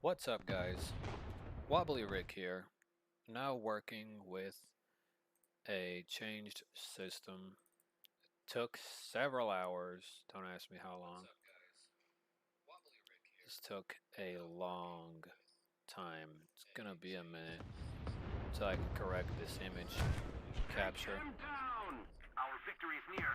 What's up, guys? Wobbly Rick here, now working with a changed system. It took several hours, don't ask me how long. This took a long time. It's gonna be a minute until I can correct this image capture. Down! Our victory is near.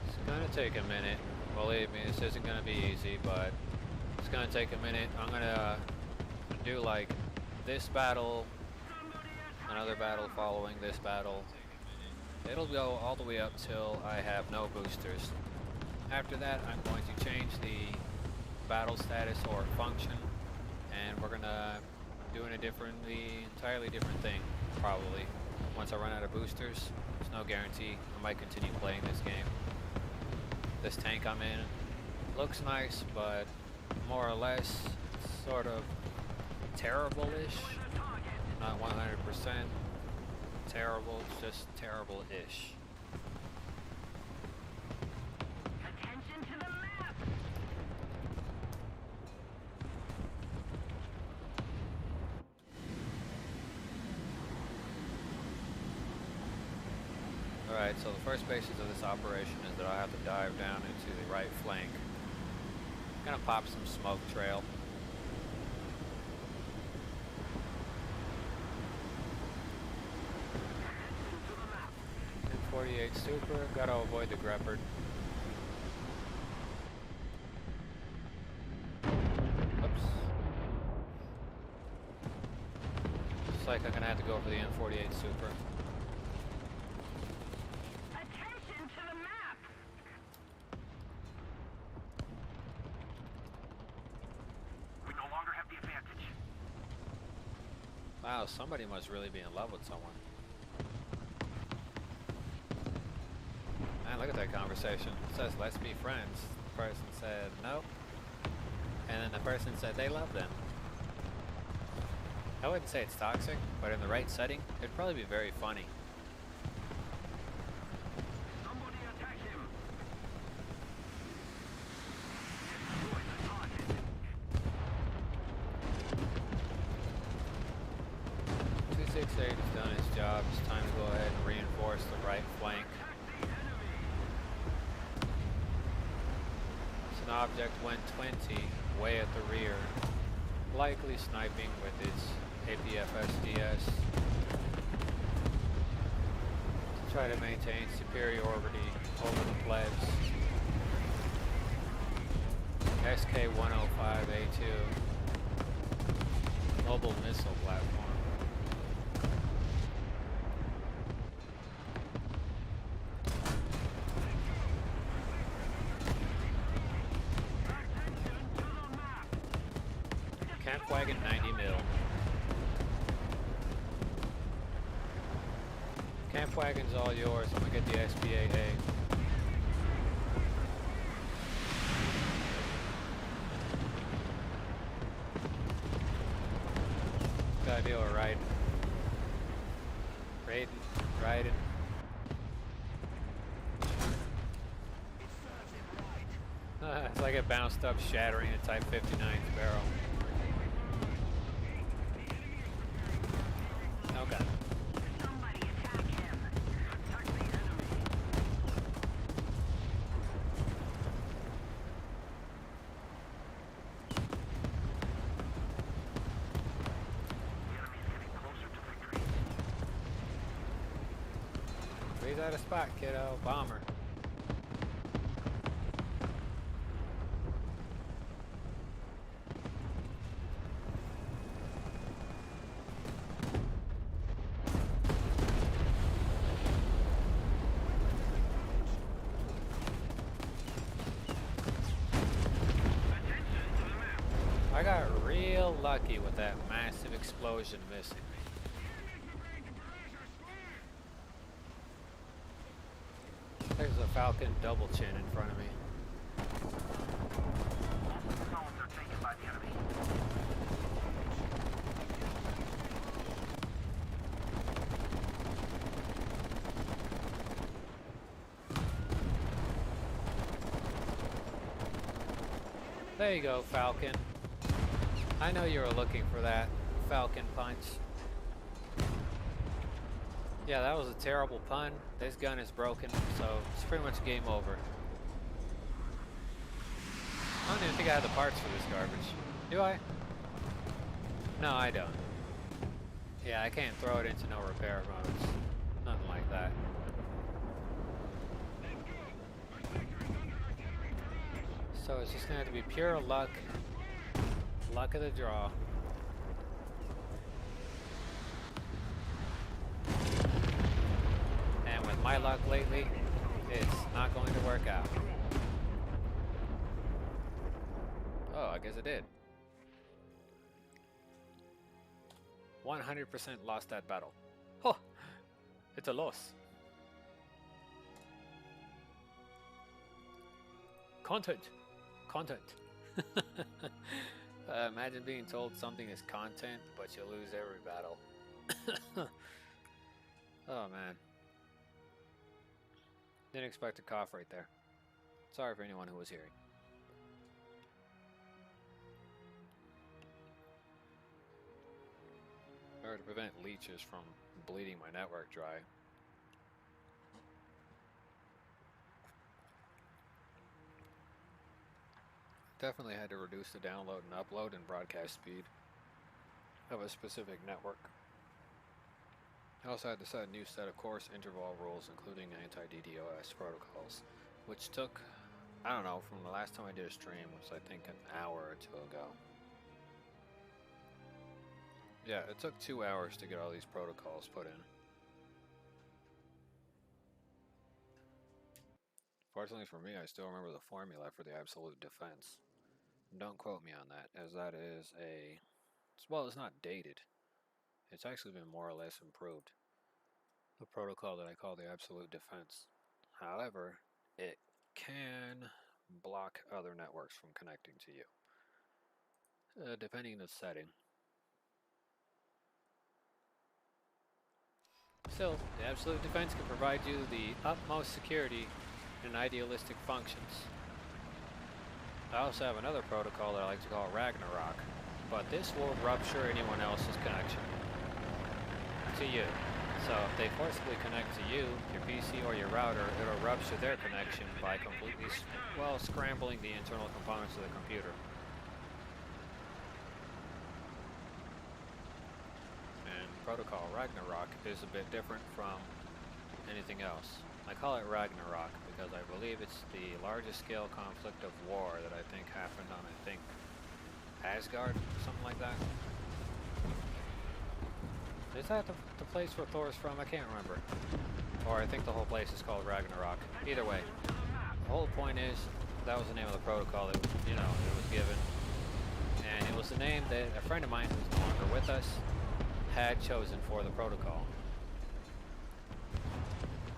It's gonna take a minute. Believe me, this isn't gonna be easy, but it's gonna take a minute. I'm gonna do like this battle, another battle following this battle. It'll go all the way up till I have no boosters. After that, I'm going to change the battle status or function, and we're gonna do an entirely different thing, probably. Once I run out of boosters, there's no guarantee I might continue playing this game. This tank I'm in looks nice, but more or less sort of terrible-ish. Not 100% terrible, just terrible-ish. Attention to the map! Alright, so the first basis of this operation is that I have to dive down into the right flank. I'm gonna pop some smoke trail. M48 Super, gotta avoid the Grepard. Oops. Looks like I'm gonna have to go for the M48 Super. Attention to the map! We no longer have the advantage. Wow, somebody must really be in love with someone. Man, look at that conversation. It says, let's be friends. The person said, nope. And then the person said they love them. I wouldn't say it's toxic, but in the right setting, it'd probably be very funny. Somebody attack him! Destroy the target! 268 has done its job. It's time to go ahead and reinforce the right flank. Attack the enemy! It's an object 120, way at the rear, likely sniping with its APFSDS to try to maintain superiority over the plebs. SK-105A2 mobile missile platform. Attention to the map! Kampfwagen 90 mil. Kampfwagon's all yours. I'm gonna get the SPAA. Good idea of riding. Riding. It's like it bounced up, shattering a Type 59's barrel. Okay. Somebody attack him! Attack the enemy! The enemy is getting closer to victory. Freeze out of spot, kiddo. Bomber. Attention to the map! I got real lucky with that massive explosion missing me. There's a Falcon double chin in front of me. Multiple zones are taken by the enemy. There you go, Falcon. I know you were looking for that Falcon punch. Yeah, that was a terrible pun. This gun is broken, so it's pretty much game over. I don't even think I have the parts for this garbage. Do I? No, I don't. Yeah, I can't throw it into no repair modes. Nothing like that. So it's just gonna have to be pure luck. Luck of the draw. And with my luck lately, it's not going to work out. Oh, I guess it did. 100% lost that battle. Oh, it's a loss. Content. Content. Imagine being told something is content, but you lose every battle. Oh man. Didn't expect a cough right there. Sorry for anyone who was hearing. In order to prevent leeches from bleeding my network dry. Definitely had to reduce the download and upload and broadcast speed of a specific network. I also had to set a new set of course interval rules, including anti-DDoS protocols, which took, I don't know, from the last time I did a stream, was I think an hour or two ago. Yeah, it took 2 hours to get all these protocols put in. Fortunately for me, I still remember the formula for the absolute defense. Don't quote me on that, as that is a... well, it's not dated. It's actually been more or less improved. The protocol that I call the absolute defense. However, it can block other networks from connecting to you, depending on the setting. Still, the absolute defense can provide you the utmost security and idealistic functions. I also have another protocol that I like to call Ragnarok, but this will rupture anyone else's connection to you. So if they forcibly connect to you, your PC or your router, it'll rupture their connection by completely, well, scrambling the internal components of the computer. And protocol Ragnarok is a bit different from anything else. I call it Ragnarok because I believe it's the largest scale conflict of war that I think happened on, I think, Asgard or something like that. Is that the place where Thor's from? I can't remember. Or I think the whole place is called Ragnarok. Either way, the whole point is that was the name of the protocol that, you know, it was given. And it was the name that a friend of mine who's no longer with us had chosen for the protocol.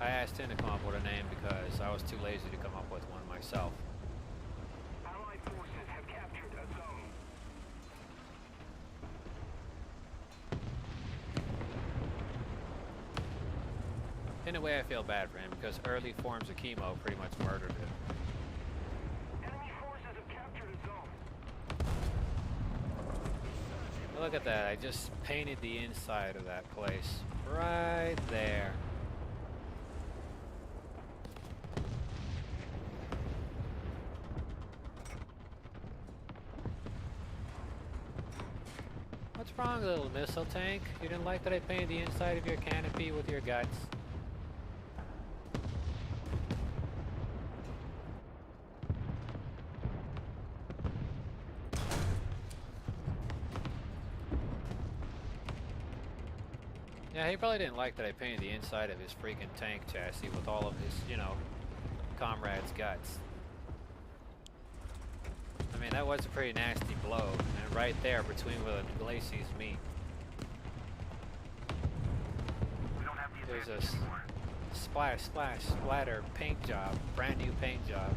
I asked him to come up with a name because I was too lazy to come up with one myself. Allied forces have captured a zone. In a way, I feel bad for him because early forms of chemo pretty much murdered him. Enemy forces have captured a zone. Look at that, I just painted the inside of that place. Right there. What's wrong, little missile tank? You didn't like that I painted the inside of your canopy with your guts? Yeah, he probably didn't like that I painted the inside of his freaking tank chassis with all of his, you know, comrades' guts. I mean, that was a pretty nasty blow, and right there between where the glacis meet. We don't have the There's a advantage anymore. splash, splash, splatter paint job, brand new paint job.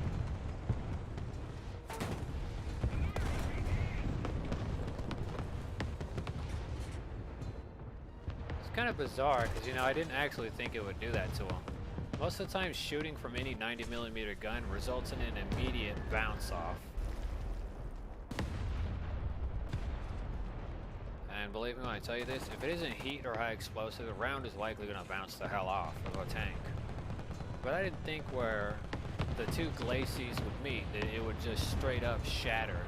It's kind of bizarre because, you know, I didn't actually think it would do that to him. Most of the time, shooting from any 90mm gun results in an immediate bounce off. believe me when I tell you this, if it isn't heat or high explosive, the round is likely going to bounce the hell off of a tank. But I didn't think where the two glacis would meet, that it would just straight up shatter.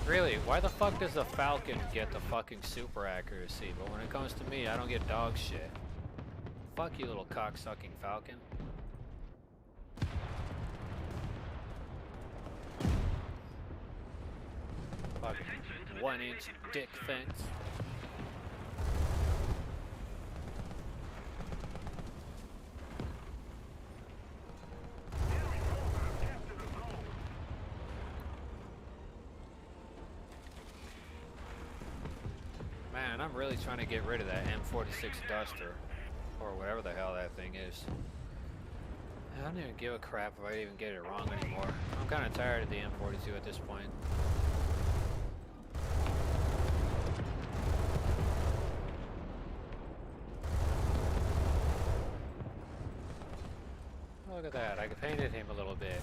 Really, why the fuck does the Falcon get the fucking super accuracy, but when it comes to me, I don't get dog shit? Fuck you, little cock-sucking Falcon. Fucking 1-inch dick fence. Man, I'm really trying to get rid of that M46 Duster, or whatever the hell that thing is. I don't even give a crap if I even get it wrong anymore. I'm kind of tired of the M42 at this point. Look at that, I painted him a little bit.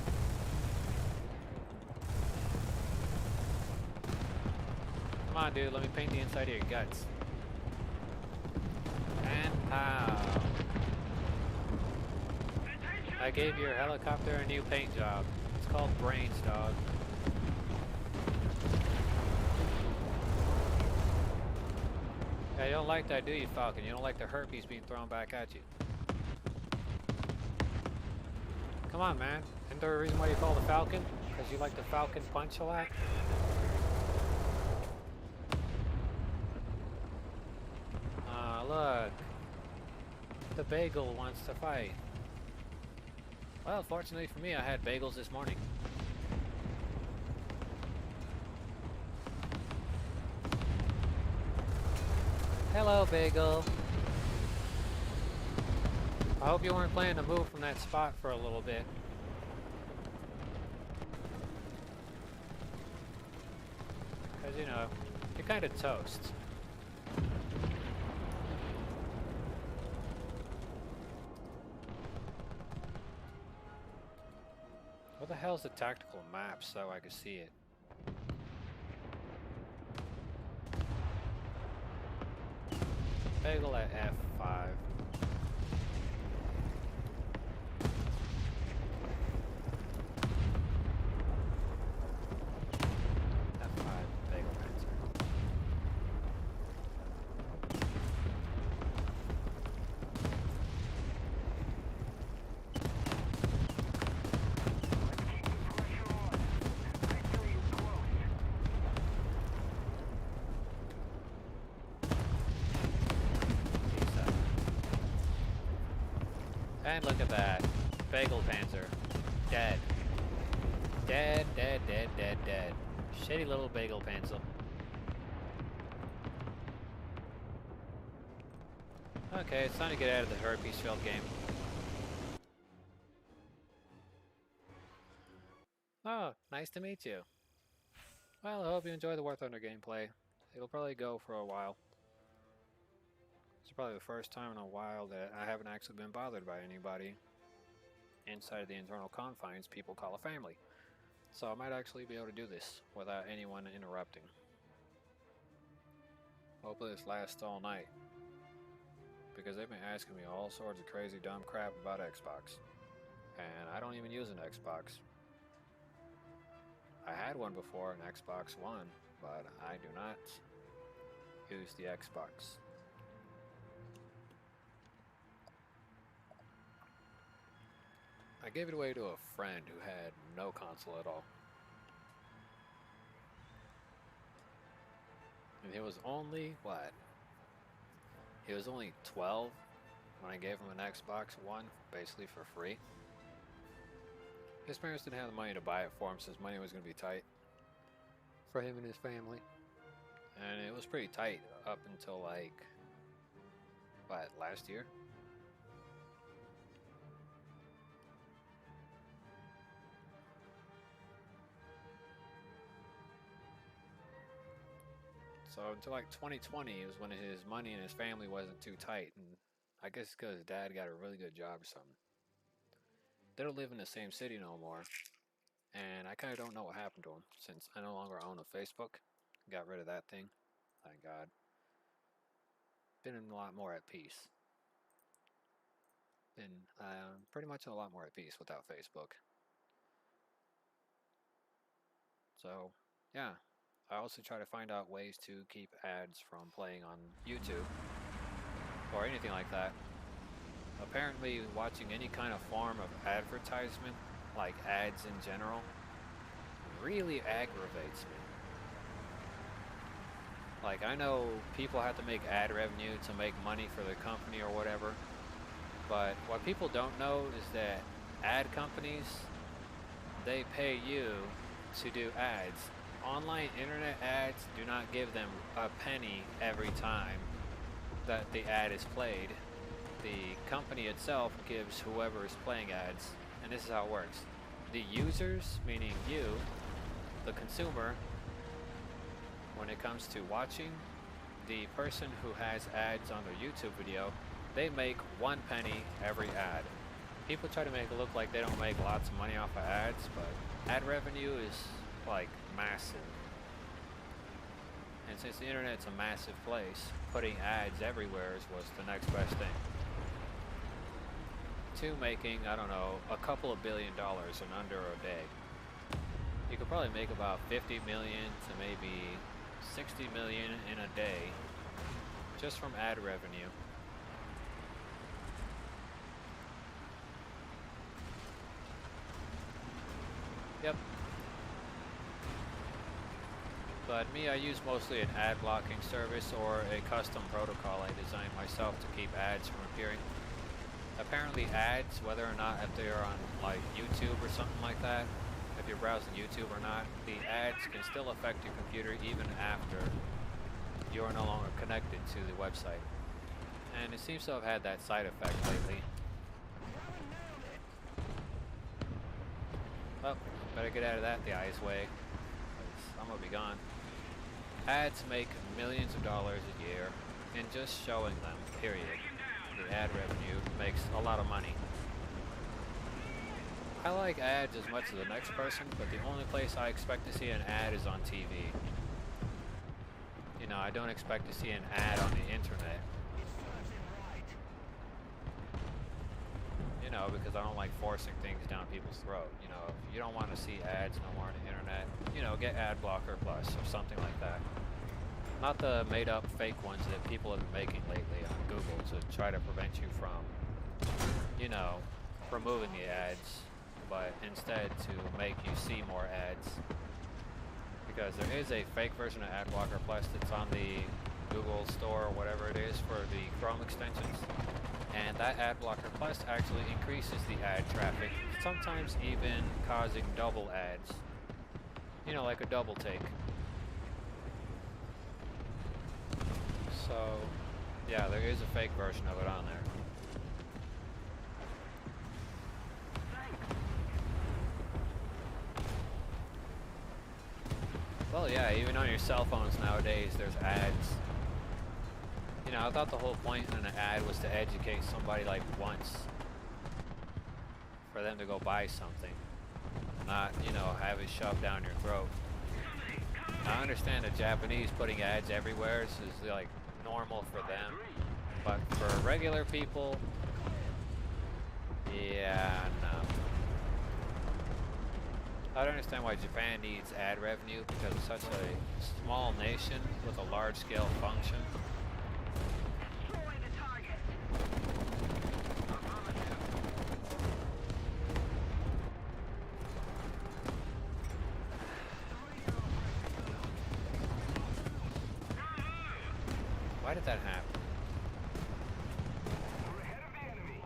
Come on, dude, let me paint the inside of your guts. And pow. I gave your helicopter a new paint job. It's called brains, dog. Yeah, you don't like that, do you, Falcon? You don't like the herpes being thrown back at you. Come on, man. Isn't there a reason why you call the Falcon? Because you like the Falcon punch a lot? Look. The bagel wants to fight. Well, fortunately for me, I had bagels this morning. Hello, bagel. I hope you weren't planning to move from that spot for a little bit. Because, you know, you're kind of toast. What the hell's the tactical map so I can see it? Bagel at F5. F5, bagel answer. And look at that. Bagel Panzer. Dead. Dead, dead, dead, dead, dead. Shitty little Bagel Panzer. Okay, it's time to get out of the herpes filled game. Oh, nice to meet you. Well, I hope you enjoy the War Thunder gameplay. It'll probably go for a while. It's probably the first time in a while that I haven't actually been bothered by anybody inside of the internal confines people call a family. So I might actually be able to do this without anyone interrupting. Hopefully this lasts all night. Because they've been asking me all sorts of crazy dumb crap about Xbox. And I don't even use an Xbox. I had one before, an Xbox One, but I do not use the Xbox. I gave it away to a friend who had no console at all. And he was only, what? He was only 12 when I gave him an Xbox One, basically for free. His parents didn't have the money to buy it for him since money was going to be tight for him and his family. And it was pretty tight up until like, what, last year? So until like 2020 was when his money and his family wasn't too tight, and I guess because Dad got a really good job or something. They don't live in the same city no more. And I kind of don't know what happened to him since I no longer own a Facebook. Got rid of that thing. Thank God. Been a lot more at peace. Been pretty much a lot more at peace without Facebook. So, yeah. I also try to find out ways to keep ads from playing on YouTube or anything like that. Apparently, watching any kind of form of advertisement, like ads in general, really aggravates me. Like, I know people have to make ad revenue to make money for their company or whatever, but what people don't know is that ad companies, they pay you to do ads. Online internet ads do not give them a penny every time that the ad is played. The company itself gives whoever is playing ads, and this is how it works. The users, meaning you, the consumer, when it comes to watching, the person who has ads on their YouTube video, they make 1 penny every ad. People try to make it look like they don't make lots of money off of ads, but ad revenue is like massive. And since the internet's a massive place, putting ads everywhere was the next best thing. To making, I don't know, a couple of $1 billion in under a day. You could probably make about 50 million to maybe 60 million in a day just from ad revenue. Yep. But me, I use mostly an ad blocking service or a custom protocol I designed myself to keep ads from appearing. Apparently ads, whether or not if they're on like YouTube or something like that, if you're browsing YouTube or not, the ads can still affect your computer even after you're no longer connected to the website. And it seems to have had that side effect lately. Well, better get out of that the eye's way, 'cause I'm gonna be gone. Ads make millions of dollars a year, and just showing them, period. The ad revenue makes a lot of money. I like ads as much as the next person, but the only place I expect to see an ad is on TV. You know, I don't expect to see an ad on the internet. You know, because I don't like forcing things down people's throat. You know, if you don't want to see ads no more on the internet, you know, get Ad Blocker Plus or something like that. Not the made-up fake ones that people have been making lately on Google to try to prevent you from, you know, removing the ads, but instead to make you see more ads. Because there is a fake version of Ad Blocker Plus that's on the Google Store or whatever it is for the Chrome extensions. And that Ad Blocker Plus actually increases the ad traffic, sometimes even causing double ads. You know, like a double take. So, yeah, there is a fake version of it on there. Well, yeah, even on your cell phones nowadays, there's ads. You know, I thought the whole point in an ad was to educate somebody like once. For them to go buy something. Not, you know, have it shoved down your throat. I understand the Japanese putting ads everywhere is like normal for them. But for regular people, yeah, no. I don't understand why Japan needs ad revenue because it's such a small nation with a large-scale function. Destroy the target. Why did that happen? We're ahead of the enemy.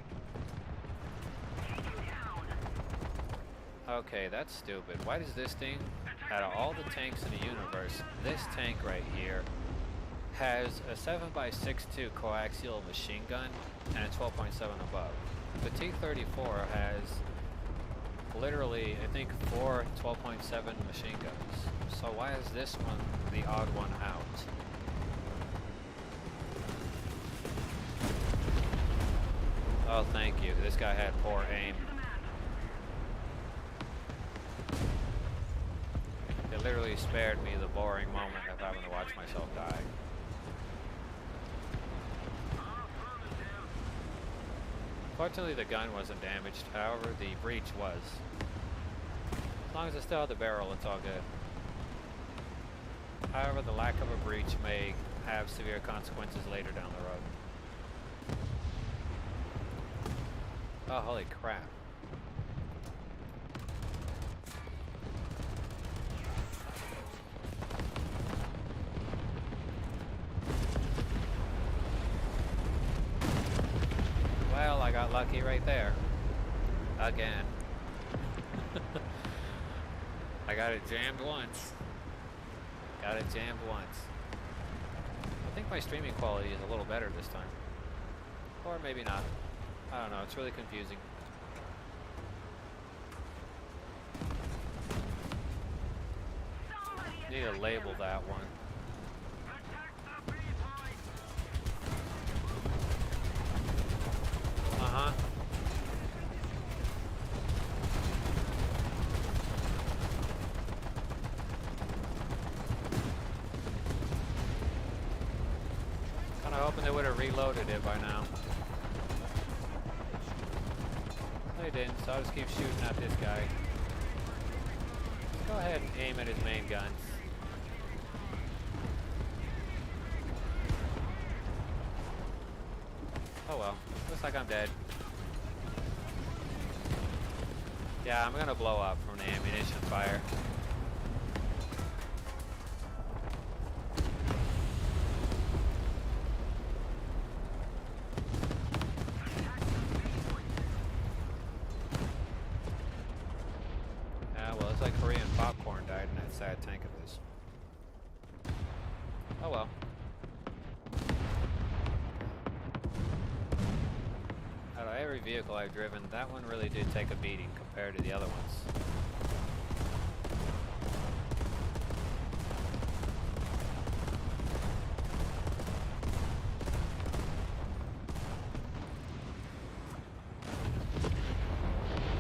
Taken down. Okay, that's stupid. Why does this thing, out of all the tanks in the universe, this tank right here has a 7.62 coaxial machine gun and a 12.7 above. The T-34 has literally, I think, 4 12.7 machine guns. So why is this one the odd one out? Oh, thank you. This guy had poor aim. It literally spared me the boring moment of having to watch myself die. Fortunately, the gun wasn't damaged. However, the breech was. As long as it still had the barrel, it's all good. However, the lack of a breech may have severe consequences later down the road. Oh, holy crap. Well, I got lucky right there. Again. I got it jammed once. Got it jammed once. I think my streaming quality is a little better this time. Or maybe not. I don't know, it's really confusing. Need to label that one. Uh-huh. Kinda hoping they would have reloaded it by now. They didn't, so I'll just keep shooting at this guy. Let's go ahead and aim at his main guns. Oh well, looks like I'm dead. Yeah, I'm gonna blow up from the ammunition fire. Well, it's like Korean popcorn died in that sad tank of his. Oh well. Out of every vehicle I've driven, that one really did take a beating compared to the other ones.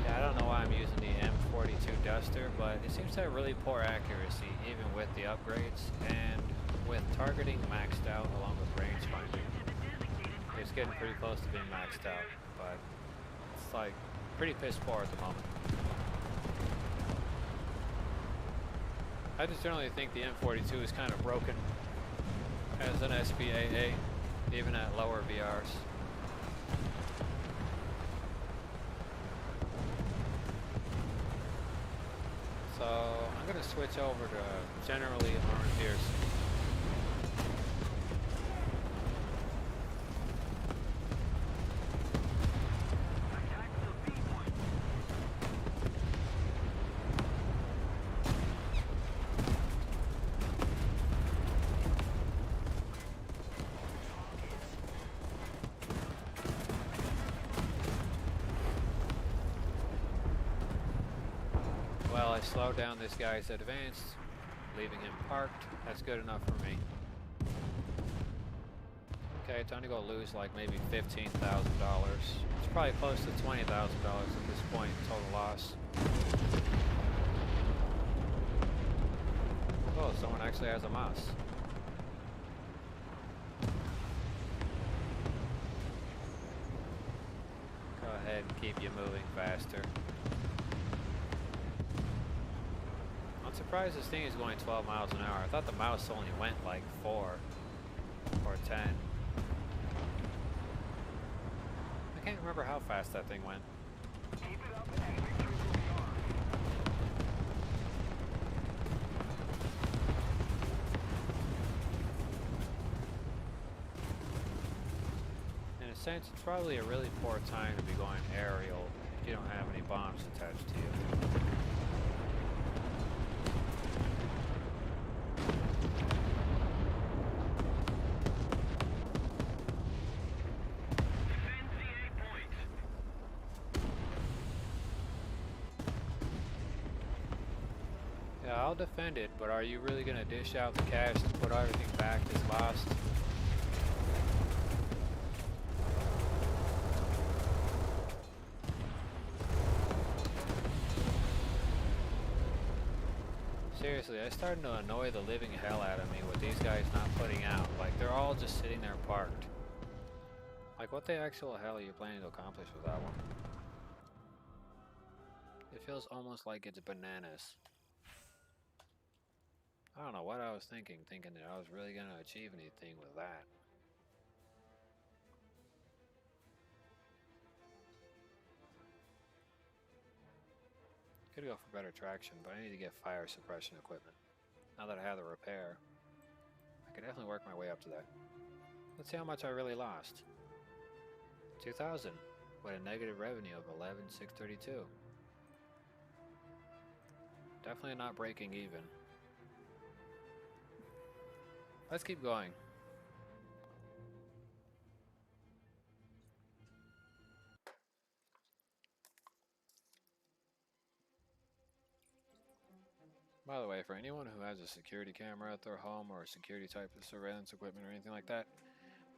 Yeah, I don't know why I'm using the M42 Duster, but it seems to have really poor accuracy even with the upgrades and with targeting maxed out along with rangefinder. It's getting pretty close to being maxed out, but it's like pretty piss poor at the moment. I just generally think the M42 is kind of broken as an SPAA, even at lower VRs. So I'm going to switch over to generally armored piercing. Well, I slowed down this guy's advance, leaving him parked. That's good enough for me. Okay, it's only going to lose like maybe $15,000. It's probably close to $20,000 at this point, total loss. Oh, someone actually has a mouse. Go ahead and keep you moving faster. I'm surprised this thing is going 12 miles an hour. I thought the mouse only went like 4 or 10. I can't remember how fast that thing went. Keep it up and make sure we are. In a sense, it's probably a really poor time to be going aerial if you don't have any bombs attached to you. Yeah, I'll defend it, but are you really going to dish out the cash to put everything back that's lost? Seriously, it's starting to annoy the living hell out of me with these guys not putting out. Like, they're all just sitting there parked. Like, what the actual hell are you planning to accomplish with that one? It feels almost like it's bananas. I don't know what I was thinking that I was really going to achieve anything with that. Could go for better traction, but I need to get fire suppression equipment. Now that I have the repair, I could definitely work my way up to that. Let's see how much I really lost. 2,000, with a negative revenue of 11,632. Definitely not breaking even. Let's keep going. By the way, for anyone who has a security camera at their home or a security type of surveillance equipment or anything like that,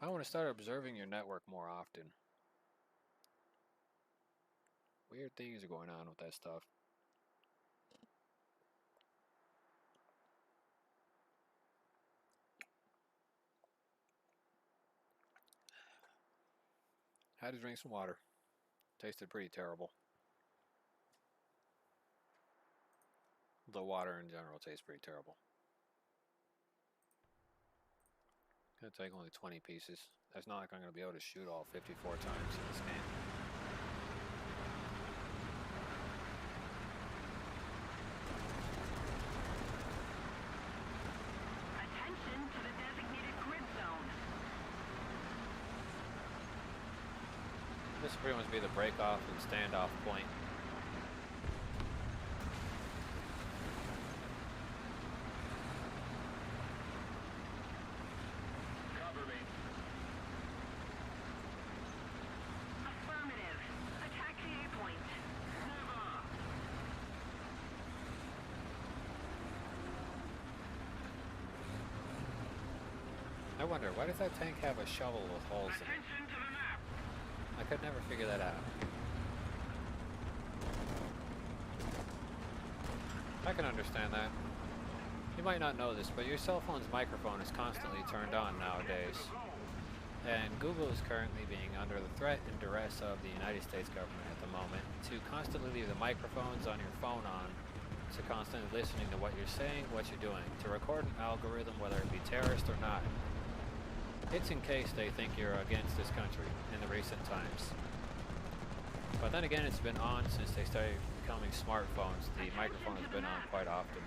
I want to start observing your network more often. Weird things are going on with that stuff. Had to drink some water. Tasted pretty terrible. The water in general tastes pretty terrible. Gonna take only 20 pieces. That's not like I'm gonna be able to shoot all 54 times in this game. Attention to the designated grid zone. This will pretty much be the break-off and standoff point. Cover me. Affirmative. Attack the A point. Never. I wonder, why does that tank have a shovel with holes in it? Attention to the map. I could never figure that out. I can understand that. You might not know this, but your cell phone's microphone is constantly turned on nowadays. And Google is currently being under the threat and duress of the United States government at the moment to constantly leave the microphones on your phone on, to constantly listening to what you're saying, what you're doing, to record an algorithm, whether it be terrorist or not. It's in case they think you're against this country in the recent times. But then again, it's been on since they started becoming smartphones. The microphone has been on quite often.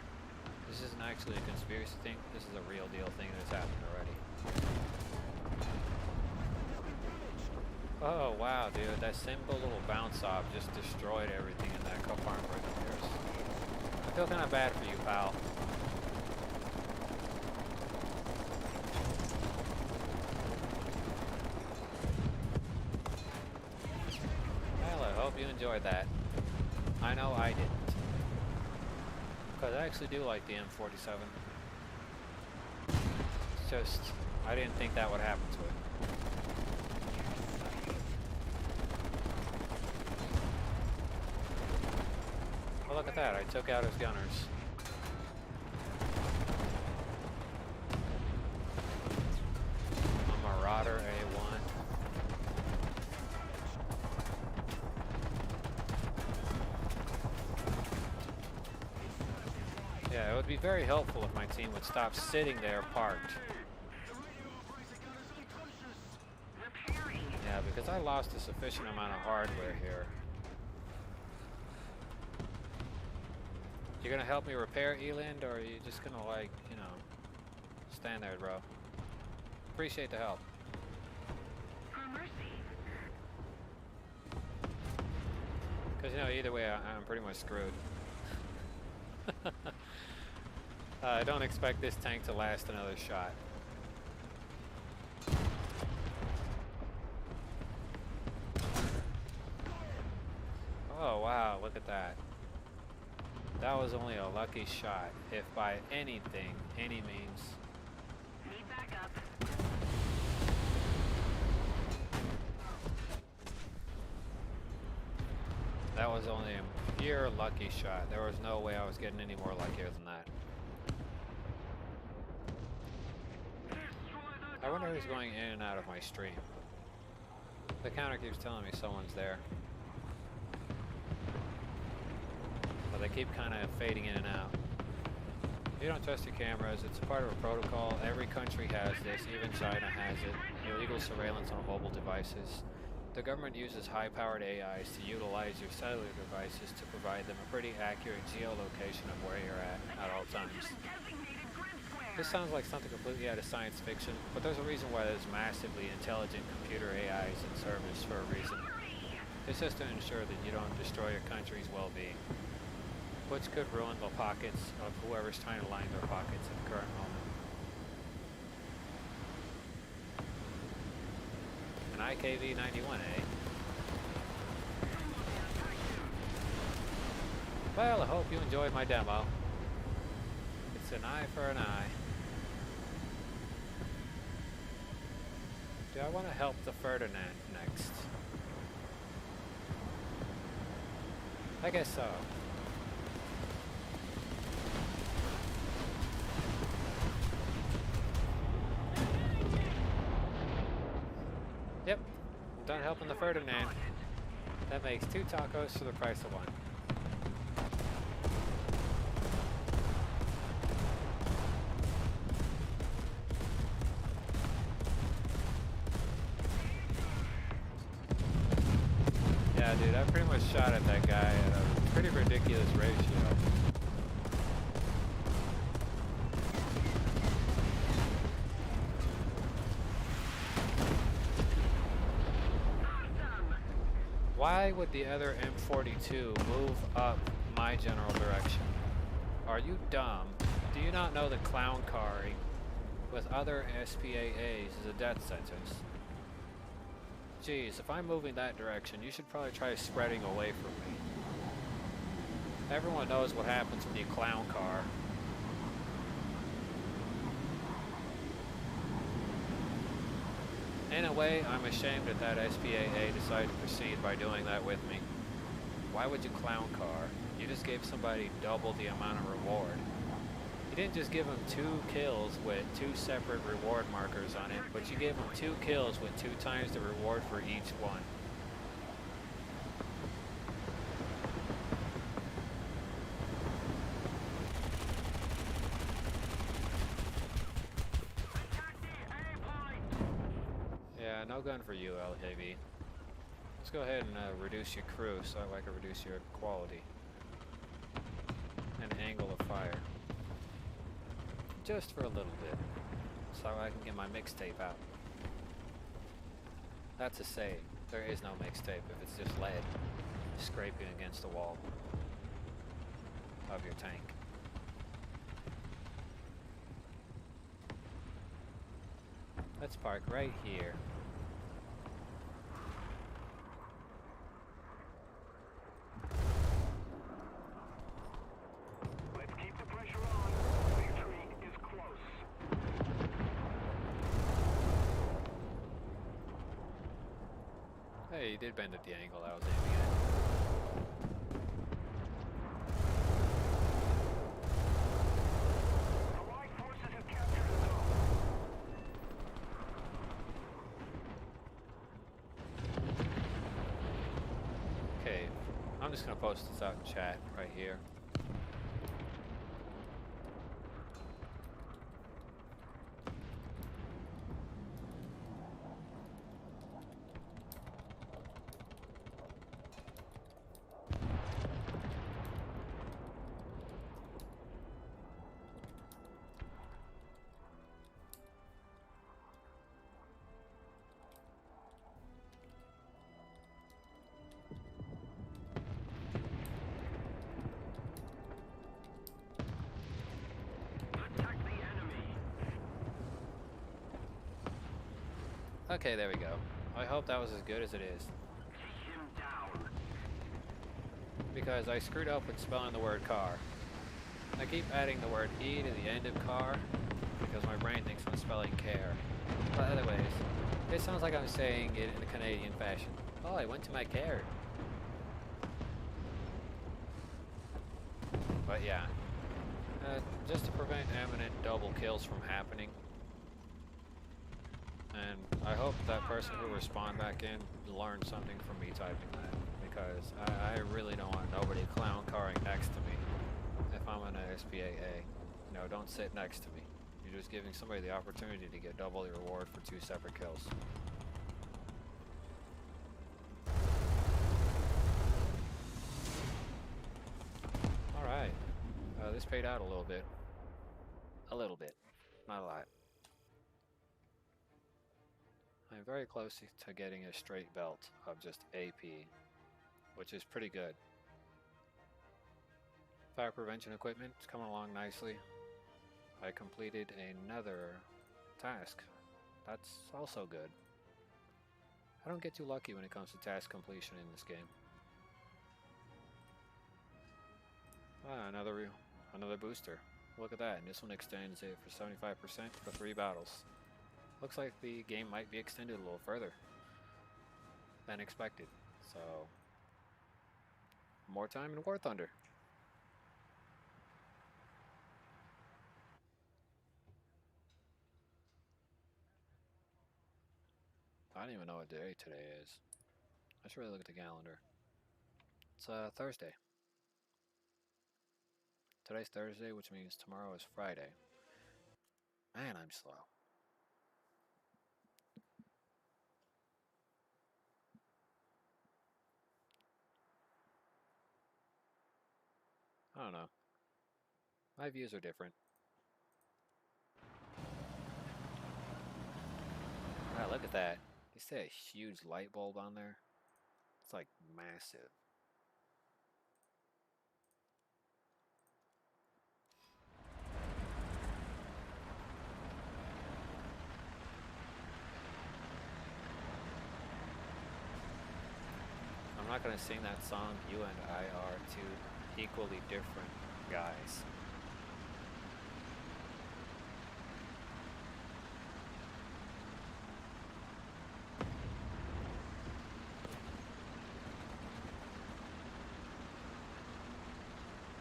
This isn't actually a conspiracy thing. This is a real deal thing that's happened already. Oh wow, dude, that simple little bounce off just destroyed everything in that compartment of yours. I feel kind of bad for you, pal. Well, I hope you enjoyed that. I know I didn't. Because I actually do like the M47. It's just, I didn't think that would happen to it. Oh, look at that, I took out his gunners. A Marauder A1. Yeah, it would be very helpful if my team would stop sitting there parked. Repairing. Yeah, because I lost a sufficient amount of hardware here. You gonna help me repair Eland, or are you just gonna, like, you know, stand there, bro? Appreciate the help. For mercy. Because, you know, either way, I'm pretty much screwed. I don't expect this tank to last another shot. Oh, wow, look at that. That was only a lucky shot, if by anything, any means. Need backup. That was only a pure lucky shot. There was no way I was getting any more luckier than that. I wonder who's going in and out of my stream. The counter keeps telling me someone's there. But they keep kind of fading in and out. If you don't trust your cameras, it's a part of a protocol. Every country has this, even China has it. Illegal surveillance on mobile devices. The government uses high-powered AIs to utilize your cellular devices to provide them a pretty accurate geolocation of where you're at all times. This sounds like something completely out of science fiction, but there's a reason why there's massively intelligent computer AIs in service for a reason. It's just to ensure that you don't destroy your country's well-being, which could ruin the pockets of whoever's trying to line their pockets at the current moment. An IKV-91, eh? Well, I hope you enjoyed my demo. It's an eye for an eye. Do I want to help the Ferdinand next? I guess so. Yep, I'm done helping the Ferdinand. That makes 2 tacos for the price of 1. Yeah, dude, I pretty much shot at that guy at a pretty ridiculous ratio. Why would the other M42 move up my general direction? Are you dumb? Do you not know that clown carring with other SPAAs is a death sentence? Geez, if I'm moving that direction, you should probably try spreading away from me. Everyone knows what happens when you clown car. In a way, I'm ashamed that that SPAA decided to proceed by doing that with me. Why would you clown car? You just gave somebody double the amount of reward. You didn't just give them 2 kills with 2 separate reward markers on it, but you gave them 2 kills with 2 times the reward for each one. Yeah, no gun for you, LKV. Let's go ahead and reduce your crew so I can reduce your quality and angle of fire. Just for a little bit, so I can get my mixtape out. That's a saying. There is no mixtape if it's just lead scraping against the wall of your tank. Let's park right here. Let's keep the pressure on. Victory is close. Hey, you did bend at the angle I was aiming at. Allied forces have captured the zone. Okay, I'm just gonna post this out in chat right here. Okay, there we go. I hope that was as good as it is. Take him down. Because I screwed up with spelling the word car. I keep adding the word E to the end of car because my brain thinks I'm spelling care. But anyways, it sounds like I'm saying it in a Canadian fashion. Oh, I went to my care. But yeah, just to prevent imminent double kills from happening, And I hope that person who respawned back in learned something from me typing that, because I really don't want nobody clown carring next to me if I'm in a SPAA. You know, don't sit next to me. You're just giving somebody the opportunity to get double the reward for 2 separate kills. Alright. This paid out a little bit. A little bit. Not a lot. I'm very close to getting a straight belt of just AP, which is pretty good. Fire prevention equipment is coming along nicely. I completed another task. That's also good. I don't get too lucky when it comes to task completion in this game. Ah, another booster. Look at that, and this one extends it for 75% for 3 battles. Looks like the game might be extended a little further than expected. So, more time in War Thunder. I don't even know what day today is. I should really look at the calendar. It's Thursday. Today's Thursday, which means tomorrow is Friday. Man, I'm slow. I don't know. My views are different. Wow, look at that. You see a huge light bulb on there? It's like massive. I'm not gonna sing that song. You and I are two equally different guys.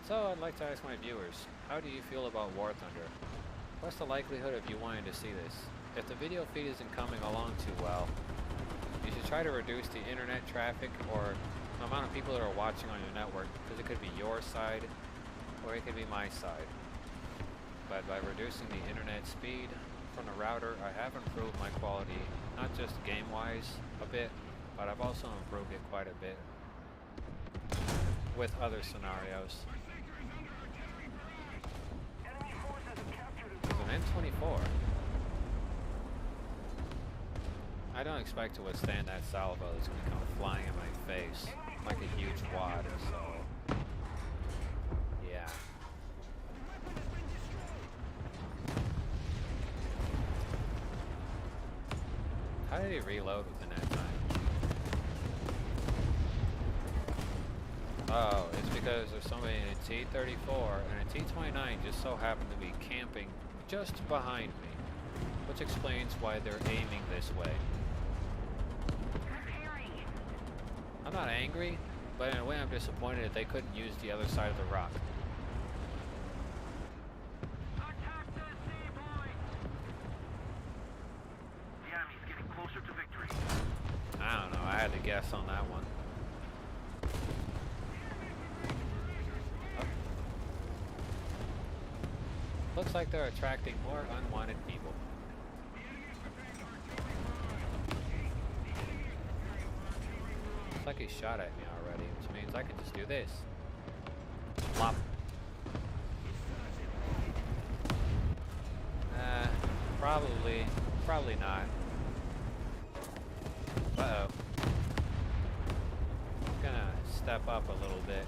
So I'd like to ask my viewers, how do you feel about War Thunder? What's the likelihood of you wanting to see this? If the video feed isn't coming along too well, you should try to reduce the internet traffic or the amount of people that are watching on your network, because it could be your side or it could be my side. But by reducing the internet speed from the router, I have improved my quality, not just game-wise a bit, but I've also improved it quite a bit with other scenarios. There's an M24. I don't expect to withstand that salvo that's going to come flying in my face like a huge wad, so yeah. How did he reload within that time? Oh, it's because there's somebody in a T-34 and a T-29 just so happened to be camping just behind me, which explains why they're aiming this way. I'm not angry, but in a way I'm disappointed that they couldn't use the other side of the rock. Attack the C-point! The enemy's getting closer to victory. I don't know, I had to guess on that one. Oh. Looks like they're attracting more unwanted people. Looks like he shot at me already, which means I can just do this. Plop. Probably not. Uh-oh. I'm gonna step up a little bit.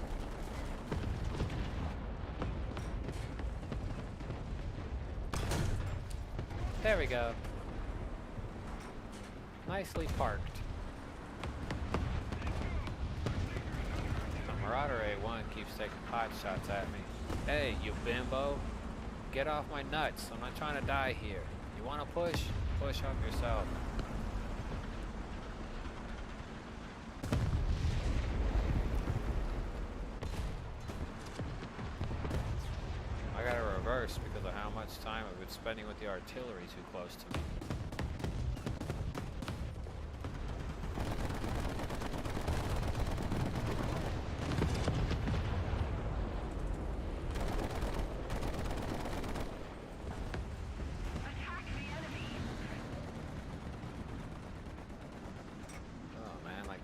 There we go. Nicely parked. The Marauder A1 keeps taking pot shots at me. Hey, you bimbo. Get off my nuts. I'm not trying to die here. You want to push? Push up yourself. I gotta reverse because of how much time I've been spending with the artillery too close to me.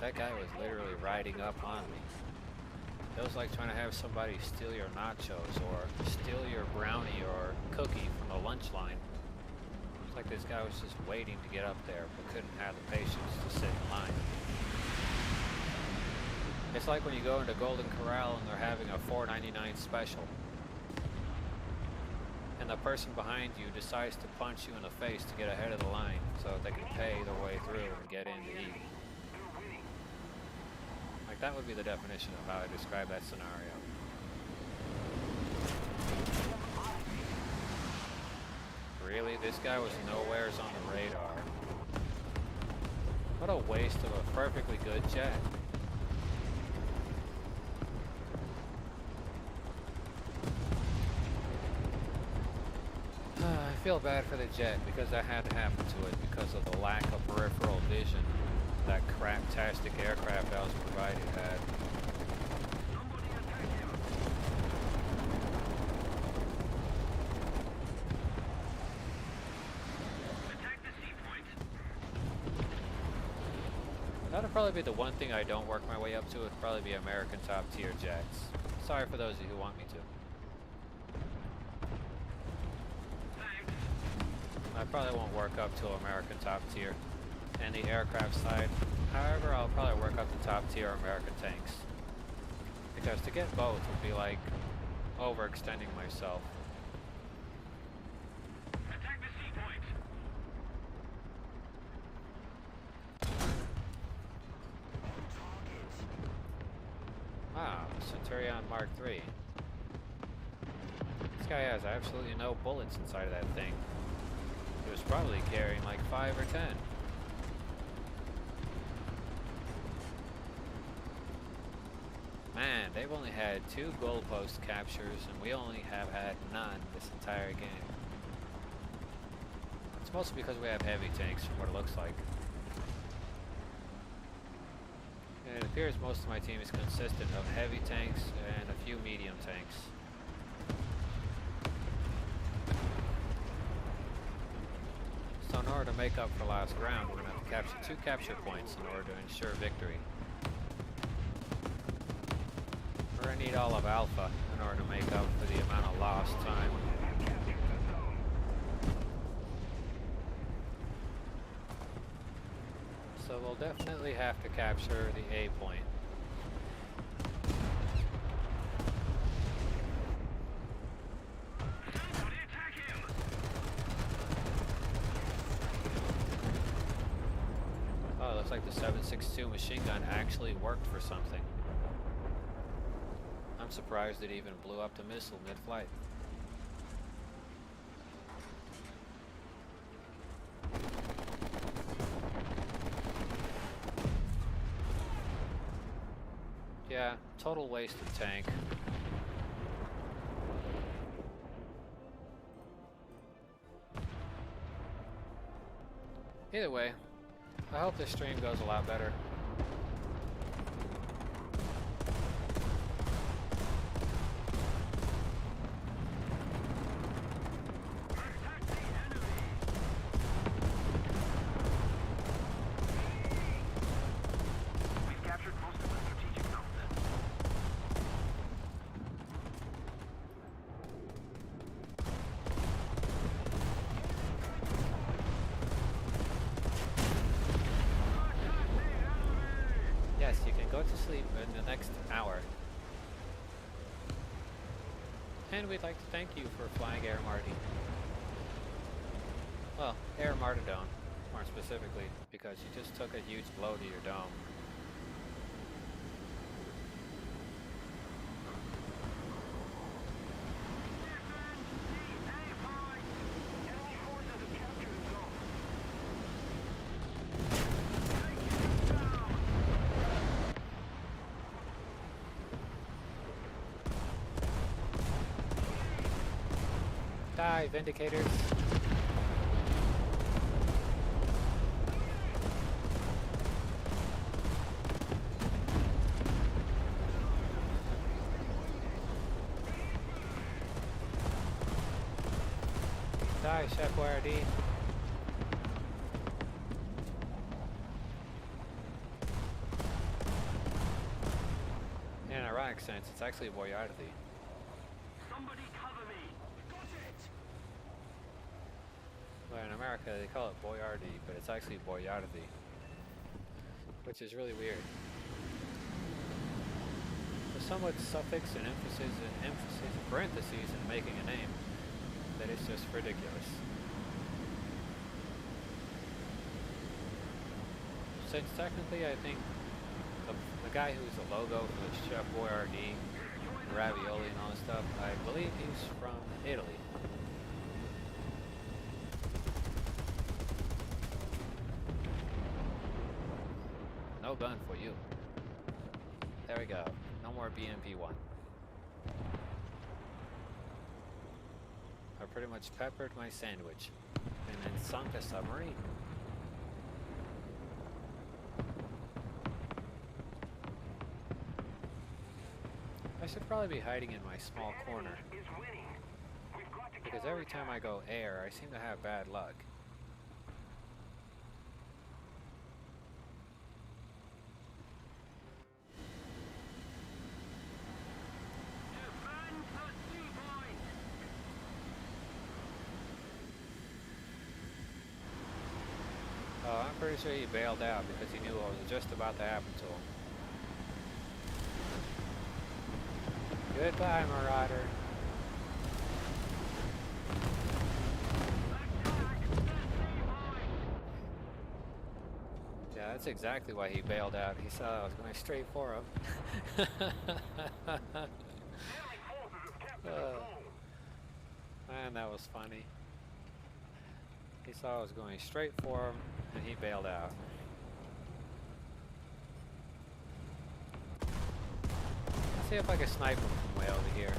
That guy was literally riding up on me. It was like trying to have somebody steal your nachos or steal your brownie or cookie from the lunch line. It's like this guy was just waiting to get up there but couldn't have the patience to sit in line. It's like when you go into Golden Corral and they're having a $4.99 special. And the person behind you decides to punch you in the face to get ahead of the line so that they can pay their way through and get in to eat. Like, that would be the definition of how I describe that scenario. Really? This guy was nowheres on the radar. What a waste of a perfectly good jet. I feel bad for the jet because that had to happen to it because of the lack of peripheral vision that craptastic aircraft I was provided had. Somebody attack him! Attack the seapoint! That'd probably be the one thing I don't work my way up to. Would probably be American top tier jets. Sorry for those of you who want me to. I probably won't work up to American top tier and the aircraft side. However, I'll probably work up to top tier American tanks. Because to get both would be like overextending myself. Attack the seapoint! Wow, Centurion Mark III. This guy has absolutely no bullets inside of that thing. He was probably carrying like 5 or 10. Man, they've only had 2 goalpost captures and we only have had none this entire game. It's mostly because we have heavy tanks from what it looks like. And it appears most of my team is consistent of heavy tanks and a few medium tanks. So in order to make up for last round, we're going to have to capture 2 capture points in order to ensure victory. We're going to need all of Alpha in order to make up for the amount of lost time. So we'll definitely have to capture the A point. Somebody attack him! Oh, it looks like the 7.62 machine gun actually worked for something. I'm surprised it even blew up the missile mid-flight. Yeah, total waste of tank. Either way, I hope this stream goes a lot better. Attack the enemy! We've captured most of the strategic zone. Yes, you can go to sleep in the next hour. And we'd like to thank you for flying Air Marty. Well, Air Martydome, more specifically, because you just took a huge blow to your dome. Enemy forces have captured the zone. Die, Vindicators! Die, Chef Boyardee! accents, it's actually Boyardee. Somebody cover me. Got it. Well, in America they call it Boyardee, but it's actually Boyardee, which is really weird. There's so much suffix and emphasis and parentheses in making a name that it's just ridiculous. Since technically I think the guy who's the logo for the Chef Boyardee, ravioli and all this stuff, I believe he's from Italy. No gun for you. There we go. No more BMP-1. I pretty much peppered my sandwich and then sunk a submarine. I should probably be hiding in my small corner, Is winning. We've got to because every time I go air, I seem to have bad luck. defend the sea point. Oh, I'm pretty sure he bailed out because he knew what was just about to happen to him. Goodbye, Marauder. Yeah, that's exactly why he bailed out. He saw I was going straight for him. Enemy forces have captured the zone. Man, that was funny. He saw I was going straight for him, and he bailed out. Let's see if I can snipe him from way over here.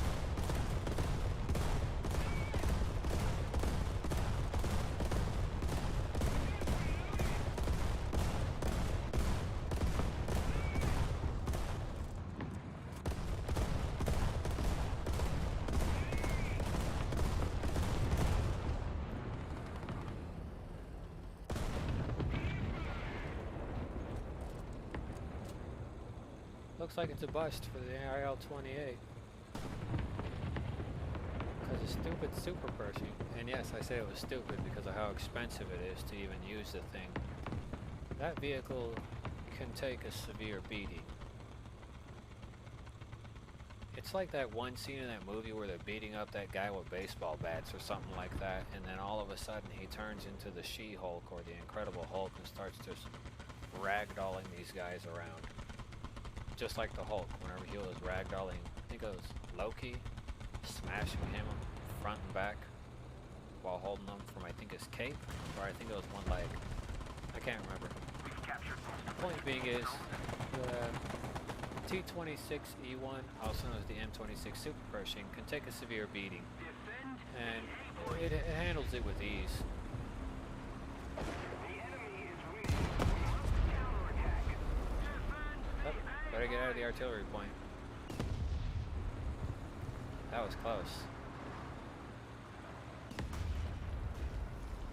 Looks like it's a bust for the RL-28. Because of stupid super Pershing. And yes, I say it was stupid because of how expensive it is to even use the thing. That vehicle can take a severe beating. It's like that one scene in that movie where they're beating up that guy with baseball bats or something like that, and then all of a sudden he turns into the She-Hulk or the Incredible Hulk and starts just ragdolling these guys around. Just like the Hulk, whenever he was ragdolling, I think it was Loki, smashing him front and back while holding him from, I think, his cape, or I think it was one leg. I can't remember. We've captured most The of point being is, the T-26E1, also known as the M26 Super Pershing, can take a severe beating, defend and it handles it with ease. the enemy is winning. We must counterattack. Defend Oh, better get out of the artillery point. That was close.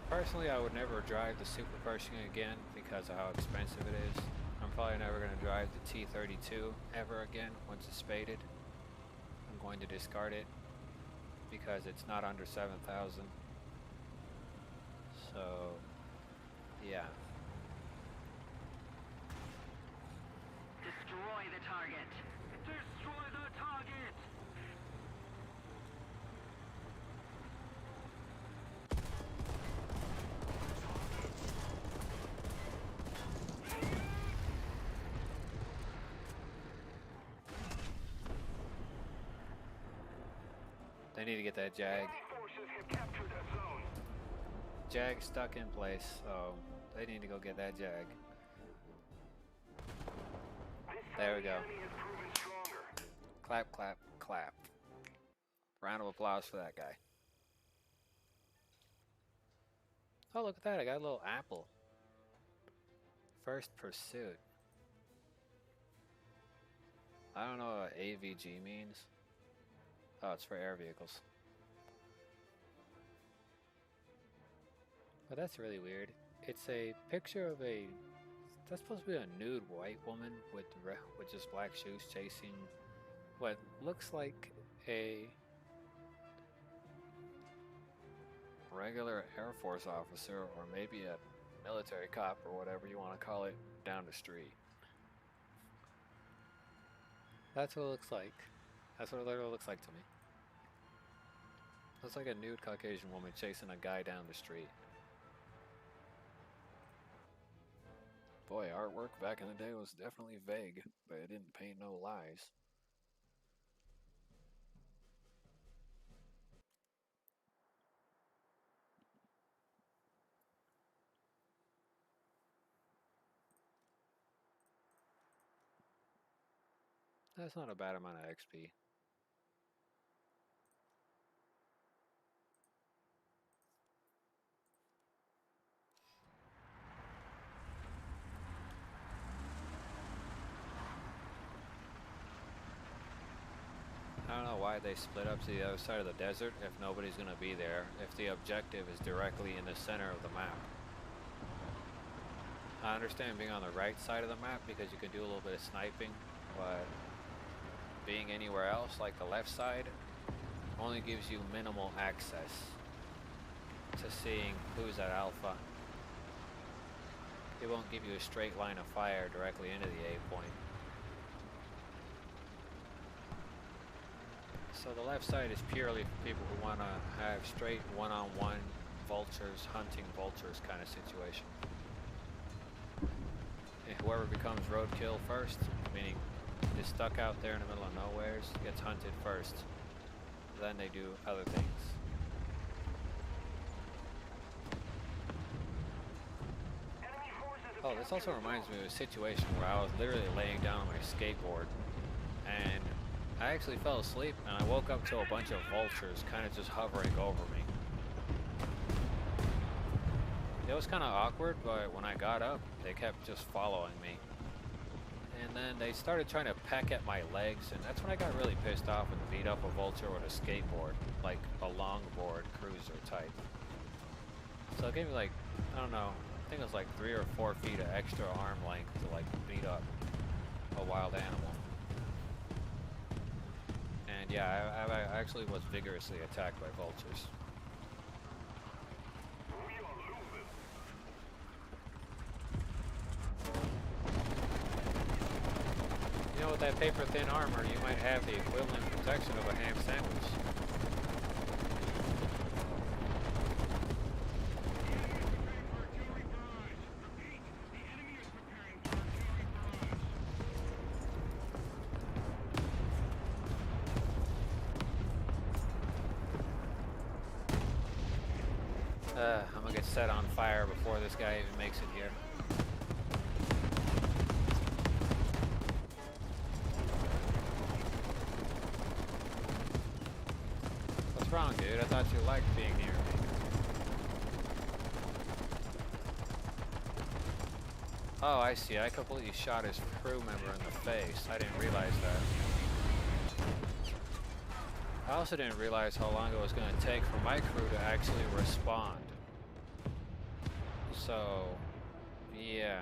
Personally, I would never drive the Super Pershing again because of how expensive it is. I'm probably never going to drive the T-32 ever again once it's spaded. I'm going to discard it because it's not under 7,000. So, yeah. Destroy the target. Destroy the target. They need to get that Jag. Enemy forces have captured a zone. Jag stuck in place, so they need to go get that Jag. This There we time go. the enemy has proven stronger. Clap, clap, clap. Round of applause for that guy. Oh, look at that. I got a little apple. First pursuit. I don't know what AVG means. Oh, it's for air vehicles. But that's really weird. It's a picture of a... That's supposed to be a nude white woman with just black shoes chasing what looks like a regular Air Force officer, or maybe a military cop, or whatever you want to call it, down the street. That's what it looks like. That's what it literally looks like to me. Looks like a nude Caucasian woman chasing a guy down the street. Boy, artwork back in the day was definitely vague, but it didn't paint no lies. That's not a bad amount of XP. I don't know why they split up to the other side of the desert if nobody's going to be there, if the objective is directly in the center of the map. I understand being on the right side of the map because you can do a little bit of sniping, but being anywhere else like the left side only gives you minimal access to seeing who's at Alpha. It won't give you a straight line of fire directly into the A point. So the left side is purely for people who want to have straight one-on-one vultures, hunting vultures kind of situation. And whoever becomes roadkill first, meaning is stuck out there in the middle of nowhere, gets hunted first. Then they do other things. Oh, this also reminds me of a situation where I was literally laying down on my skateboard and I actually fell asleep and I woke up to a bunch of vultures kind of just hovering over me. It was kind of awkward, but when I got up, they kept just following me. And then they started trying to peck at my legs, and that's when I got really pissed off and beat up a vulture with a skateboard, like a longboard cruiser type. So it gave me like, I don't know, I think it was like 3 or 4 feet of extra arm length to like beat up a wild animal. And yeah, I actually was vigorously attacked by vultures. You know, with that paper thin armor, you might have the equivalent protection of a ham sandwich. I'm gonna get set on fire before this guy even makes it here. What's wrong, dude? I thought you liked being near me. Oh, I see. I completely shot his crew member in the face. I didn't realize that. I also didn't realize how long it was going to take for my crew to actually respond. So, yeah.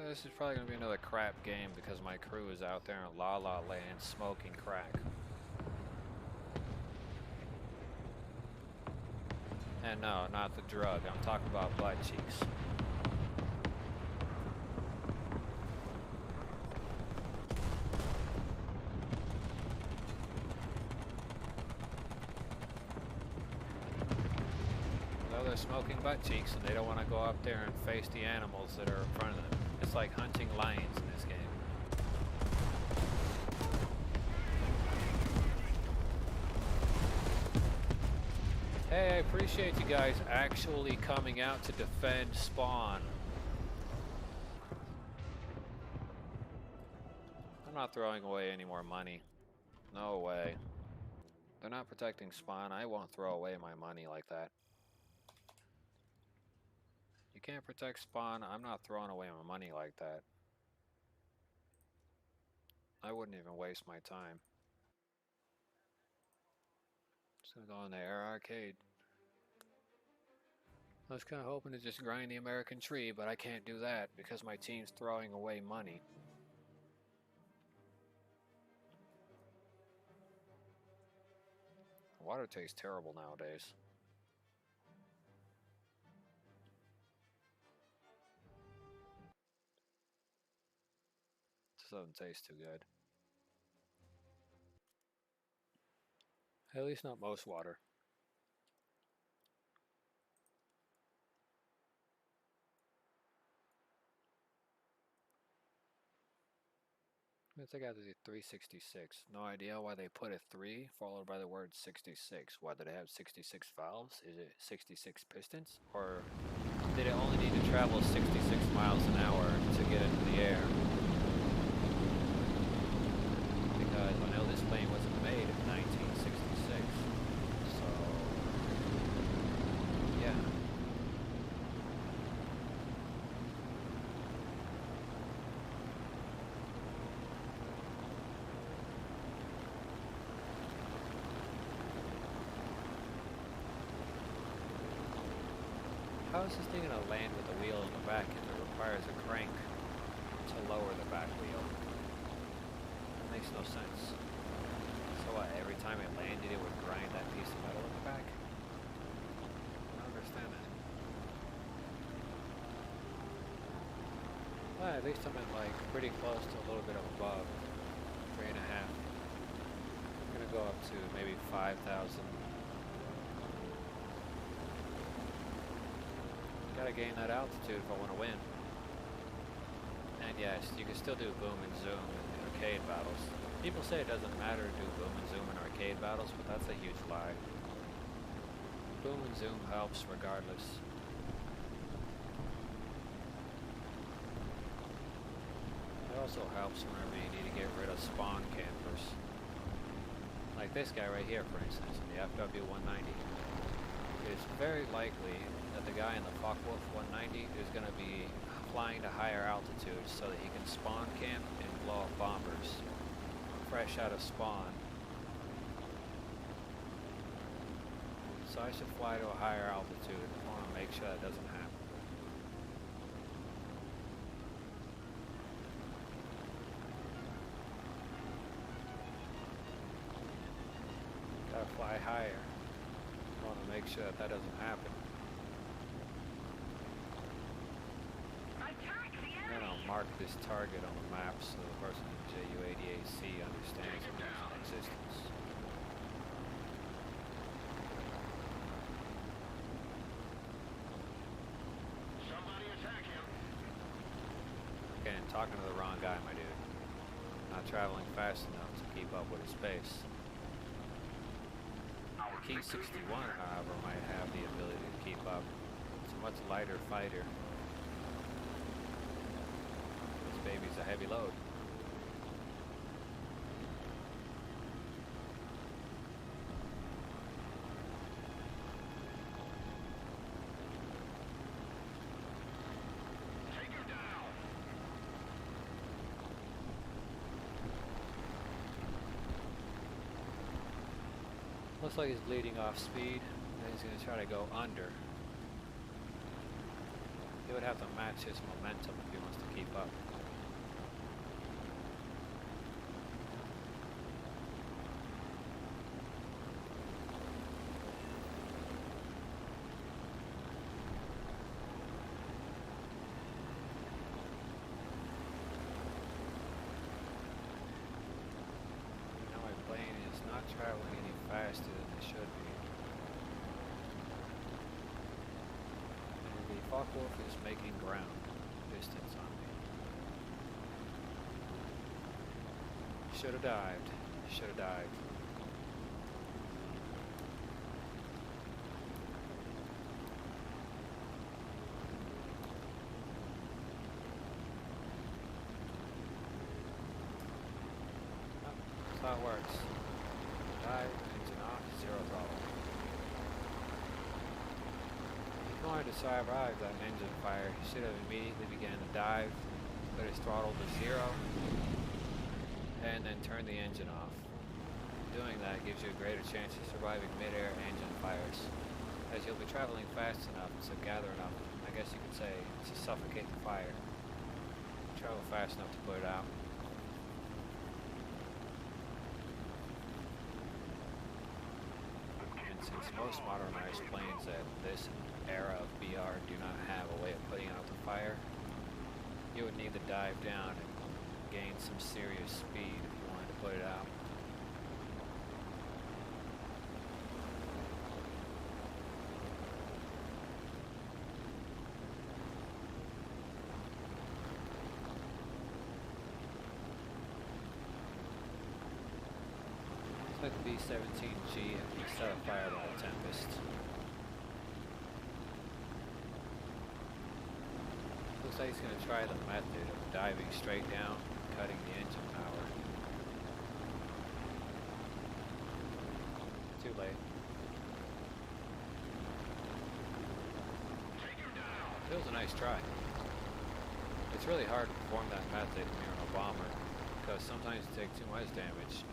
This is probably going to be another crap game because my crew is out there in La La Land smoking crack. And no, not the drug. I'm talking about butt cheeks. They're smoking butt cheeks and they don't want to go up there and face the animals that are in front of them. It's like hunting lions in this game. Hey, I appreciate you guys actually coming out to defend Spawn. I'm not throwing away any more money. No way. They're not protecting Spawn. I won't throw away my money like that. You can't protect Spawn. I'm not throwing away my money like that. I wouldn't even waste my time. Just gonna go in the Air Arcade. I was kind of hoping to just grind the American tree, but I can't do that because my team's throwing away money. Water tastes terrible nowadays. Just doesn't taste too good. At least not most water. I think I have to do 366. No idea why they put a 3 followed by the word 66. Why did they have 66 valves? Is it 66 pistons? Or did it only need to travel 66 miles an hour to get into the air? Because I know this plane wasn't made in 1966. So, yeah. How is this thing going to land with the wheel in the back if it requires a crank to lower the back wheel? That makes no sense. So what, every time it landed it would grind that piece of metal in the back? I don't understand that. Well, at least I'm at like pretty close to a little bit above 3.5. I'm going to go up to maybe 5,000. Gotta gain that altitude if I want to win. And yes, you can still do boom and zoom in arcade battles. People say it doesn't matter to do boom and zoom in arcade battles, but that's a huge lie. Boom and zoom helps regardless. It also helps whenever you need to get rid of spawn campers. Like this guy right here, for instance, in the FW-190. It's very likely that the guy in the Focke-Wulf 190 is going to be flying to higher altitudes so that he can spawn camp and blow up bombers fresh out of spawn. So I should fly to a higher altitude. I want to make sure that doesn't happen. Gotta fly higher. I want to make sure that that doesn't happen. And I'll mark this target on the map so the person in JU-88C understands its existence. Somebody attack him. Again, talking to the wrong guy, my dude. Not traveling fast enough to keep up with his pace. The Key 61, however, might have the ability to keep up. It's a much lighter fighter. This baby's a heavy load. Take him down. Looks like he's bleeding off speed, and he's going to try to go under. He would have to match his momentum if he wants to keep up. Now my plane is not traveling any faster than it should be. And the Focke-Wulf is making ground distance on me. Should have dived. Should have dived. That's how it works. Dive, engine off, zero throttle. If you wanted to survive that engine fire, he should have immediately began to dive, put his throttle to zero, and then turn the engine off. Doing that gives you a greater chance of surviving mid-air engine fires, as you'll be traveling fast enough to gather enough, I guess you could say, to suffocate the fire. Travel fast enough to put it out. since most modernized planes at this era of BR do not have a way of putting out the fire, you would need to dive down and gain some serious speed if you wanted to put it out. The B-17G had been set afire by a Tempest. Looks like he's going to try the method of diving straight down, cutting the engine power. Too late. It was a nice try. It's really hard to perform that method when you're in a bomber, because sometimes you take too much damage.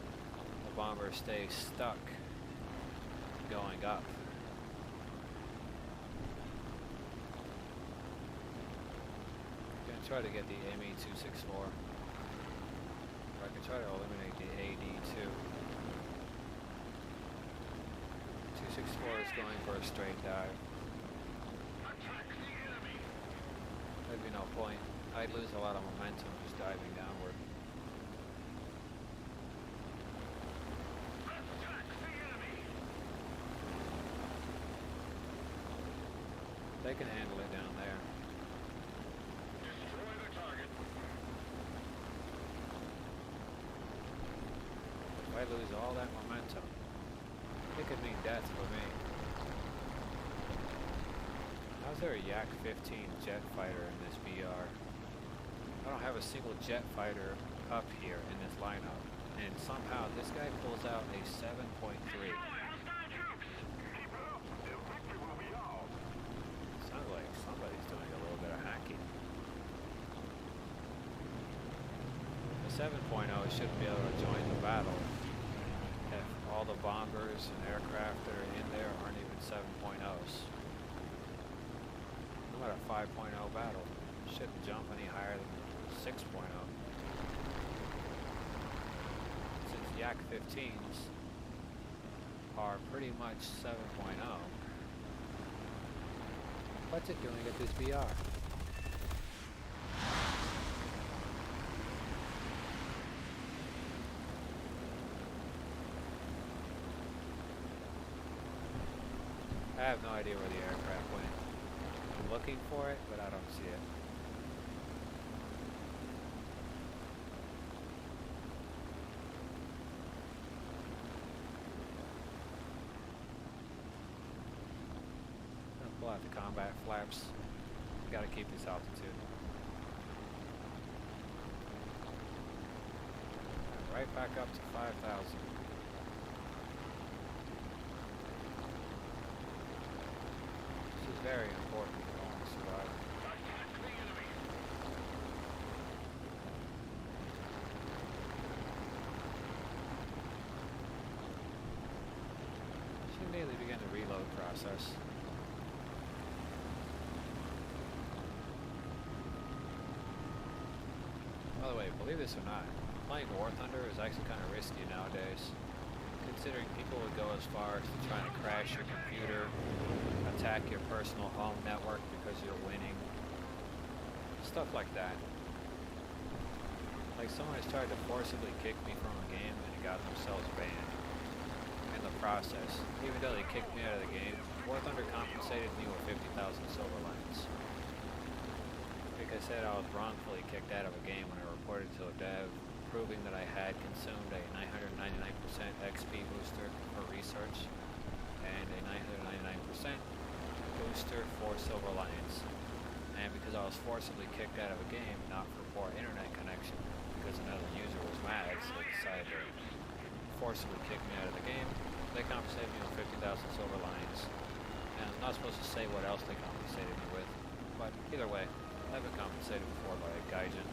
The bomber stays stuck going up. I'm going to try to get the ME-264. Or I can try to eliminate the AD-2. 264 is going for a straight dive. There'd be no point. I'd lose a lot of momentum just diving downward. They can handle it down there. Destroy the target. If I lose all that momentum, it could mean death for me. How's there a Yak-15 jet fighter in this BR? I don't have a single jet fighter up here in this lineup, and somehow this guy pulls out a 7.3. Sounds like somebody's doing a little bit of hacking. The 7.0 should be able to join the battle if all the bombers and aircraft that are in there aren't even 7.0s. No matter 5.0 battle, shouldn't jump any higher than 6.0. Since Yak-15s are pretty much 7.0, what's it doing at this BR? I have no idea where the aircraft went. I'm looking for it, but I don't see it. I'm gonna pull out the combat flaps. Gotta keep this altitude. Right back up to 5,000. This is very important if I want to survive. Should immediately begin the reload process. By the way, believe this or not, playing War Thunder is actually kind of risky nowadays, considering people would go as far as to try to crash your computer, attack your personal home network because you're winning, stuff like that. Like someone has tried to forcibly kick me from a game and got themselves banned. In the process, even though they kicked me out of the game, War Thunder compensated me with 50,000 silver lions. Like I said, I was wrongfully kicked out of a game when I reported to a dev, proving that I had consumed a 999% XP booster for research and a 999% booster for silver lions. And because I was forcibly kicked out of a game, not for poor internet connection, because another user was mad, so they decided to forcibly kick me out of the game, they compensated me with 50,000 silver lions. And I'm not supposed to say what else they compensated me with, but either way, I've been compensated before by a Gaijin.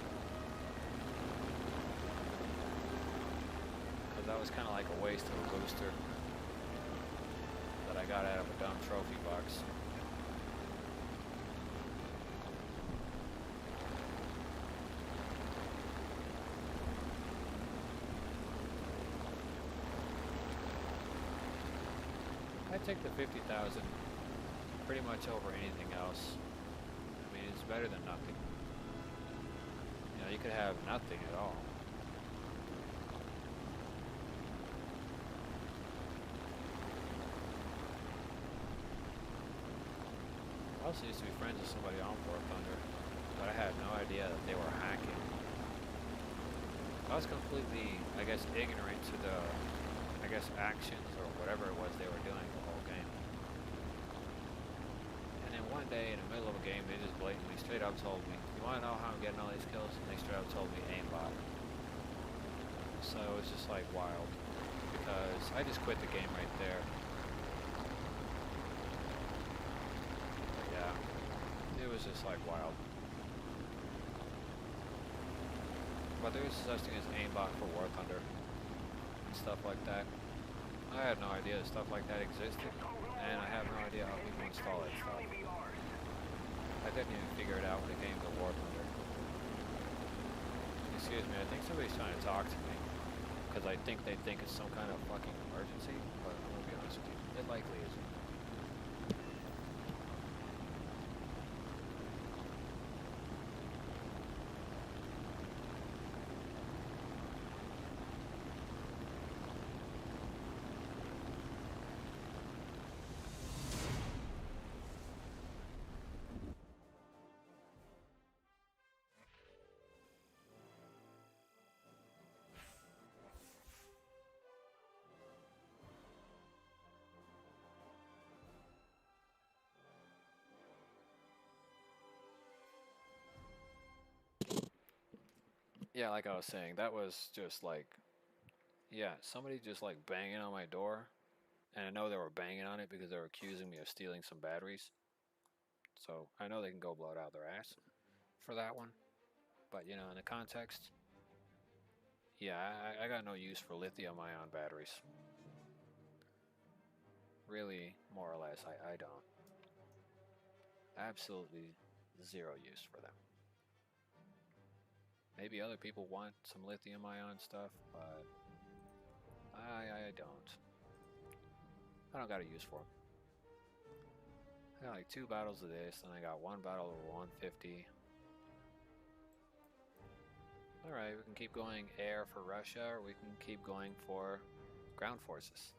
Because that was kind of like a waste of a booster that I got out of a dumb trophy box. I I take the 50,000 pretty much over anything else. I mean, it's better than nothing. You know, you could have nothing at all. I also used to be friends with somebody on War Thunder, but I had no idea that they were hacking. I was completely, I guess, ignorant to the, I guess, actions or whatever it was they were doing the whole game. And then one day in the middle of a game, they just blatantly straight up told me, "You want to know how I'm getting all these kills?" And they straight up told me aimbot. So it's just like wild, because I just quit the game right there. But yeah, it was just like wild. But there is such thing as aimbot for War Thunder and stuff like that. I had no idea stuff like that existed, and I have no idea how people install that stuff. I didn't even figure it out when it came to War Thunder. Excuse me, I think somebody's trying to talk to me, because I think they think it's some kind of fucking emergency, but I'm gonna be honest with you, it likely isn't. Yeah, like I was saying, that was just like, yeah, somebody just like banging on my door, and I know they were banging on it because they were accusing me of stealing some batteries. So I know they can go blow it out their ass for that one. But you know, in the context, yeah, I got no use for lithium-ion batteries. Really, more or less, I don't. Absolutely zero use for them. Maybe other people want some lithium-ion stuff, but I don't. I don't got a use for them. I got like 2 bottles of this, and I got 1 bottle of 150. Alright, we can keep going air for Russia, or we can keep going for ground forces.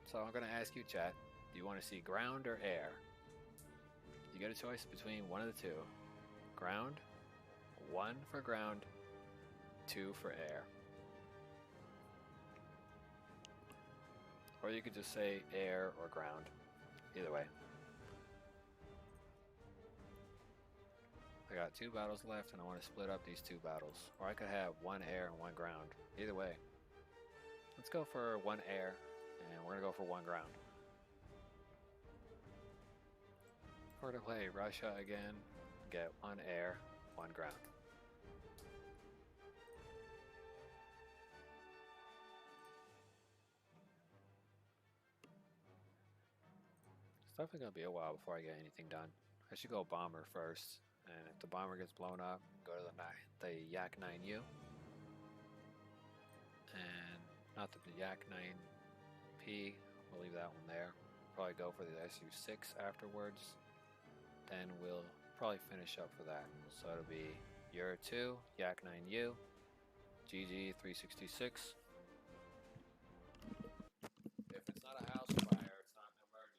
So I'm gonna ask you, chat, do you want to see ground or air? You get a choice between one of the two. Ground, 1 for ground, 2 for air. Or you could just say air or ground. Either way. I got 2 battles left, and I want to split up these 2 battles. Or I could have 1 air and 1 ground. Either way. Let's go for 1 air, and we're gonna go for 1 ground. We're gonna play Russia again, get 1 air, 1 ground. It's definitely gonna be a while before I get anything done. I should go bomber first, and if the bomber gets blown up, go to the Yak 9U. And not the Yak 9P, we'll leave that one there. Probably go for the SU6 afterwards. Then we'll probably finish up for that. So it'll be Euro 2, Yak 9U, GG 366. If it's not a house fire, it's not an emergency.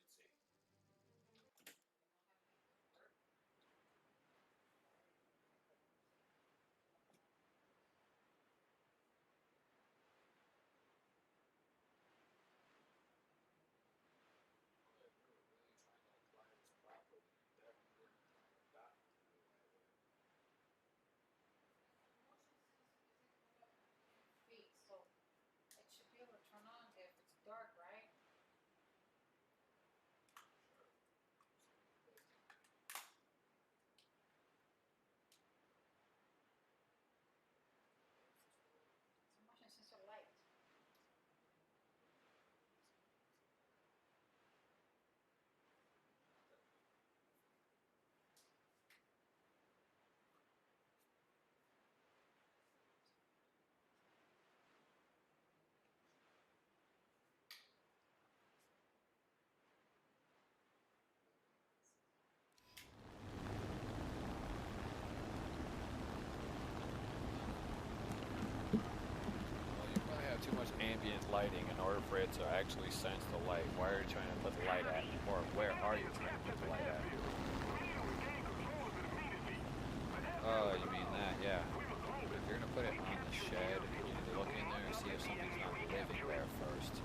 Feet, so ambient lighting in order for it to actually sense the light. Why are you trying to put the light at? Or where are you trying to put the light at? Oh, you mean that, yeah. If you're gonna put it on the shed, you need to look in there and see if something's not living there first.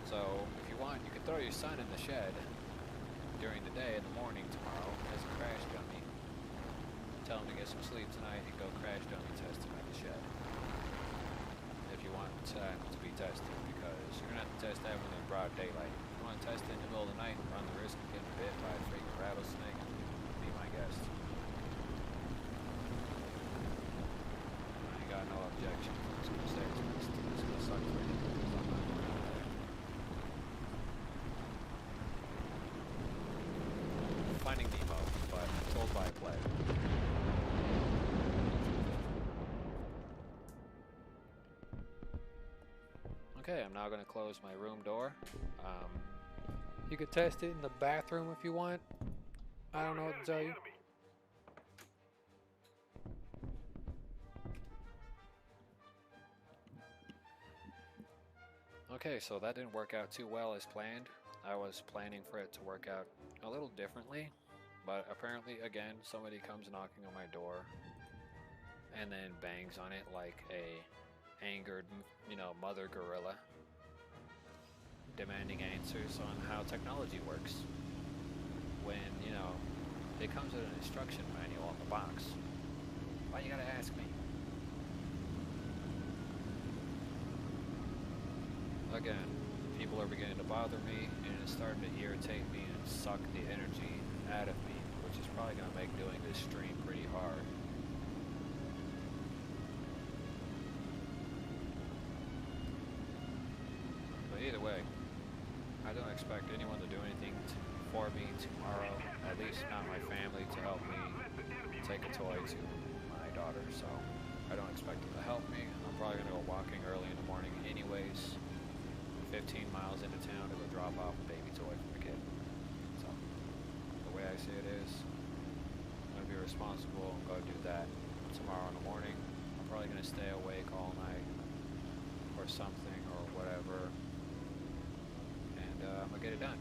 So, if you want, you can throw your son in the shed during the day in the morning tomorrow as a crash dummy. Tell him to get some sleep tonight and go crash dummy test him at the shed. If you want to be tested, because you're gonna have to test that when it's broad daylight. If you want to test it in the middle of the night and run the risk of getting bit by a freaking rattlesnake, be my guest. I ain't got no objection. I'm just gonna say it's gonna suck for you. I'm not gonna do that. Finding Nemo, but told by a play. Okay, I'm now going to close my room door. You could test it in the bathroom if you want. I don't know what to tell you. Okay, so that didn't work out too well as planned. I was planning for it to work out a little differently, but apparently, again, somebody comes knocking on my door and then bangs on it like a angered, mother gorilla, demanding answers on how technology works. When, it comes with an instruction manual on the box. Why you gotta ask me? Again, people are beginning to bother me, and it's starting to irritate me and suck the energy out of me, which is probably gonna make doing this stream pretty hard. Either way, I don't expect anyone to do anything for me tomorrow, at least not my family, to help me take a toy to my daughter, so I don't expect them to help me. I'm probably going to go walking early in the morning anyways, 15 miles into town to go drop off a baby toy for the kid. So, the way I see it is, I'm going to be responsible and go do that tomorrow in the morning. I'm probably going to stay awake all night or something or whatever. I'm gonna get it done.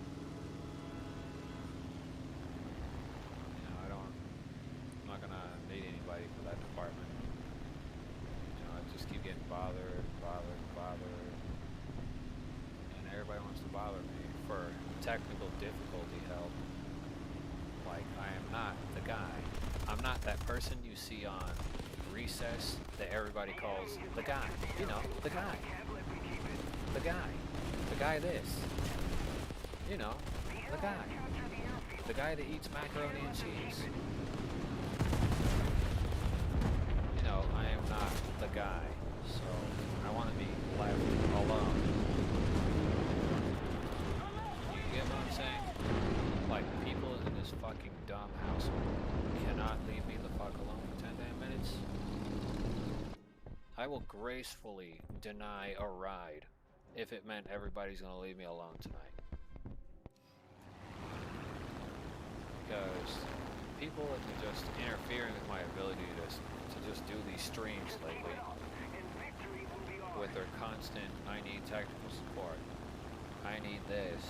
I'm not gonna need anybody for that department. I just keep getting bothered, and everybody wants to bother me for technical difficulty help. Like, I am not the guy. I'm not that person you see on Recess that everybody calls the guy. The guy. The guy. The guy this. The guy. The guy that eats macaroni and cheese. I am not the guy, so I want to be left alone. You get what I'm saying? Like, people in this fucking dumb household cannot leave me the fuck alone for 10 damn minutes. I will gracefully deny a ride if it meant everybody's gonna leave me alone tonight. Because people have been just interfering with my ability to just do these streams lately with their constant, I need technical support, I need this,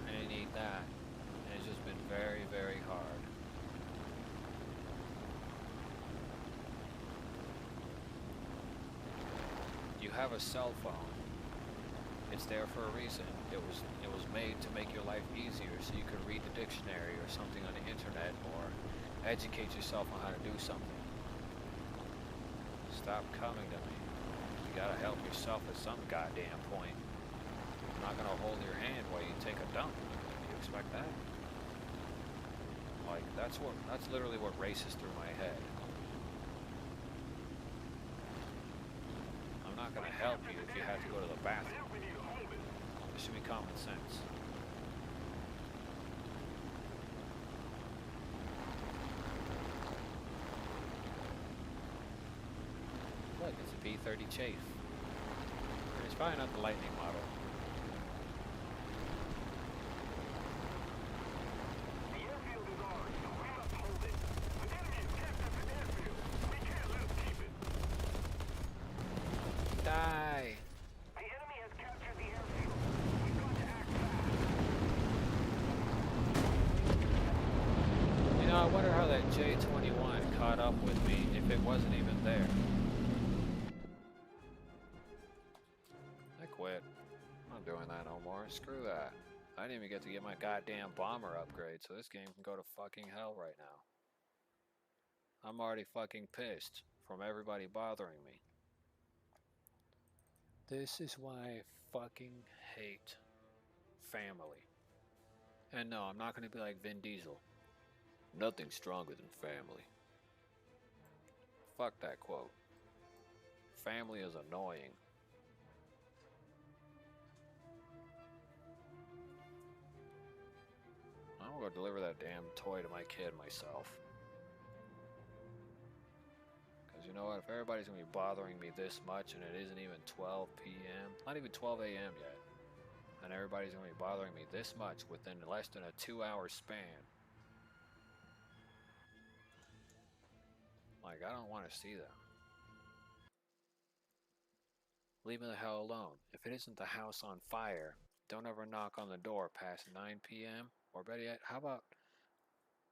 I need that, and it's just been very, very hard. You have a cell phone. It's there for a reason. It was made to make your life easier so you could read the dictionary or something on the internet or educate yourself on how to do something. Stop coming to me. You gotta help yourself at some goddamn point. I'm not gonna hold your hand while you take a dump. You expect that? Like, that's literally what races through my head. I'm not gonna help you if you have to go to the bathroom. This should be common sense. Look, it's a B-30 Chafe. It's probably not the Lightning model. The airfield is ours, so we must hold it. The enemy is captured the airfield. We can't let them keep it. Die! caught up with me if it wasn't even there. I quit. I'm not doing that no more. Screw that. I didn't even get to get my goddamn bomber upgrade, so this game can go to fucking hell right now. I'm already fucking pissed from everybody bothering me. This is why I fucking hate family. And no, I'm not gonna be like Vin Diesel. Nothing's stronger than family. Fuck that quote. Family is annoying. I'm gonna go deliver that damn toy to my kid myself. Because you know what? If everybody's gonna be bothering me this much and it isn't even 12 p.m., not even 12 a.m. yet, and everybody's gonna be bothering me this much within less than a 2-hour span, like, I don't want to see them. Leave me the hell alone. If it isn't the house on fire, don't ever knock on the door past 9 p.m. Or better yet, how about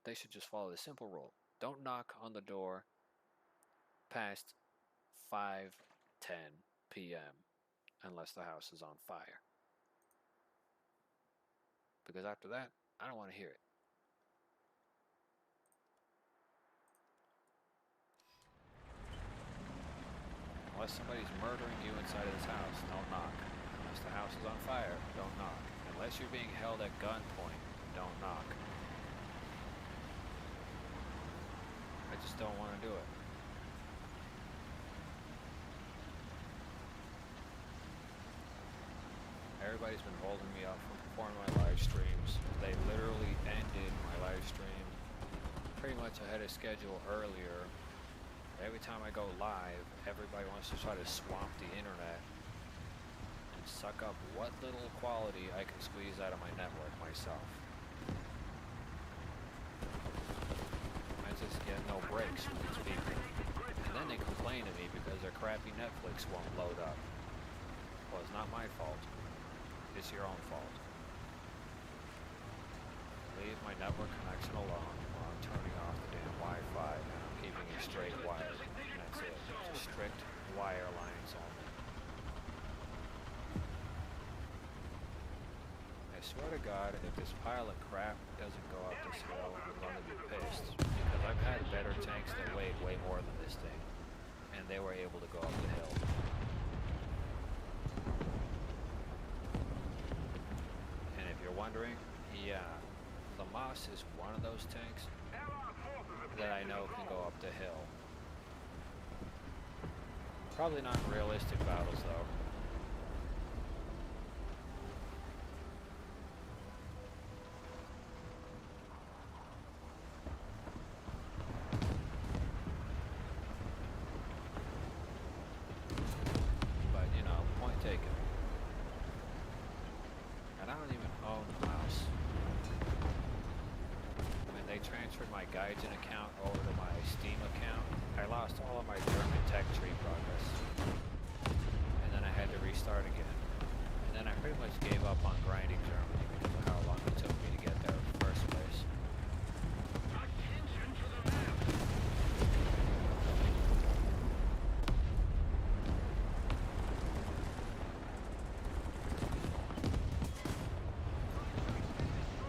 they should just follow the simple rule. Don't knock on the door past 5:10 p.m. unless the house is on fire. Because after that, I don't want to hear it. Unless somebody's murdering you inside of this house, don't knock. Unless the house is on fire, don't knock. Unless you're being held at gunpoint, don't knock. I just don't want to do it. Everybody's been holding me up from performing my live streams. They literally ended my live stream pretty much ahead of schedule earlier. Every time I go live, everybody wants to try to swamp the internet and suck up what little quality I can squeeze out of my network myself. I just get no breaks from these people. And then they complain to me because their crappy Netflix won't load up. Well, it's not my fault. It's your own fault. Leave my network connection alone while I'm turning off the damn Wi-Fi and I'm keeping it straight wired. And that's it. Just strict wire lines only. I swear to God, if this pile of crap doesn't go up this hill, I'm going to be pissed. Because I've had better tanks that weighed way more than this thing. And they were able to go up the hill. And if you're wondering, yeah, the Moss is one of those tanks that I know can go up the hill. Probably not in realistic battles though. But you know, point taken. And I don't even own the Mouse. When they transferred my Gaijin account over to my Steam account, I lost all of my German tech tree progress. And then I had to restart again. And then I pretty much gave up on grinding Germany because of how long it took me to get there in the first place. Attention to the map.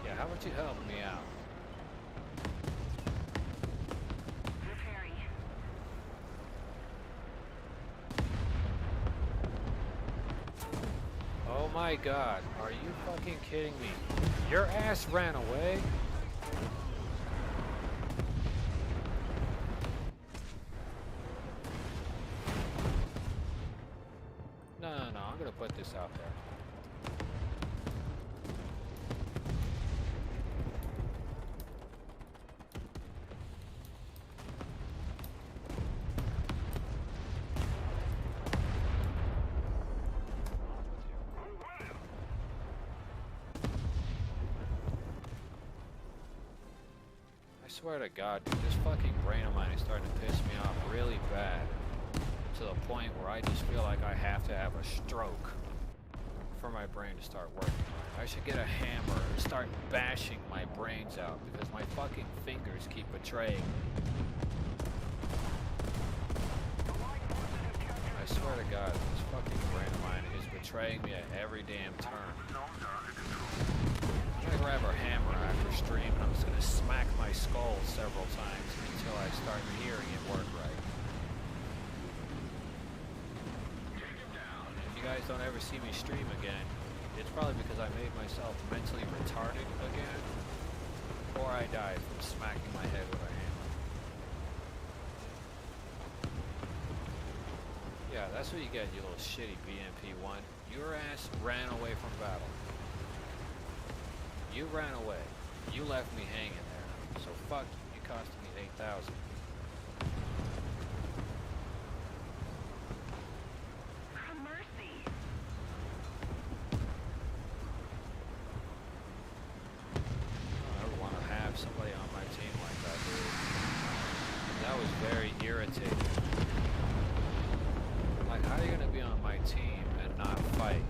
Yeah, how about you help me out? Repairing. Oh my God, are you fucking kidding me? Your ass ran away? No, I'm gonna put this out there. I swear to God, dude, this fucking brain of mine is starting to piss me off really bad. To the point where I just feel like I have to have a stroke for my brain to start working. I should get a hammer and start bashing my brains out because my fucking fingers keep betraying me. betraying me at every damn turn. I'm gonna grab our hammer after stream and I'm just gonna smack my skull several times until I start hearing it work right. And if you guys don't ever see me stream again, it's probably because I made myself mentally retarded again, or I died from smacking my head with a hammer. Yeah, that's what you get, you little shitty BMP1. Your ass ran away from battle. You ran away. You left me hanging there. So fuck, you costed me 8,000. Mercy. I don't ever want to have somebody on my team like that, dude. That was very irritating. Like, how are you gonna be on my team and not fight?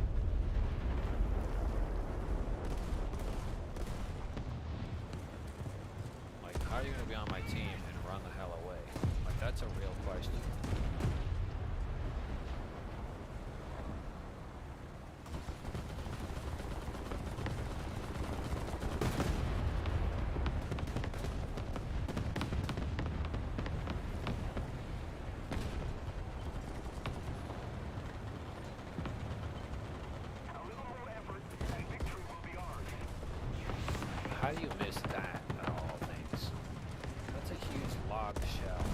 Like, how are you gonna be on my team and run the hell away? Like, that's a real question. How do you miss that, of all things? That's a huge log shell.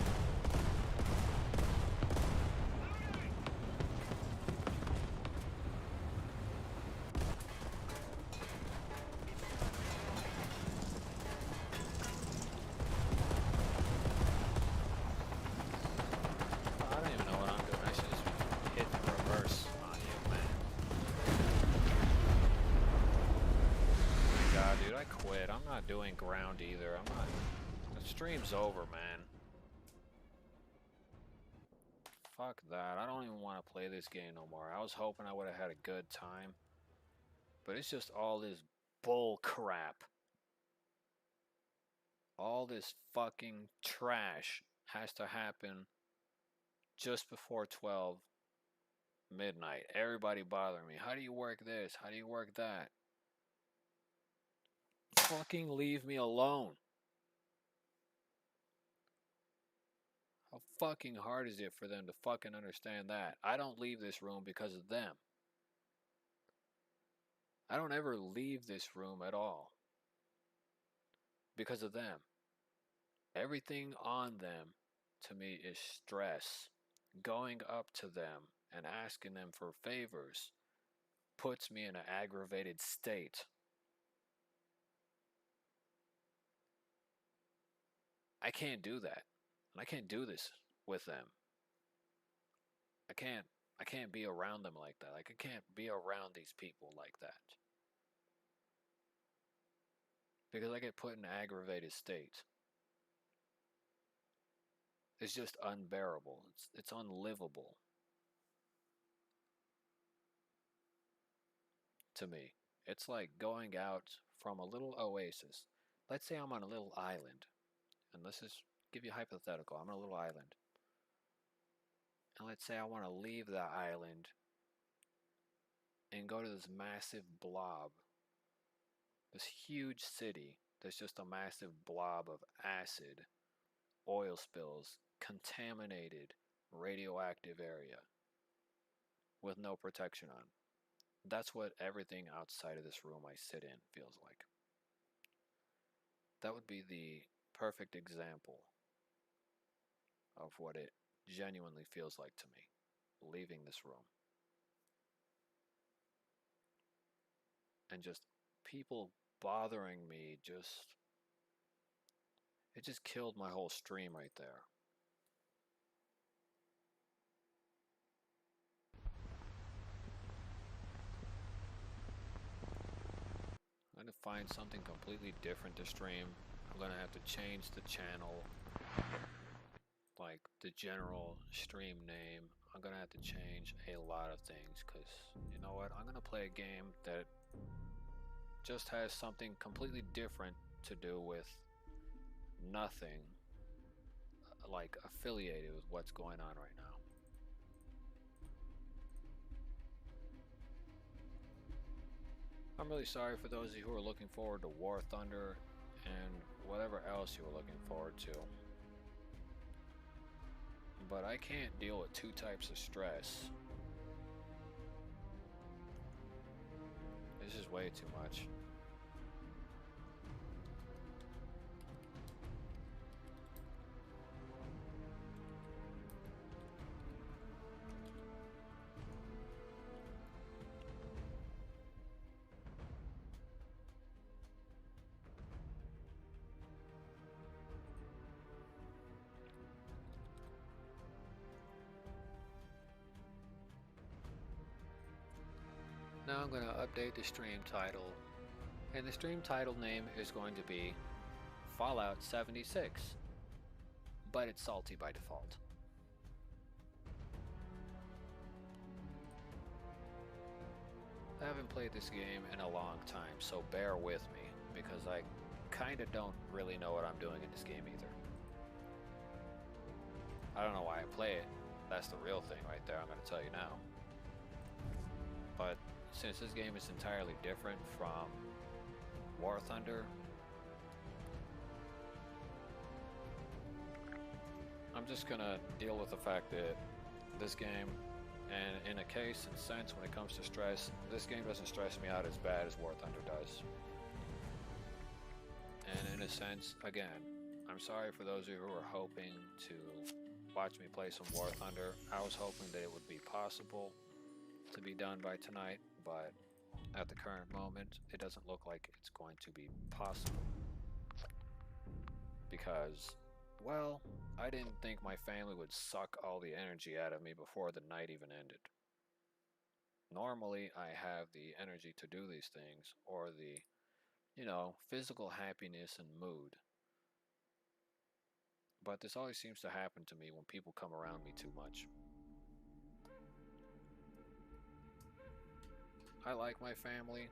I don't even know what I'm doing. I should just be hitting reverse on you, man. Oh my god, dude, I quit. I'm not doing ground either. I'm not. The stream's over, man. Fuck that. I don't even want to play this game no more. I was hoping I would have had a good time. But it's just all this bull crap. All this fucking trash has to happen just before 12 midnight. Everybody bothering me. How do you work this? How do you work that? Fucking leave me alone. How fucking hard is it for them to fucking understand that? I don't leave this room because of them. I don't ever leave this room at all because of them. Everything on them to me is stress. Going up to them and asking them for favors puts me in an aggravated state. I can't do that. And I can't do this with them. I can't be around them like that. Like, I can't be around these people like that. Because I get put in an aggravated state. It's just unbearable. It's unlivable. To me. It's like going out from a little oasis. Let's say I'm on a little island. And let's just give you a hypothetical. I'm on a little island. And let's say I want to leave the island and go to this massive blob. This huge city that's just a massive blob of acid, oil spills, contaminated, radioactive area with no protection on. That's what everything outside of this room I sit in feels like. That would be the perfect example of what it genuinely feels like to me, leaving this room. And just people bothering me, it just killed my whole stream right there. I'm going to find something completely different to stream. I'm going to have to change the channel, like the general stream name. I'm going to have to change a lot of things because, you know what, I'm going to play a game that just has something completely different to do with nothing like affiliated with what's going on right now. I'm really sorry for those of you who are looking forward to War Thunder and whatever else you were looking forward to. But I can't deal with two types of stress. This is way too much. Now I'm going to update the stream title, and the stream title name is going to be Fallout 76, but it's salty by default. I haven't played this game in a long time, so bear with me, because I kinda don't really know what I'm doing in this game either. I don't know why I play it. That's the real thing right there, I'm going to tell you now. But since this game is entirely different from War Thunder, I'm just gonna deal with the fact that this game, and in a case and sense when it comes to stress, this game doesn't stress me out as bad as War Thunder does. And in a sense, again, I'm sorry for those of you who are hoping to watch me play some War Thunder. I was hoping that it would be possible to be done by tonight, but at the current moment it doesn't look like it's going to be possible, because, well, I didn't think my family would suck all the energy out of me before the night even ended. Normally I have the energy to do these things, or the, you know, physical happiness and mood, but this always seems to happen to me when people come around me too much. I like my family,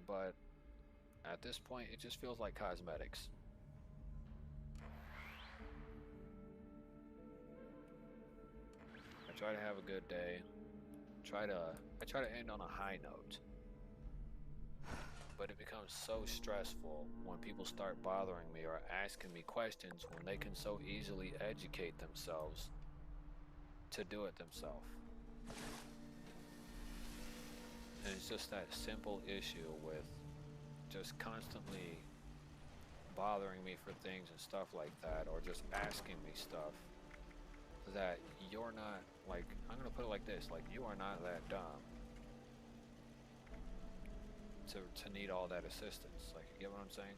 but at this point it just feels like cosmetics. I try to have a good day. I try to end on a high note. But it becomes so stressful when people start bothering me or asking me questions when they can so easily educate themselves to do it themselves. And it's just that simple issue with just constantly bothering me for things and stuff like that, or just asking me stuff that you're not, like, I'm gonna put it like this, like, you are not that dumb to need all that assistance. Like, you get what I'm saying?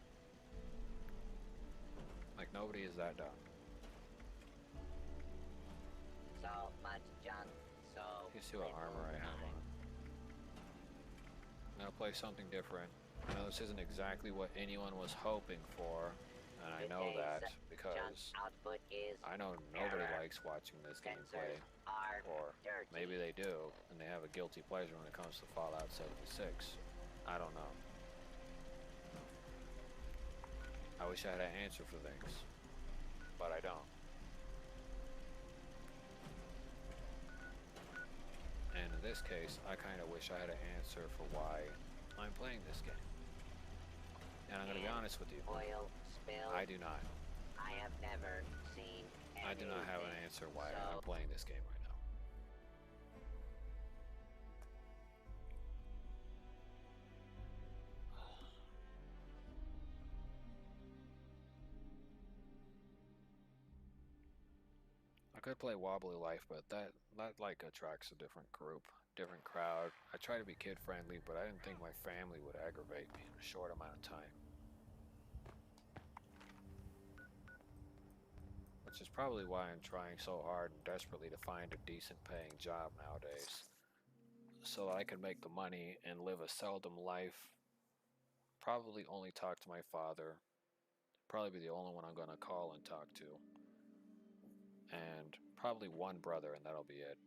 Like, nobody is that dumb. So much junk, so You see what armor I have on. I'm gonna play something different. I know this isn't exactly what anyone was hoping for, and I know that because output is I know nobody likes watching this gameplay, or maybe they do, and they have a guilty pleasure when it comes to Fallout 76. I don't know. I wish I had an answer for things, but I don't. And in this case, I kind of wish I had an answer for why I'm playing this game. And I'm going to be honest with you, oil spill. I do not. I have never seen I do not have an anything answer why so I'm playing this game right now. I could play Wobbly Life, but that like attracts a different group, different crowd. I try to be kid friendly, but I didn't think my family would aggravate me in a short amount of time. Which is probably why I'm trying so hard and desperately to find a decent paying job nowadays, so that I can make the money and live a seldom life. Probably only talk to my father. Probably be the only one I'm going to call and talk to. And probably one brother, and that'll be it.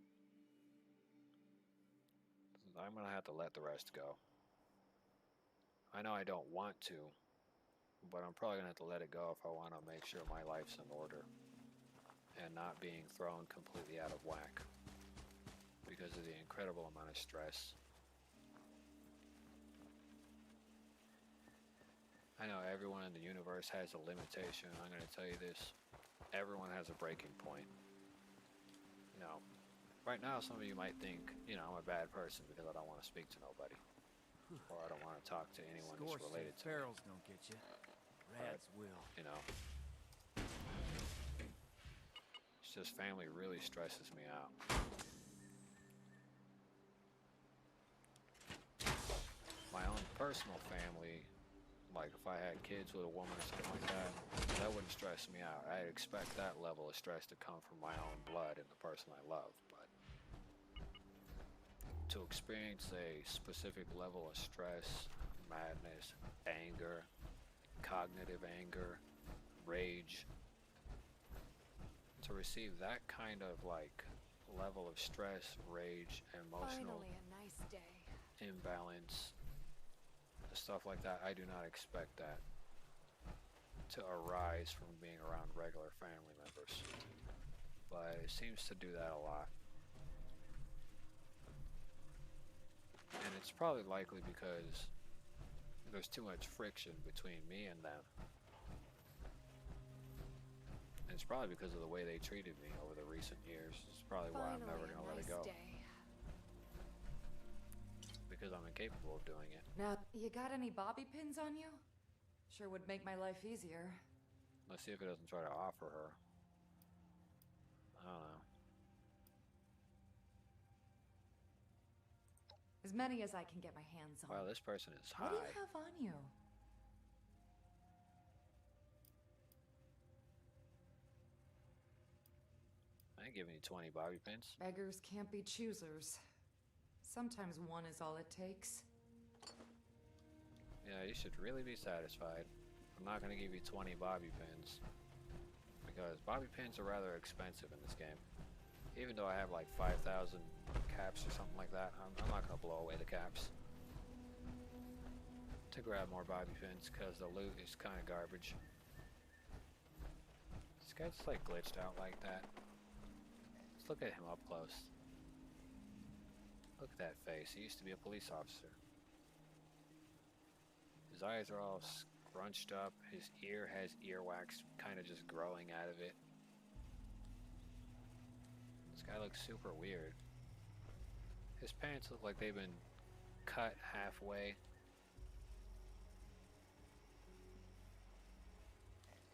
I'm going to have to let the rest go. I know I don't want to, but I'm probably going to have to let it go if I want to make sure my life's in order and not being thrown completely out of whack because of the incredible amount of stress I know everyone in the universe has a limitation. I'm going to tell you this. Everyone has a breaking point. You know, right now some of you might think, you know, I'm a bad person because I don't want to speak to nobody. Or I don't want to talk to anyone that's Scorched related if to me. ferals don't get you. Rads will. You know. It's just family really stresses me out. My own personal family, like if I had kids with a woman or something like that, that wouldn't stress me out. I'd expect that level of stress to come from my own blood and the person I love, but to experience a specific level of stress, madness, anger, cognitive anger, rage, to receive that kind of like level of stress, rage, emotional Finally, a nice day. imbalance, stuff like that, I do not expect that to arise from being around regular family members. But it seems to do that a lot. And it's probably likely because there's too much friction between me and them. And it's probably because of the way they treated me over the recent years. It's probably why I'm never going to let it go. Because I'm incapable of doing it. Now, you got any bobby pins on you? Sure would make my life easier. Let's see if it doesn't try to offer her. I don't know. As many as I can get my hands on. Wow, this person is What do high. you have on you? I ain't giving you 20 bobby pins. Beggars can't be choosers. Sometimes one is all it takes. Yeah, you should really be satisfied. I'm not going to give you 20 bobby pins. Because bobby pins are rather expensive in this game. Even though I have like 5,000 caps or something like that, I'm not going to blow away the caps to grab more bobby pins because the loot is kind of garbage. This guy just like glitched out like that. Let's look at him up close. Look at that face. He used to be a police officer. His eyes are all scrunched up. His ear has earwax kind of just growing out of it. This guy looks super weird. His pants look like they've been cut halfway.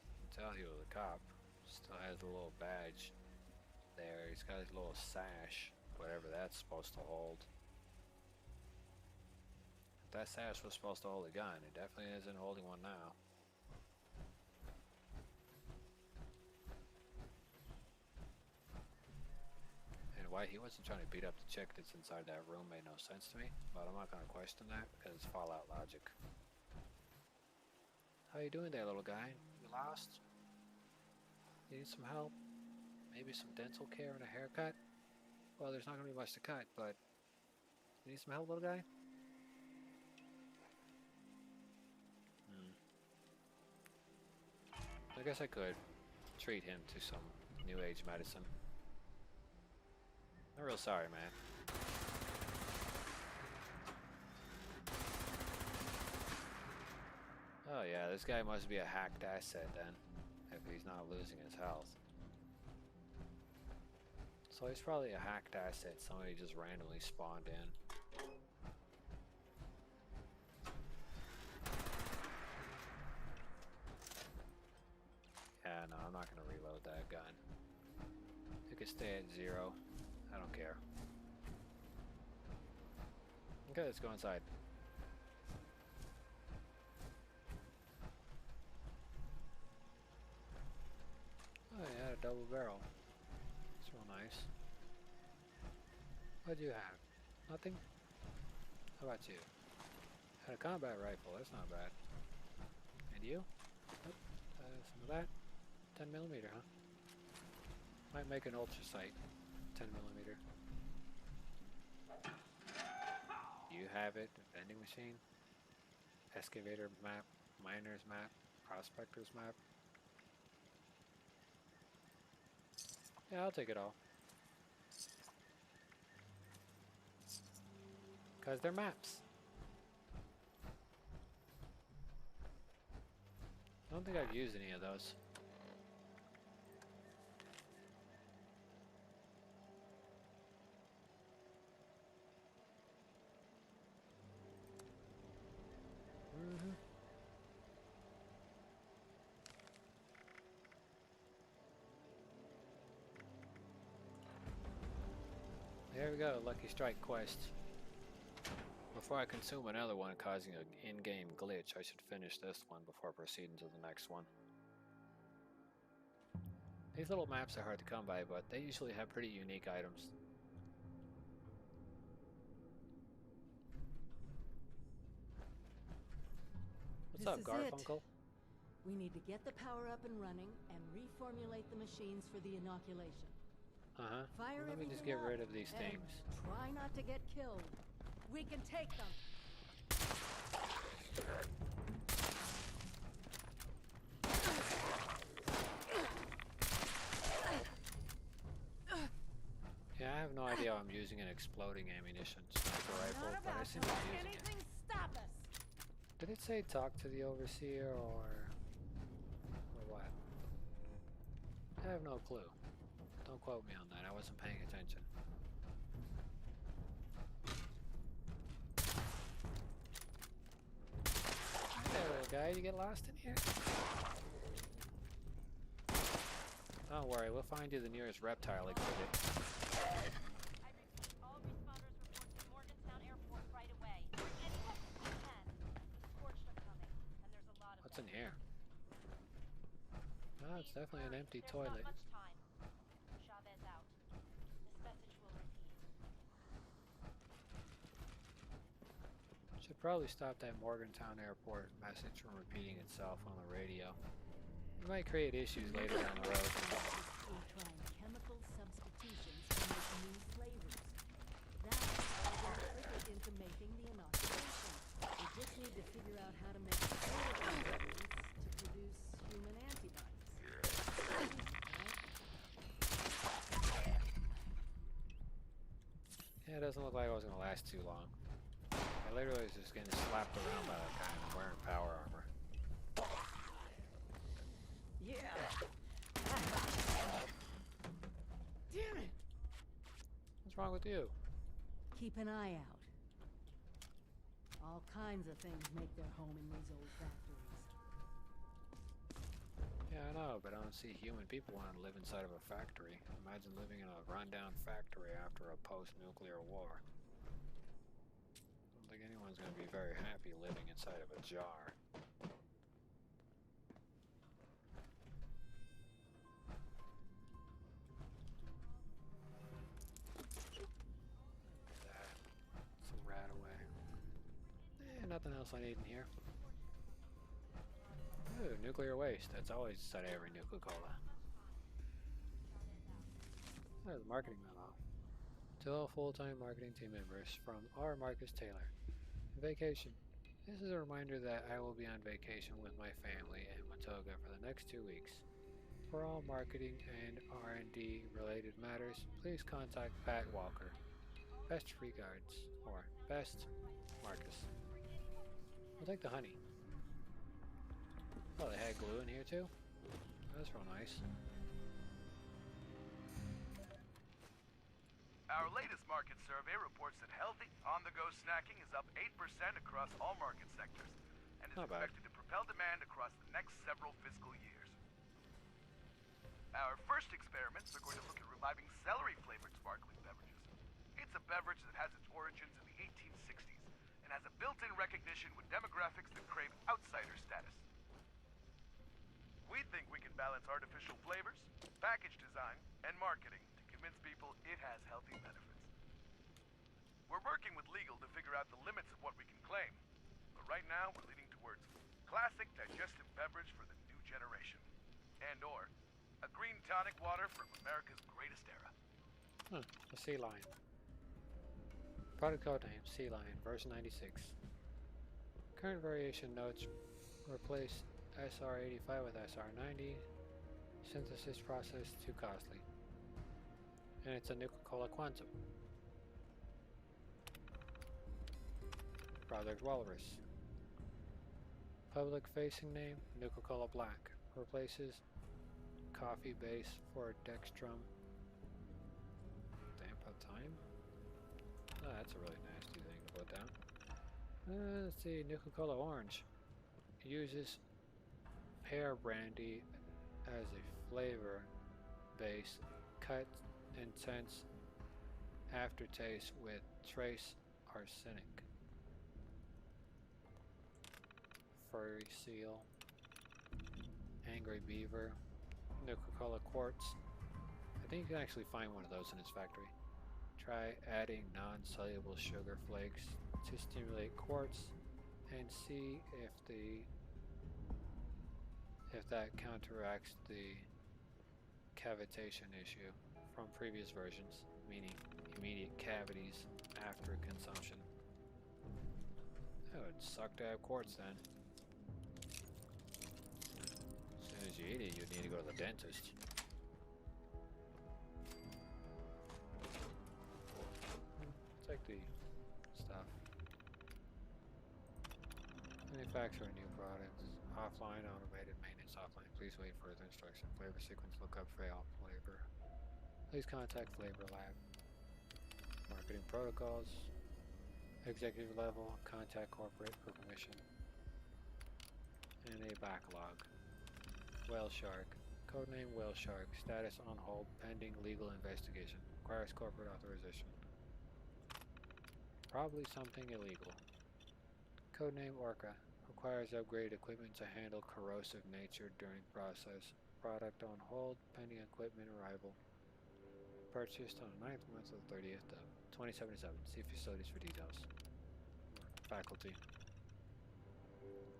You can tell he was a cop. Still has a little badge there. He's got his little sash, whatever that's supposed to hold. If that sash was supposed to hold a gun, it definitely isn't holding one now. And why he wasn't trying to beat up the chick that's inside that room made no sense to me, but I'm not going to question that because it's Fallout logic. How you doing there, little guy? You lost? You need some help? Maybe some dental care and a haircut? Well, there's not going to be much to cut, but you need some help, little guy? I guess I could treat him to some new age medicine. I'm real sorry, man. Oh yeah, this guy must be a hacked asset then, if he's not losing his health. So he's probably a hacked asset somebody just randomly spawned in. Yeah, no, I'm not gonna reload that gun. It could stay at 0. I don't care. Okay, let's go inside. Oh, yeah, a double barrel. It's real nice. What do you have? Nothing? How about you? Had a combat rifle, that's not bad. And you? Oh, some of that? 10mm, huh? Might make an ultra sight. 10mm. You have it. Vending machine. Excavator map. Miner's map. Prospector's map. Yeah, I'll take it all. Because they're maps. I don't think I've used any of those. There we go, Lucky Strike quest. Before I consume another one causing an in-game glitch, I should finish this one before proceeding to the next one. These little maps are hard to come by, but they usually have pretty unique items. What's up, This is it. Garfunkel? We need to get the power up and running and reformulate the machines for the inoculation. Uh-huh. Fire Let me just everything get up rid of these and things. Try not to get killed. We can take them. Yeah, I have no idea how I'm using an exploding ammunition sniper rifle, Not but I about seem to to let be using it. anything stop us. Did it say talk to the overseer or what? I have no clue. Don't quote me on that. I wasn't paying attention. Hey, little guy, you get lost in here? Don't worry, we'll find you the nearest reptile exhibit. I repeat, all responders report to Morgantown Airport right away. Any help you can. Scorched are coming, and there's a lot of What's them. in here? Oh, it's Please definitely an hurry. empty There's toilet. Not much time. Chavez out. This message will repeat. Should probably stop that Morgantown Airport message from repeating itself on the radio. It might create issues later down the road. We're trying chemical substitutions to make new flavors. That's how we're tricked into making the inoculation. We just need to figure out how to make flavor ingredients to produce human antibodies. Yeah, it doesn't look like it was going to last too long. I literally was just getting slapped around by that guy and I'm wearing power armor. Yeah. Damn it! What's wrong with you? Keep an eye out. All kinds of things make their home in these old factories. Yeah, I know, but I don't see human people want to live inside of a factory. Imagine living in a rundown factory after a post-nuclear war. I don't think anyone's going to be very happy living inside of a jar. That. Some rat away. Nothing else I need in here. Ooh, nuclear waste. That's always inside of every Nuka-Cola. There's a marketing memo. To all full-time marketing team members from R. Marcus Taylor. Vacation. This is a reminder that I will be on vacation with my family in Watoga for the next 2 weeks. For all marketing and R&D related matters, please contact Pat Walker. Best regards, or best Marcus. I'll take the honey. Oh, they had glue in here too? That's real nice. Our latest market survey reports that healthy, on-the-go snacking is up 8% across all market sectors and is Not bad. expected to propel demand across the next several fiscal years. Our first experiments are going to look at reviving celery-flavored sparkling beverages. It's a beverage that has its origins in the 1860s and has a built-in recognition with demographics that crave outsider status. We think we can balance artificial flavors, package design, and marketing to convince people it has healthy benefits. We're working with legal to figure out the limits of what we can claim, but right now we're leaning towards classic digestive beverage for the new generation, and/or a green tonic water from America's greatest era. A sea lion. Product code name, Sea Lion, version 96. Current variation notes replace SR85 with SR90. Synthesis process too costly. And it's a Nuka-Cola Quantum. Product Walrus. Public-facing name, Nuka-Cola Black. Replaces coffee base for Dextrum. Damp of time? Oh, that's a really nasty thing to put down. Let's see, Nuka-Cola Orange. Uses pear brandy as a flavor base, cut intense aftertaste with trace arsenic. Furry seal, angry beaver, Nuka-Cola quartz. I think you can actually find one of those in its factory. Try adding non-soluble sugar flakes to stimulate quartz and see if that counteracts the cavitation issue from previous versions, meaning immediate cavities after consumption. That would suck to have quartz then. As soon as you eat it, you'd need to go to the dentist. Take the stuff. Manufacture new products. Offline automated maintenance. Offline. Please wait for further instruction. Flavor sequence. Look up fail flavor. Please contact Flavor Lab. Marketing protocols. Executive level. Contact corporate for permission. And a backlog. Whale Shark. Codename Whale Shark. Status on hold. Pending legal investigation. Requires corporate authorization. Probably something illegal. Codename Orca. Requires upgraded equipment to handle corrosive nature during process. Product on hold. Pending equipment arrival. Purchased on the 9th month of the 30th of 2077. See facilities for details. Faculty.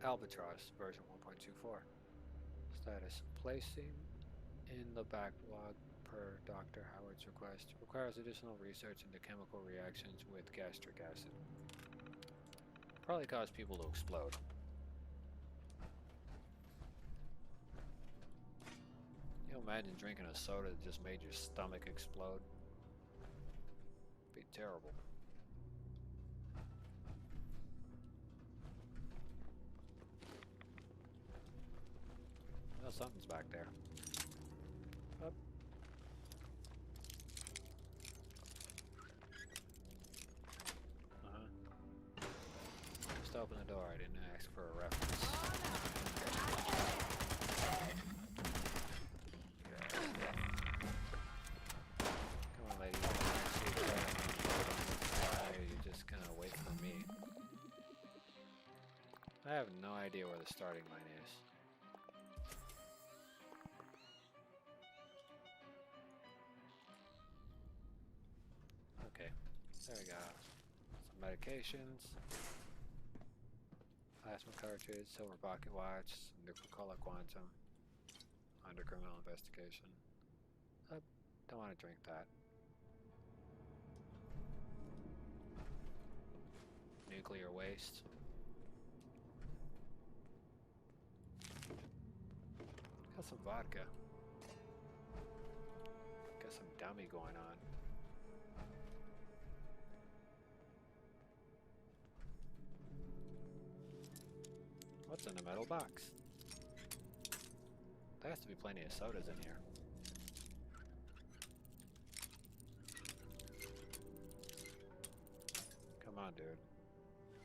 Albatross version 1.24. Status. Placing in the backlog per Dr. Howard's request. Requires additional research into chemical reactions with gastric acid. Probably cause people to explode. You imagine drinking a soda that just made your stomach explode? Be terrible. Well, something's back there. Up. Just open the door. I didn't ask for a reference. Come on, lady. You're just gonna wait for me. I have no idea where the starting line is. Okay, there we go. Some medications. Plasma cartridge, silver pocket watch, some Nuka-Cola Quantum. Under criminal investigation. Don't want to drink that. Nuclear waste. Got some vodka. Got some dummy going on. What's in the metal box? There has to be plenty of sodas in here. Come on, dude.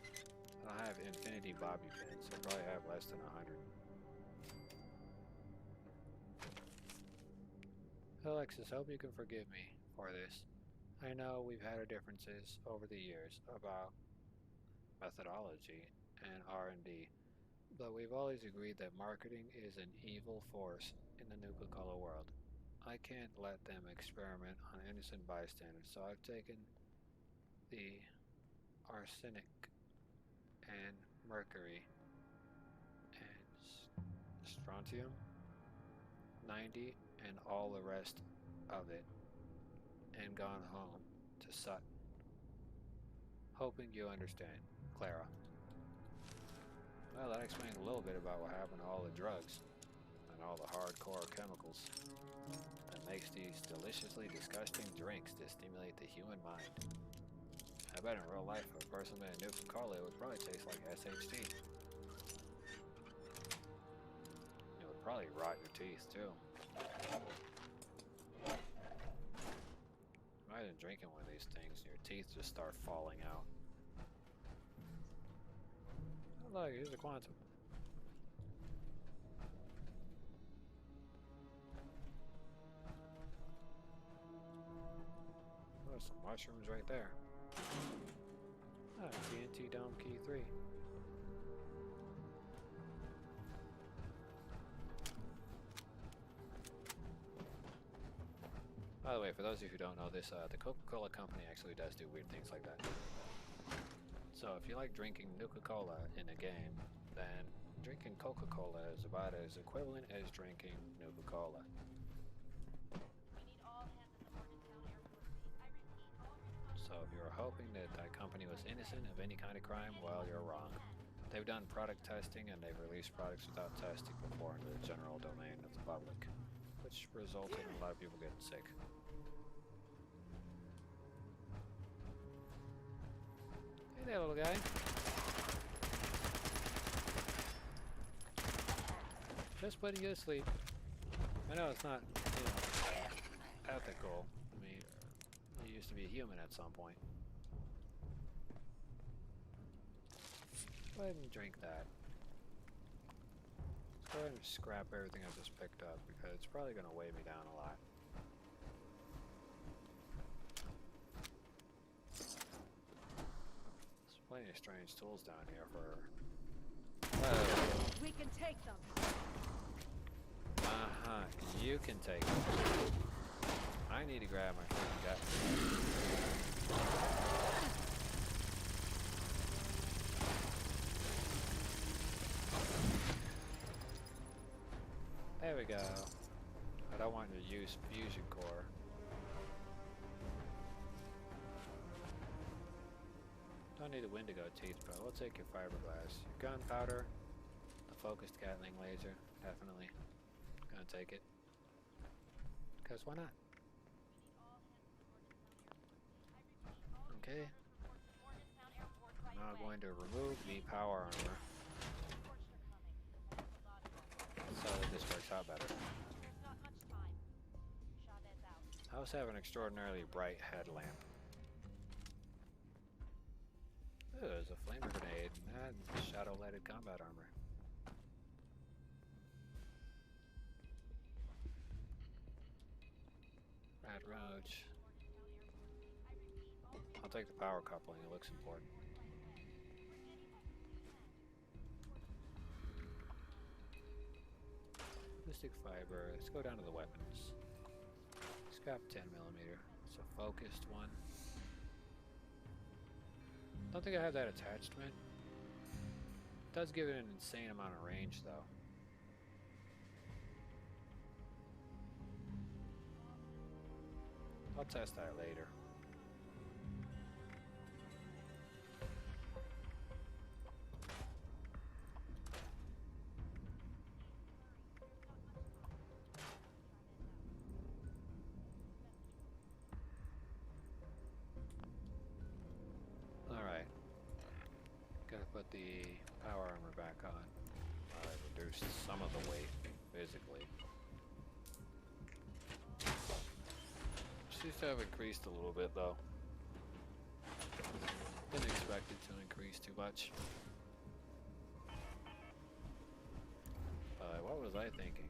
I don't have infinity bobby pins, so I probably have less than 100. Alexis, hope you can forgive me for this. I know we've had our differences over the years about methodology and R&D, but we've always agreed that marketing is an evil force in the Nuka-Cola world. I can't let them experiment on innocent bystanders, so I've taken the arsenic and mercury and strontium 90 and all the rest of it and gone home to Sutton, hoping you understand. Clara. Well, that explains a little bit about what happened to all the drugs and all the hardcore chemicals that makes these deliciously disgusting drinks to stimulate the human mind. I bet in real life, if a person made a Nuka-Cola, it would probably taste like SHT. Probably rot your teeth too. Imagine drinking one of these things and your teeth just start falling out. Oh, look, here's a quantum. Oh, there's some mushrooms right there. Ah, TNT Dome Key 3. By the way, for those of you who don't know this, the Coca-Cola company actually does do weird things like that. So if you like drinking Nuka-Cola in a game, then drinking Coca-Cola is about as equivalent as drinking Nuka-Cola. We need all hands at the Morgantown Airport base. I repeat, all responders. So if you're hoping that that company was innocent of any kind of crime, well, you're wrong. They've done product testing and they've released products without testing before into the general domain of the public, which resulted in a lot of people getting sick. Hey there, little guy. Just putting you to sleep. I know it's not, you know, ethical. I mean, you used to be a human at some point. Go ahead and drink that. Let's go ahead and scrap everything I just picked up because it's probably going to weigh me down a lot. There's plenty of strange tools down here for... We can take them. Uh-huh, you can take it. I need to grab my freaking gun. There we go. I don't want to use fusion core. Don't need a Wendigo teeth, but we'll take your fiberglass. Your gunpowder, the focused Gatling laser, definitely. Gonna take it. Because why not? Okay. I'm now going to remove the power armor so that this works out better. I also have an extraordinarily bright headlamp. Ooh, there's a flamer grenade and shadow-lighted combat armor. Rat Roach. I'll take the power coupling, it looks important. Ballistic fiber, let's go down to the weapons. Scrap 10mm, it's a focused one. Don't think I have that attachment. It does give it an insane amount of range though. I'll test that later. Alright. Gotta put the power armor back on. I reduced some of the weight physically. Seems to have increased a little bit though. Didn't expect it to increase too much. What was I thinking?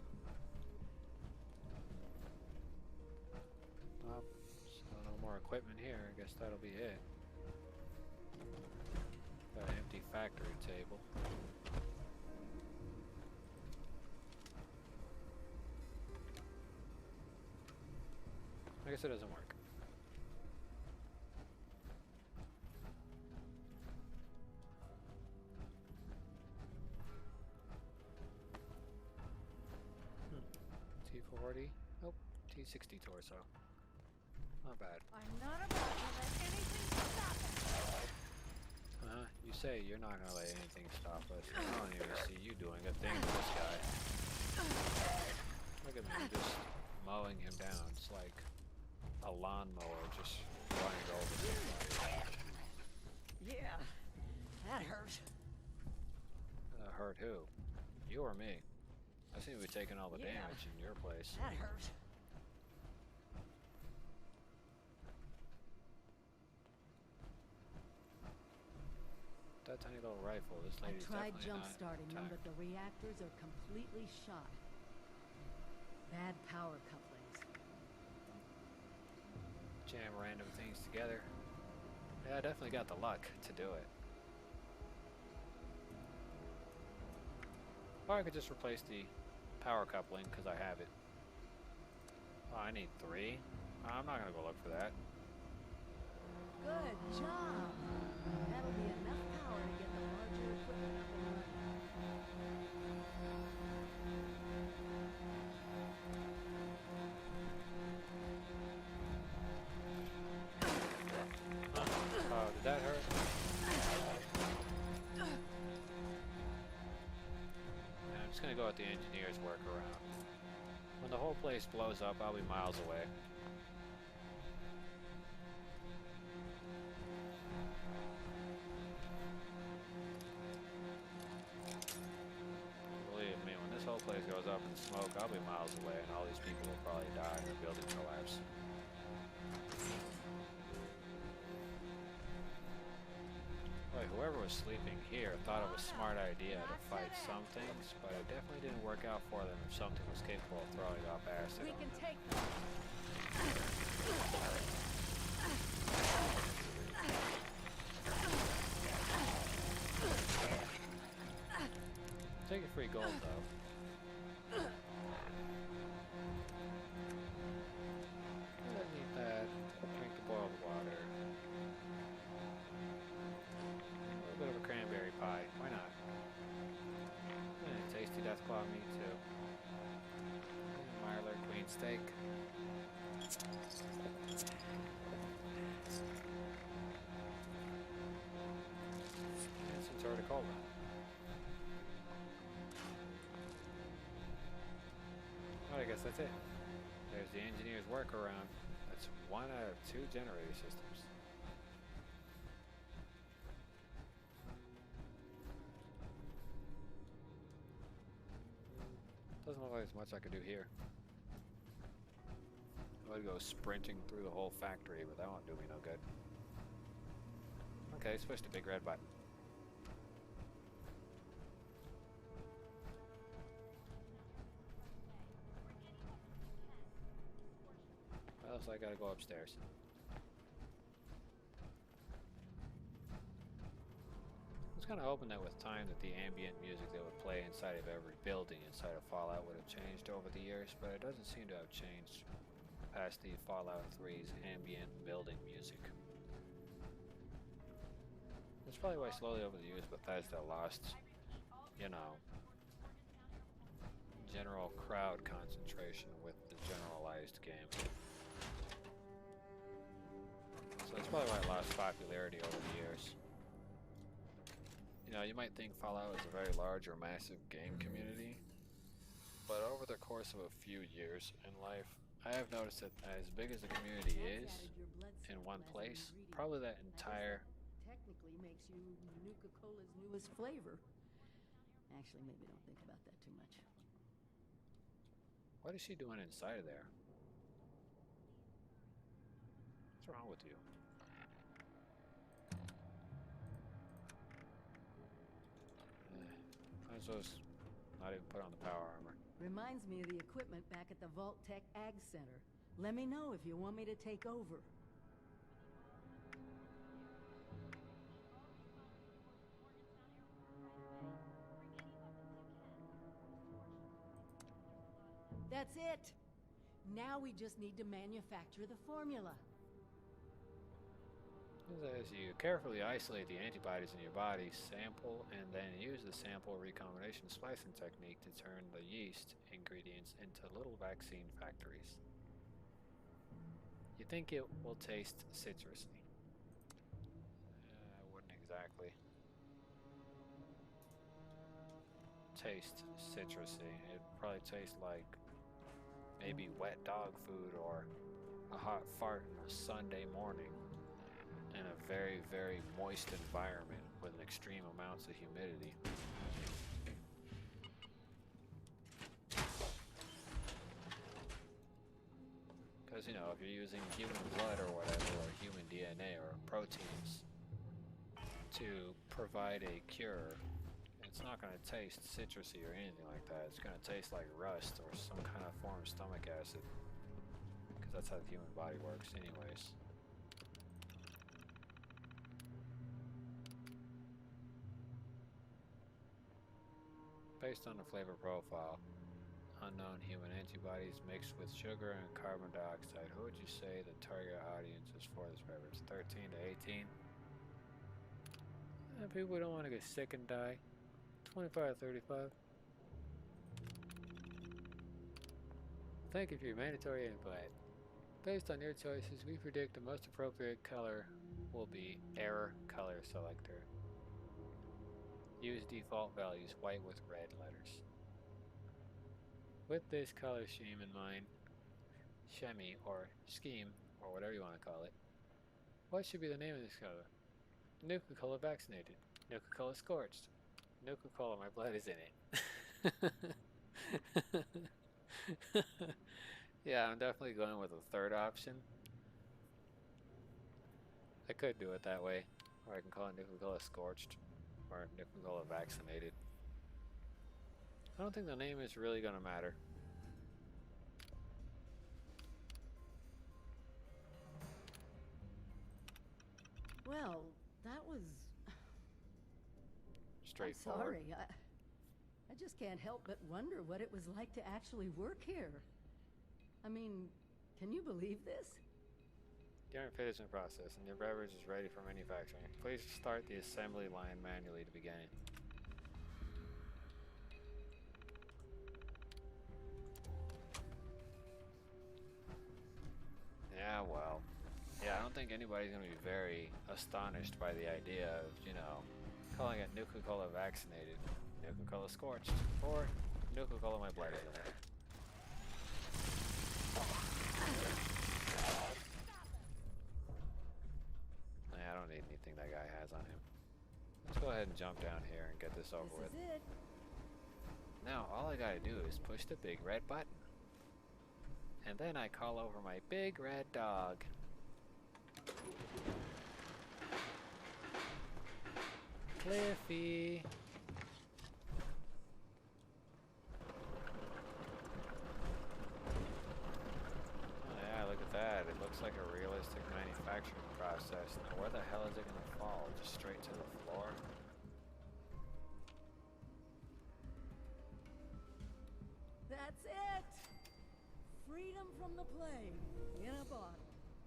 Well, so no more equipment here. I guess that'll be it. Got an empty factory table. I guess it doesn't work. T40. Oh, T60 torso. Not bad. I'm not about to let anything stop us. You say you're not gonna let anything stop us. I don't even see you doing a thing to this guy. Look at me just mowing him down. It's like a lawnmower just running over somebody. Yeah, that hurt. Hurt who? You or me? I seem to be taking all the Yeah. damage in your place. That hurt. That tiny little rifle, this I lady's tried definitely jump not starting them, attacked. but the reactors are completely shot. Bad power couplings. Jam random things together. Yeah, I definitely got the luck to do it. Or I could just replace the power coupling because I have it. Oh, I need 3. I'm not gonna go look for that. Good job! That'll be enough power to get the larger equipment up and running. Oh, did that hurt? Yeah, I'm just gonna go with the engineer's workaround. When the whole place blows up, I'll be miles away. Believe me, when this whole place goes up in smoke, I'll be miles away, and all these people will probably die and the building collapse. Boy, whoever was sleeping here thought it was a smart idea to fight some things, but it definitely didn't work out for them if something was capable of throwing off acid. We on can them. take them. Take a free gold though. I don't need that. Drink the boiled water. A little bit of a cranberry pie. Why not? And tasty Deathclaw meat too. Marler queen steak. And it's already cold now. Well, I guess that's it. There's the engineer's workaround. That's 1 out of 2 generator systems. Doesn't look like there's much I could do here. I would go sprinting through the whole factory, but that won't do me no good. Okay, let's push the big red button. Well, looks like I gotta go upstairs. I was kind of hoping that with time that the ambient music that would play inside of every building inside of Fallout would have changed over the years, but it doesn't seem to have changed past the Fallout 3's ambient building music. That's probably why slowly over the years Bethesda lost, you know, general crowd concentration with the generalized game. So that's probably why it lost popularity over the years. You know, you might think Fallout is a very large or massive game community, but over the course of a few years in life, I have noticed that as big as the community is in one place, probably that entire... Technically makes you Nuka-Cola's newest flavor. Actually, maybe don't think about that too much. What is she doing inside of there? What's wrong with you? Might as well just not even put on the power armor. Reminds me of the equipment back at the Vault Tech Ag Center. Let me know if you want me to take over. That's it! Now we just need to manufacture the formula. As you carefully isolate the antibodies in your body, sample, and then use the sample recombination splicing technique to turn the yeast ingredients into little vaccine factories. You think it will taste citrusy? I wouldn't exactly taste citrusy. It'd probably taste like maybe wet dog food or a hot fart on a Sunday morning in a very, very moist environment with extreme amounts of humidity. Because, you know, if you're using human blood or whatever, or human DNA or proteins to provide a cure, it's not going to taste citrusy or anything like that. It's going to taste like rust or some kind of form of stomach acid. Because that's how the human body works anyways. Based on the flavor profile, unknown human antibodies mixed with sugar and carbon dioxide. Who would you say the target audience is for this beverage? 13 to 18? People don't want to get sick and die. 25 to 35. Thank you for your mandatory input. Based on your choices, we predict the most appropriate color will be Error Color Selector. Use default values, white with red letters. With this color scheme in mind, scheme, or whatever you want to call it, what should be the name of this color? Nuka-Cola Vaccinated, Nuka-Cola Scorched, Nuka-Cola My Blood is in it. Yeah, I'm definitely going with a third option. I could do it that way, or I can call it Nuka-Cola Scorched, or Nuka-Cola Vaccinated. I don't think the name is really going to matter. Well, that was... Straightforward. I'm sorry, I just can't help but wonder what it was like to actually work here. I mean, can you believe this? Your fit is in process, and your beverage is ready for manufacturing. Please start the assembly line manually to begin. Yeah, well. Yeah, I don't think anybody's going to be very astonished by the idea of, you know, calling it Nuka-Cola Vaccinated, Nuka-Cola Scorched, or Nuka-Cola My Blood is in it. I don't need anything that guy has on him. Let's go ahead and jump down here and get this over with. This is it. Now, all I gotta do is push the big red button. And then I call over my big red dog. Cliffy! Oh yeah, look at that. It looks like a realistic manufacturing process. Now where the hell is it gonna fall? Just straight to the floor? That's it! Freedom from the plague in a bottle.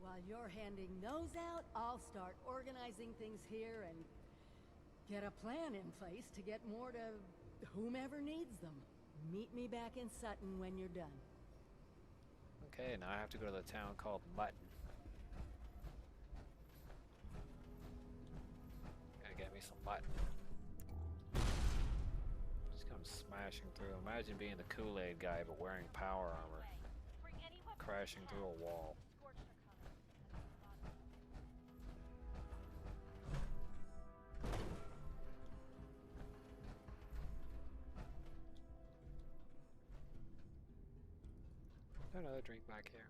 While you're handing those out, I'll start organizing things here and get a plan in place to get more to whomever needs them. Meet me back in Sutton when you're done. Okay, now I have to go to the town called Mutton. Gotta get me some mutton. Just come smashing through. Imagine being the Kool-Aid guy but wearing power armor. Bring any weapons Crashing you through a have. wall. Scorched are coming. Another drink back here.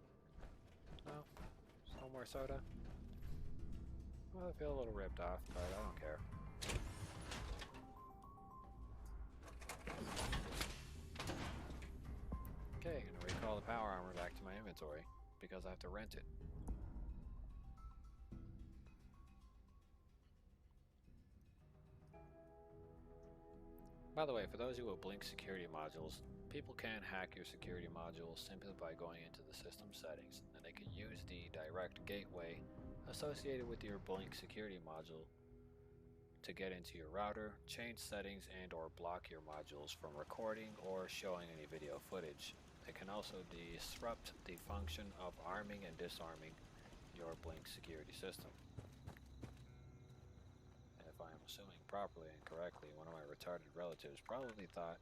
No? No more soda? Well, I feel a little ripped off, but I don't care. Okay, I'm gonna recall the power armor back to my inventory, because I have to rent it. By the way, for those who will Blink security modules, people can hack your security modules simply by going into the system settings, and they can use the direct gateway associated with your Blink security module to get into your router, change settings, and or block your modules from recording or showing any video footage. They can also disrupt the function of arming and disarming your Blink security system. If I am assuming properly and correctly, one of my retarded relatives probably thought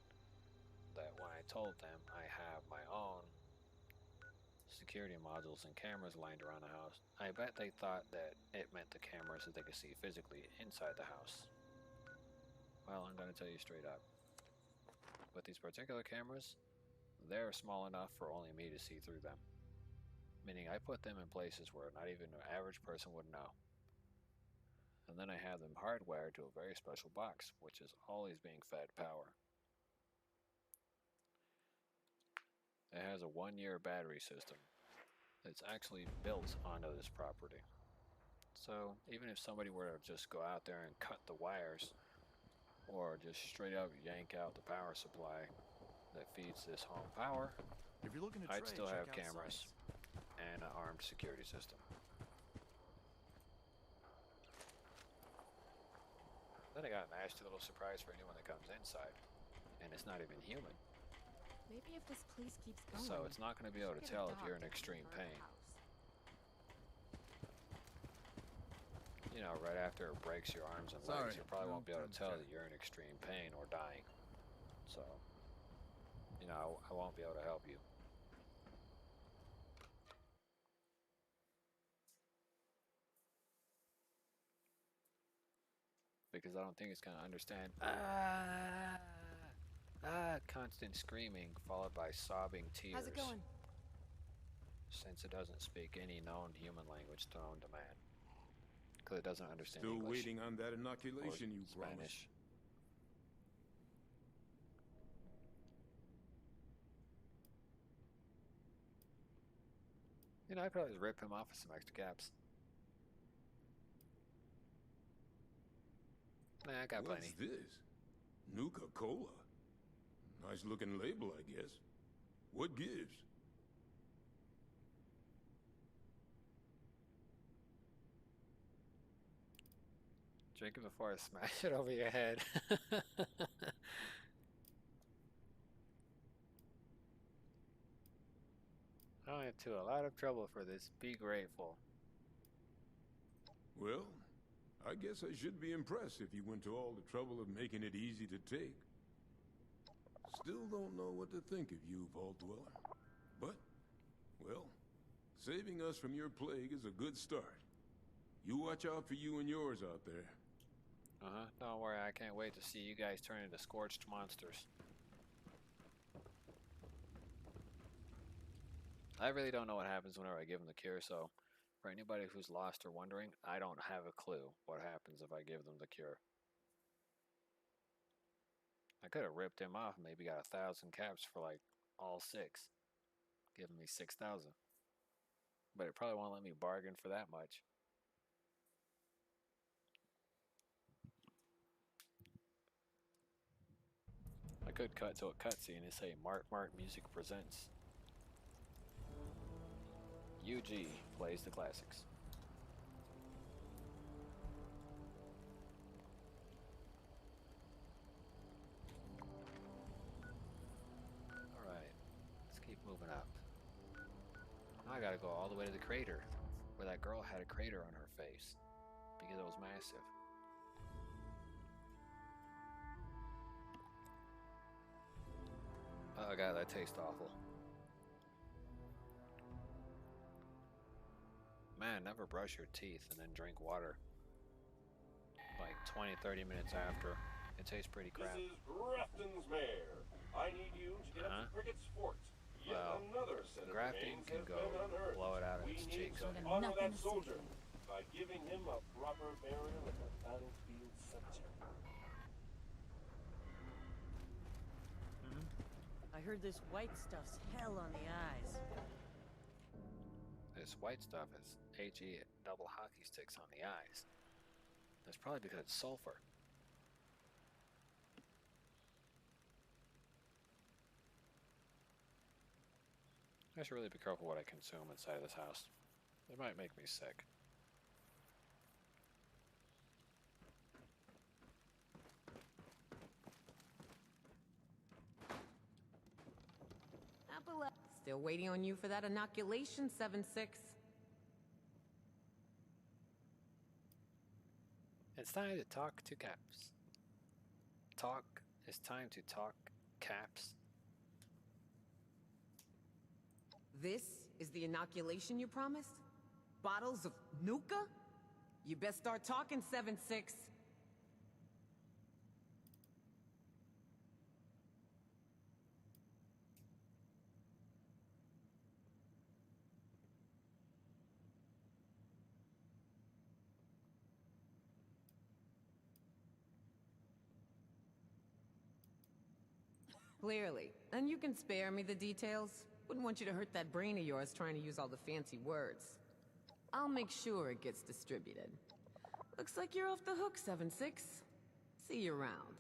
that when I told them I have my own security modules and cameras lined around the house, I bet they thought that it meant the cameras that they could see physically inside the house. Well, I'm going to tell you straight up. With these particular cameras, they're small enough for only me to see through them. meaning I put them in places where not even an average person would know. And then I have them hardwired to a very special box, which is always being fed power. It has a 1-year battery system. It's actually built onto this property. So even if somebody were to just go out there and cut the wires, or just straight up yank out the power supply that feeds this home power, If you're looking to I'd trade, still check have out cameras Sites. and an armed security system. Then I got a nasty little surprise for anyone that comes inside, and it's not even human. Maybe if this place keeps going. So it's not going to be able to tell if you're in extreme pain. You know, right after it breaks your arms and legs, you probably won't be able to tell that you're in extreme pain or dying. So, you know, I won't be able to help you. Because I don't think it's going to understand constant screaming followed by sobbing tears. How's it going? Since it doesn't speak any known human language known to man. Because it doesn't understand Still English waiting on that or inoculation you promised. Spanish. You know, I'd probably rip him off with some extra caps. Nah, I got What's plenty. this? Nuka-Cola. Nice looking label, I guess. What gives? Drink it before I smash it over your head. I went to a lot of trouble for this. Be grateful. Well, I guess I should be impressed if you went to all the trouble of making it easy to take. Still don't know what to think of you, Vault Dweller. But, well, saving us from your plague is a good start. You watch out for you and yours out there. Uh-huh. Don't worry, I can't wait to see you guys turn into scorched monsters. I really don't know what happens whenever I give them the cure, so for anybody who's lost or wondering, I don't have a clue what happens if I give them the cure. I could have ripped him off and maybe got 1,000 caps for like all 6, giving me 6,000. But it probably won't let me bargain for that much. I could cut to a cutscene and say Mark Music presents. UG plays the classics. Alright, let's keep moving up. Now I gotta go all the way to the crater, where that girl had a crater on her face, because it was massive. Oh god, that tastes awful. Man, never brush your teeth and then drink water. Like 20-30 minutes after. It tastes pretty crap. This is Grafton's mayor. I need you to get up to Brickett's fort. Yet Well, another set of Grafton remains can has go been unearthed. blow it out of We its need cheeks. to We got honor nothing that to say soldier to him. by giving him a proper burial at the battlefield cemetery. I heard this white stuff's hell on the eyes. This white stuff is HE double hockey sticks on the eyes. That's probably because it's sulfur. I should really be careful what I consume inside of this house. It might make me sick. Still waiting on you for that inoculation, 7-6. It's time to talk to Caps. It's time to talk Caps. This is the inoculation you promised? Bottles of Nuka? You best start talking, 7-6. Clearly. And you can spare me the details. Wouldn't want you to hurt that brain of yours trying to use all the fancy words. I'll make sure it gets distributed. Looks like you're off the hook, 7-6. See you around.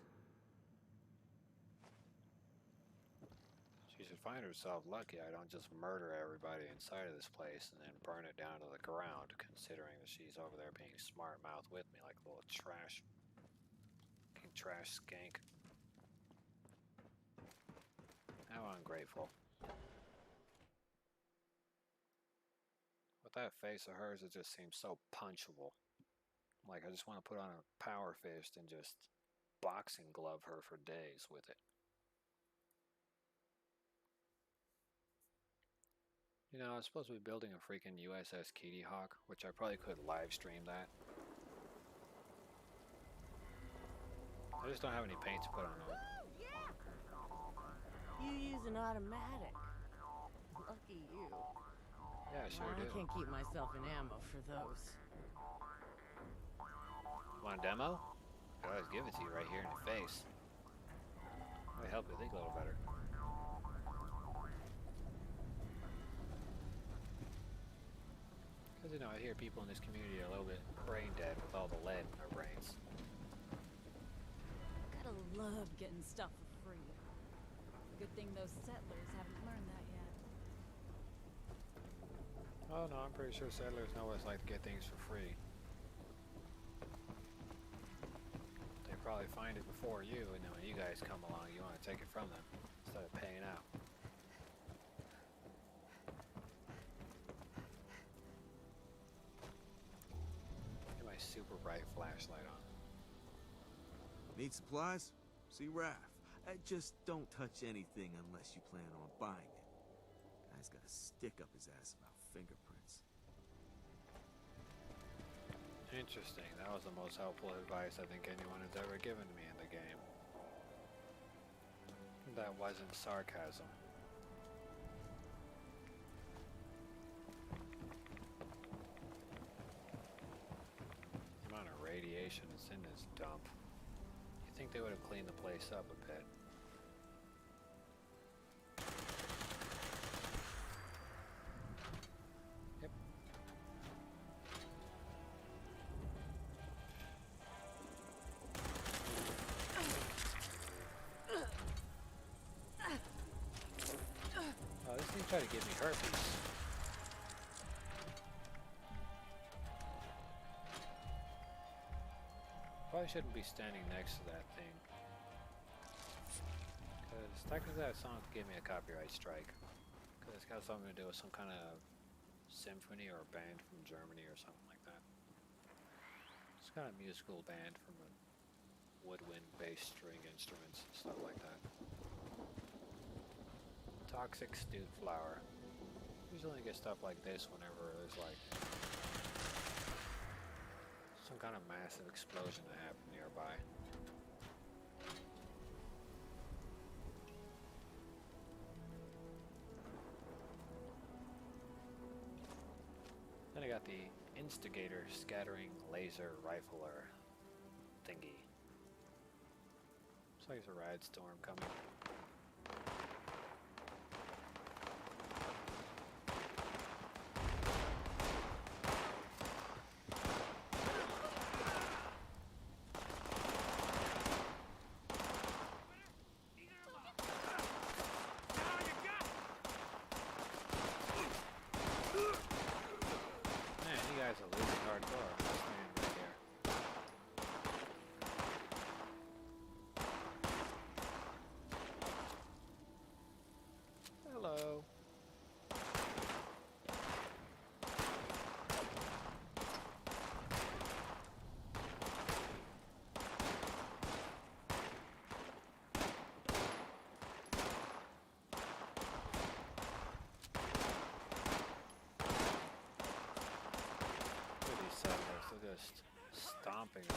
She should find herself lucky I don't just murder everybody inside of this place and then burn it down to the ground, considering that she's over there being smart-mouthed with me like a little trash skank. How ungrateful. With that face of hers, it just seems so punchable. Like, I just want to put on a power fist and just boxing glove her for days with it. You know, I was supposed to be building a freaking USS Kitty Hawk, which I probably could live stream that. I just don't have any paint to put on it. You use an automatic. Lucky you. Yeah, I sure do. I can't keep myself in ammo for those. Want a demo? I could always give it to you right here in your face. Might help you think a little better. Because, you know, I hear people in this community are a little bit brain dead with all the lead in their brains. Gotta love getting stuff for free. Good thing those settlers haven't learned that yet. Oh no, I'm pretty sure settlers know what it's like to get things for free. They probably find it before you, and then when you guys come along, you want to take it from them instead of paying out. Get my super bright flashlight on. Need supplies? See Raph. Just don't touch anything unless you plan on buying it. Guy's got a stick up his ass about fingerprints. Interesting. That was the most helpful advice I think anyone has ever given to me in the game. That wasn't sarcasm. The amount of radiation that's in this dump. You think they would have cleaned the place up a bit. Yep. Oh, this thing tried to give me herpes. Probably shouldn't be standing next to that thing. Because technically that song could give me a copyright strike. Because it's got something to do with some kind of symphony or band from Germany or something like that. It's kind of musical band from a woodwind based string instruments and stuff like that. Toxic stewed flour. Usually I get stuff like this whenever there's like some kind of massive explosion that happened nearby. Then I got the Instigator Scattering Laser Rifler thingy. Looks like there's a rad storm coming. Hello. Look at these settlers, they're just stomping.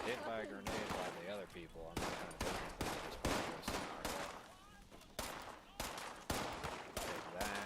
Hit by a grenade by the other people. I'm not kind of doing anything. Just put this scenario. Take that.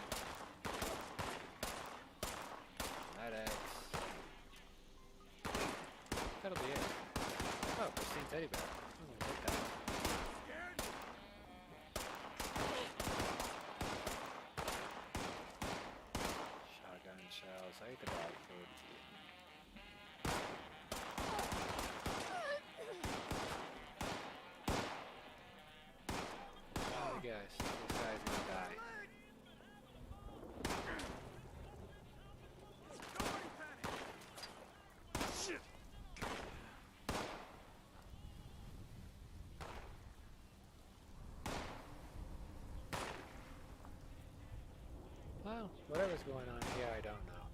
Whatever's going on here, I don't know.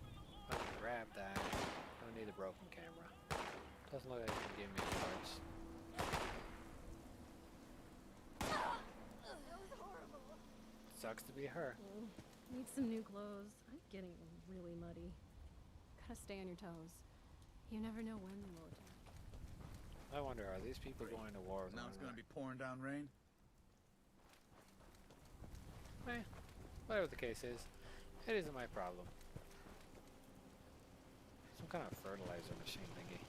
I'm gonna grab that. Don't need the broken camera. Doesn't look like it can give me parts. Sucks to be her. Need some new clothes. I'm getting really muddy. Gotta stay on your toes. You never know when they will attack. I wonder, are these people going to war with Now one it's gonna another? be pouring down rain. Whatever the case is, it isn't my problem. Some kind of fertilizer machine thingy.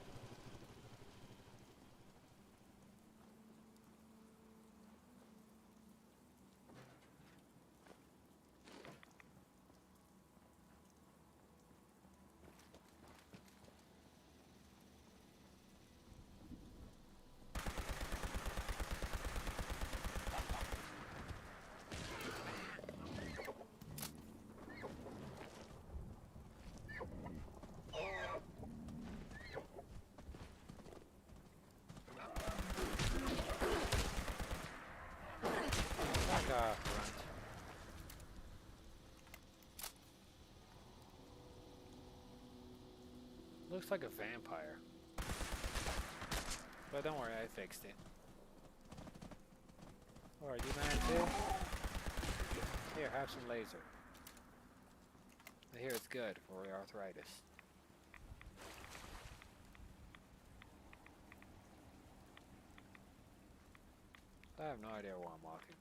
Back off, grunt. Looks like a vampire. But don't worry, I fixed it. Or are you mad too? Here, have some laser. I hear it's good for arthritis. I have no idea where I'm walking.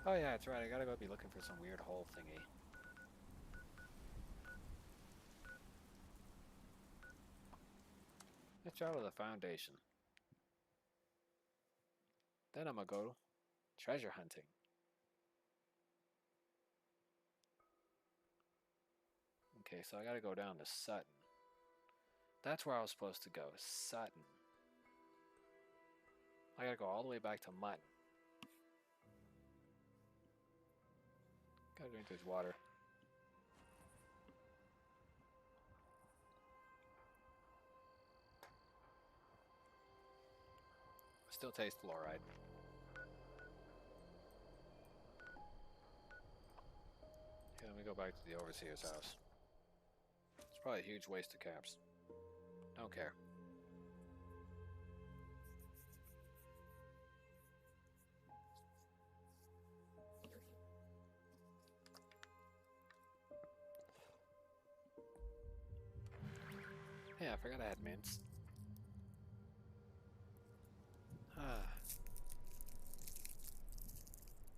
Oh yeah, that's right, I gotta go be looking for some weird hole thingy. Let's travel to the Foundation. Then I'm gonna go treasure hunting. Okay, so I gotta go down to Sutton. That's where I was supposed to go, Sutton. I gotta go all the way back to Mutton. Gotta drink this water. Still taste fluoride. Okay, let me go back to the overseer's house. It's probably a huge waste of caps. Don't care. Yeah, I forgot I had mints.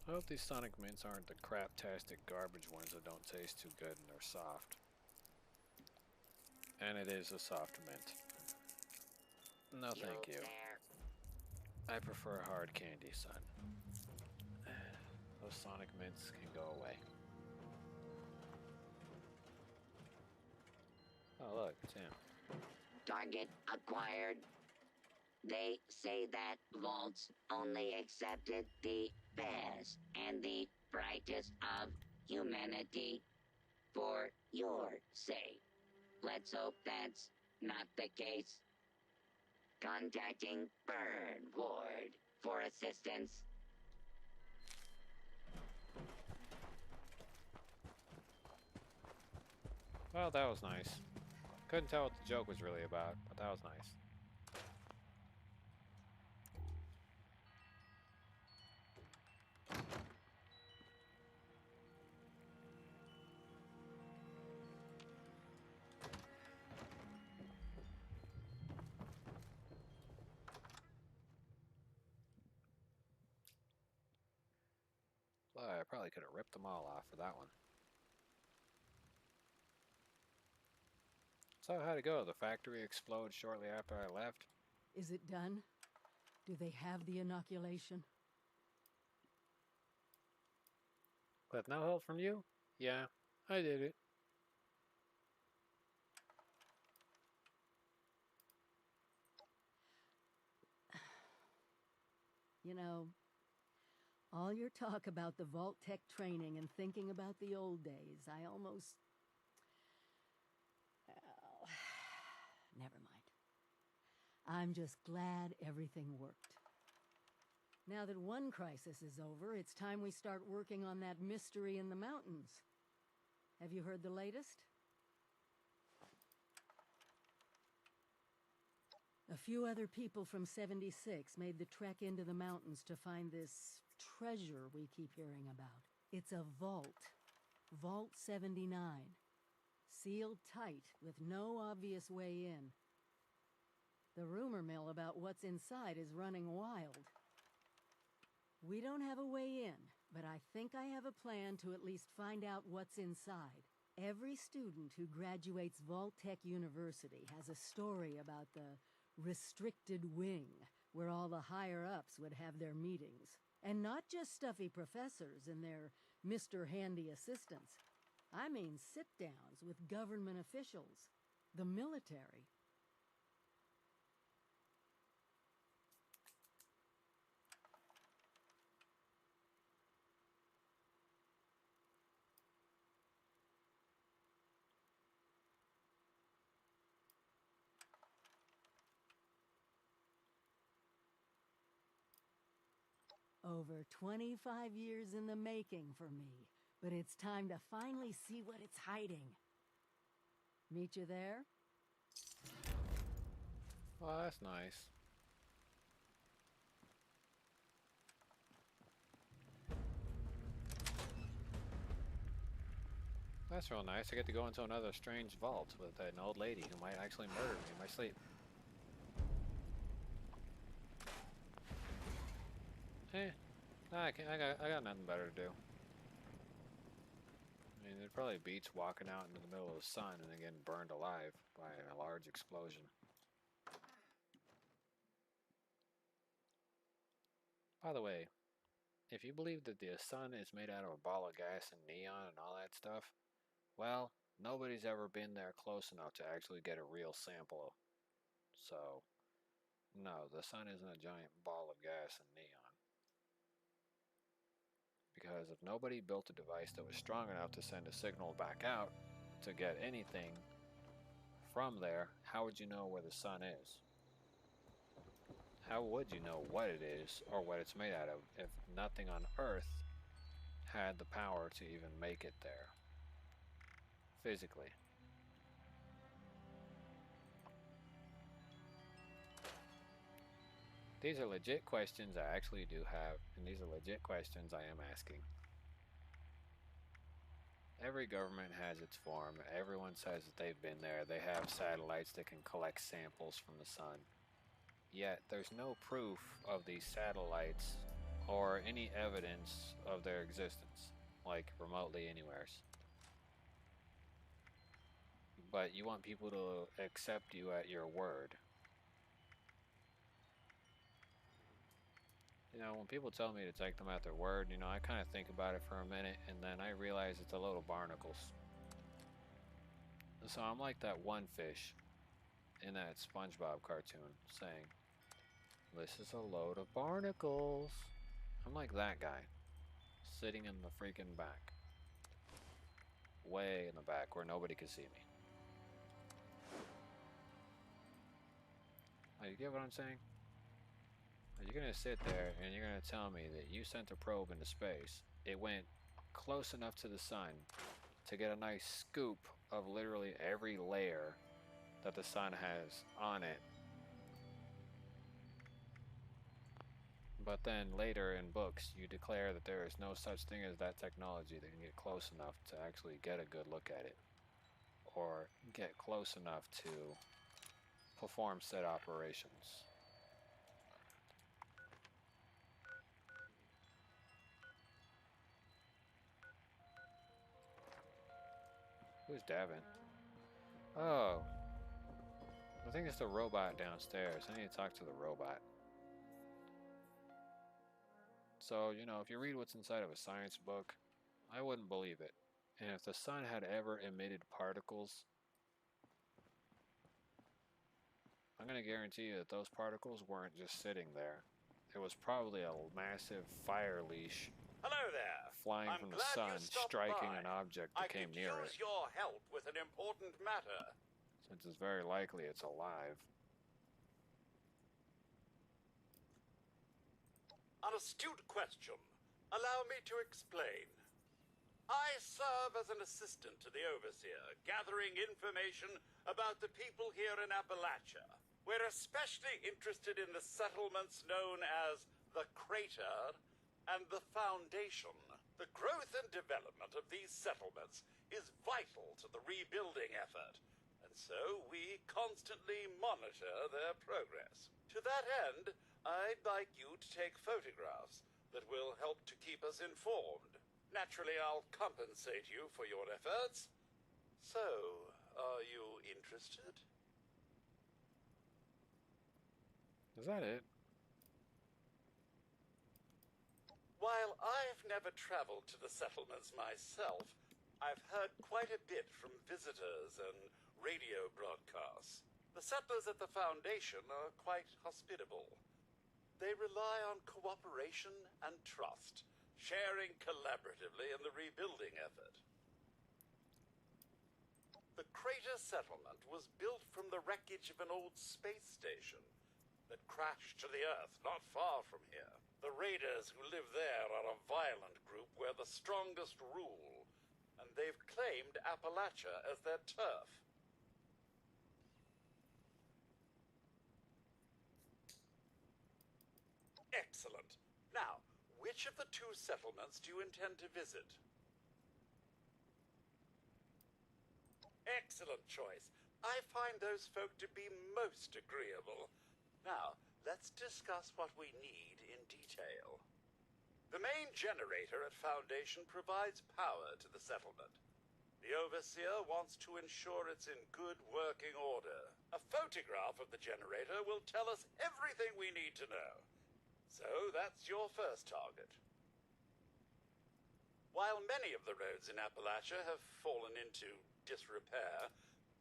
I hope these Sonic mints aren't the craptastic garbage ones that don't taste too good and they're soft. And it is a soft mint. No thank you. I prefer hard candy, son. Those Sonic mints can go away. Oh look, it's him. Target acquired. They say that vaults only accepted the best and the brightest of humanity for your sake. Let's hope that's not the case. Contacting Burn Ward for assistance. Well, that was nice. Couldn't tell what the joke was really about, but that was nice. Well, I probably could have ripped them all off for that one. So how'd it go? The factory exploded shortly after I left? Is it done? Do they have the inoculation? With no help from you? Yeah, I did it. You know, all your talk about the Vault Tech training and thinking about the old days, I almost... Well, never mind. I'm just glad everything worked. Now that one crisis is over, it's time we start working on that mystery in the mountains. Have you heard the latest? A few other people from 76 made the trek into the mountains to find this treasure we keep hearing about. It's a vault. Vault 79. Sealed tight, with no obvious way in. The rumor mill about what's inside is running wild. We don't have a way in, but I think I have a plan to at least find out what's inside. Every student who graduates Vault-Tec University has a story about the restricted wing, where all the higher-ups would have their meetings. And not just stuffy professors and their Mr. Handy assistants. I mean sit-downs with government officials, the military. Over 25 years in the making for me, but it's time to finally see what it's hiding. Meet you there? Well, that's nice. That's real nice. I get to go into another strange vault with an old lady who might actually murder me in my sleep. I got nothing better to do. I mean, it probably beats walking out into the middle of the sun and then getting burned alive by a large explosion. By the way, if you believe that the sun is made out of a ball of gas and neon and all that stuff, well, nobody's ever been there close enough to actually get a real sample. So, no, the sun isn't a giant ball of gas and neon. Because if nobody built a device that was strong enough to send a signal back out to get anything from there, how would you know where the sun is? How would you know what it is or what it's made out of if nothing on Earth had the power to even make it there physically? These are legit questions I actually do have, and these are legit questions I am asking. Every government has its form. Everyone says that they've been there. They have satellites that can collect samples from the sun. Yet, there's no proof of these satellites or any evidence of their existence, like remotely anywhere. But you want people to accept you at your word. You know, when people tell me to take them at their word, you know, I kind of think about it for a minute, and then I realize it's a load of barnacles. So I'm like that one fish in that SpongeBob cartoon saying, "This is a load of barnacles." I'm like that guy, sitting in the freaking back. Way in the back where nobody can see me. Oh, you get what I'm saying? You're gonna sit there and you're gonna tell me that you sent a probe into space. It went close enough to the sun to get a nice scoop of literally every layer that the sun has on it. But then later in books, you declare that there is no such thing as that technology that can get close enough to actually get a good look at it, or get close enough to perform said operations. Who's Davin? Oh. I think it's the robot downstairs. I need to talk to the robot. So, you know, if you read what's inside of a science book, I wouldn't believe it. And if the sun had ever emitted particles, I'm going to guarantee you that those particles weren't just sitting there. It was probably a massive fire leash. Hello there. Flying I'm from the glad sun, you stopped striking by. an object I that came could near use it. your help with an important matter. Since it's very likely it's alive. An astute question. Allow me to explain. I serve as an assistant to the Overseer, gathering information about the people here in Appalachia. We're especially interested in the settlements known as the Crater and the Foundation. The growth and development of these settlements is vital to the rebuilding effort, and so we constantly monitor their progress. To that end, I'd like you to take photographs that will help to keep us informed. Naturally, I'll compensate you for your efforts. So, are you interested? Is that it? While I've never traveled to the settlements myself, I've heard quite a bit from visitors and radio broadcasts. The settlers at the Foundation are quite hospitable. They rely on cooperation and trust, sharing collaboratively in the rebuilding effort. The Crater settlement was built from the wreckage of an old space station that crashed to the Earth not far from here. The raiders who live there are a violent group where the strongest rule, and they've claimed Appalachia as their turf. Excellent. Now, which of the two settlements do you intend to visit? Excellent choice. I find those folk to be most agreeable. Now, let's discuss what we need in detail. The main generator at Foundation provides power to the settlement. The Overseer wants to ensure it's in good working order. A photograph of the generator will tell us everything we need to know. So that's your first target. While many of the roads in Appalachia have fallen into disrepair,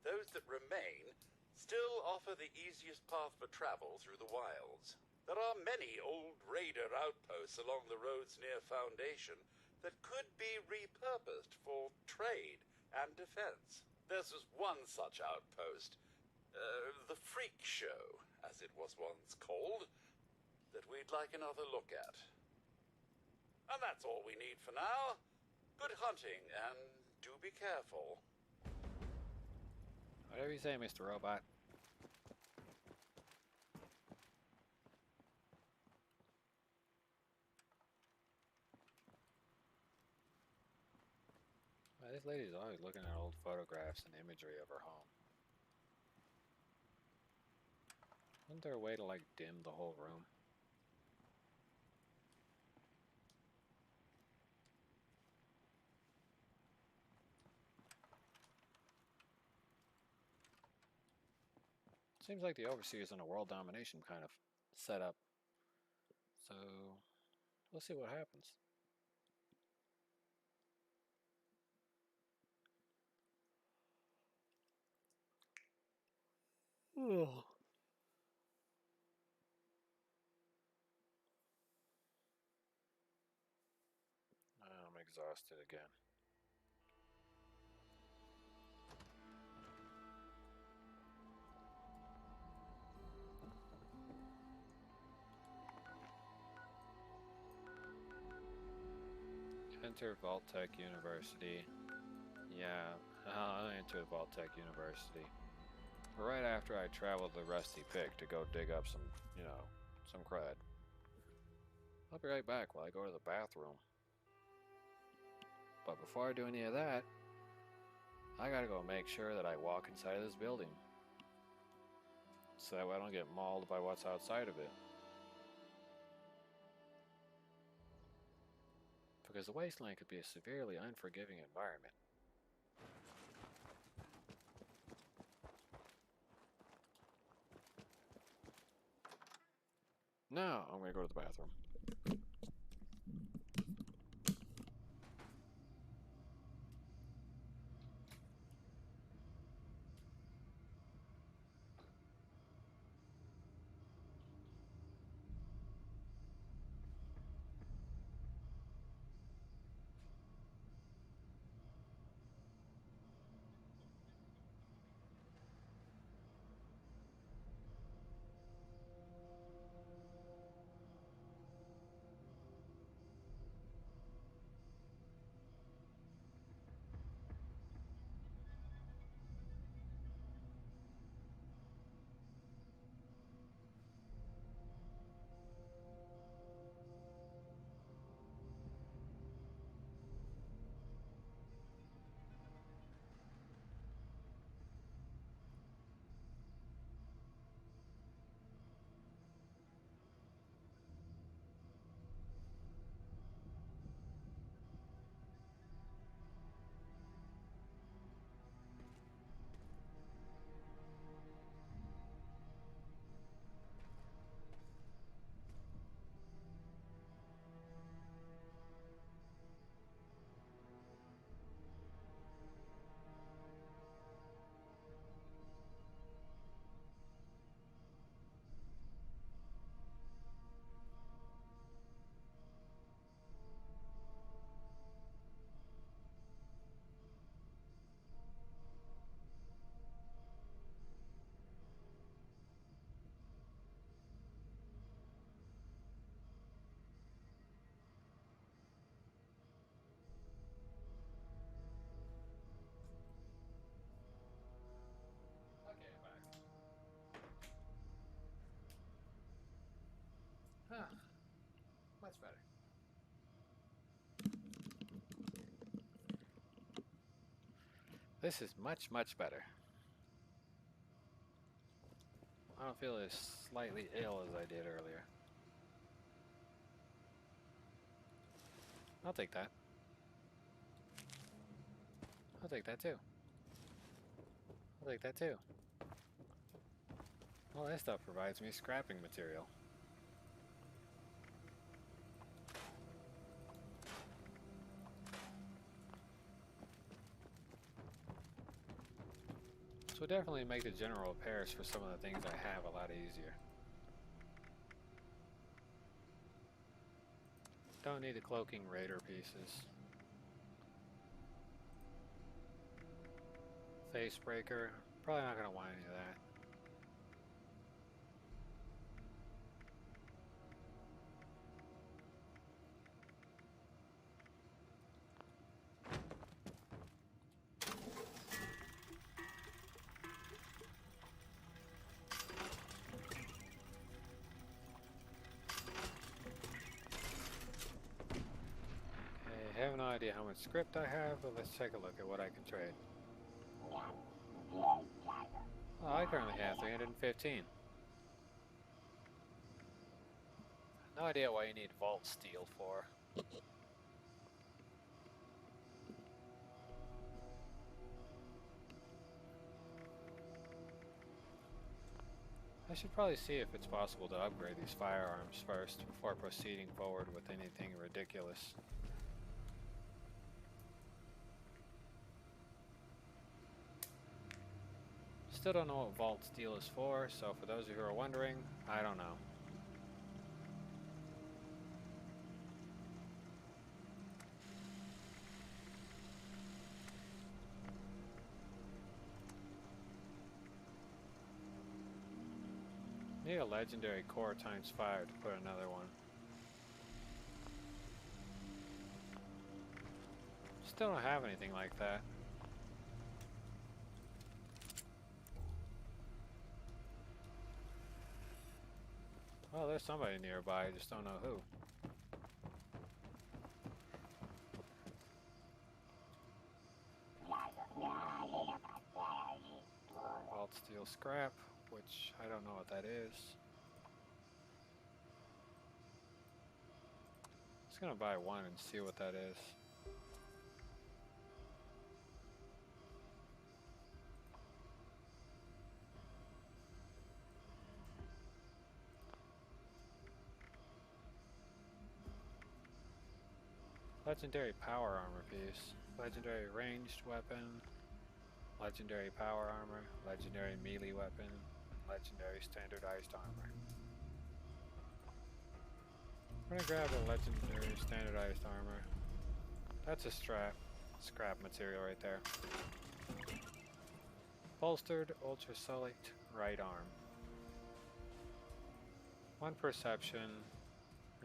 those that remain still offer the easiest path for travel through the wilds. There are many old raider outposts along the roads near Foundation that could be repurposed for trade and defense. There's just one such outpost, the Freak Show, as it was once called, that we'd like another look at. And that's all we need for now. Good hunting, and do be careful. Whatever you say, Mr. Robot. Well, this lady's always looking at old photographs and imagery of her home. Isn't there a way to, like, dim the whole room? Seems like the Overseer's in a world domination kind of setup. So, we'll see what happens. Oh. I'm exhausted again. Enter Vault-Tec University. Yeah, I entered Vault-Tec University. Right after I traveled the Rusty Pick to go dig up some, some crud. I'll be right back while I go to the bathroom. But before I do any of that, I gotta go make sure that I walk inside of this building. So that way I don't get mauled by what's outside of it. Because the wasteland could be a severely unforgiving environment. Now I'm gonna go to the bathroom. Huh. Much better. This is much, much better. I don't feel as slightly ill as I did earlier. I'll take that. I'll take that too. I'll take that too. All that stuff provides me scrapping material. This will definitely make the general repairs for some of the things I have a lot easier. Don't need the cloaking raider pieces. Face breaker. Probably not gonna want any of that. I have no idea how much script I have, but let's take a look at what I can trade. Oh, I currently have 315. No idea why you need vault steel for. I should probably see if it's possible to upgrade these firearms first before proceeding forward with anything ridiculous. Still don't know what vault steel is for, so for those of you who are wondering, I don't know. Need a legendary core times 5 to put another one. Still don't have anything like that. Well, there's somebody nearby, I just don't know who. Vault steel scrap, which I don't know what that is. Just gonna buy one and see what that is. Legendary power armor piece, legendary ranged weapon, legendary power armor, legendary melee weapon, legendary standardized armor. I'm gonna grab a legendary standardized armor. That's a scrap material right there. Bolstered ultrasonic right arm. 1 perception,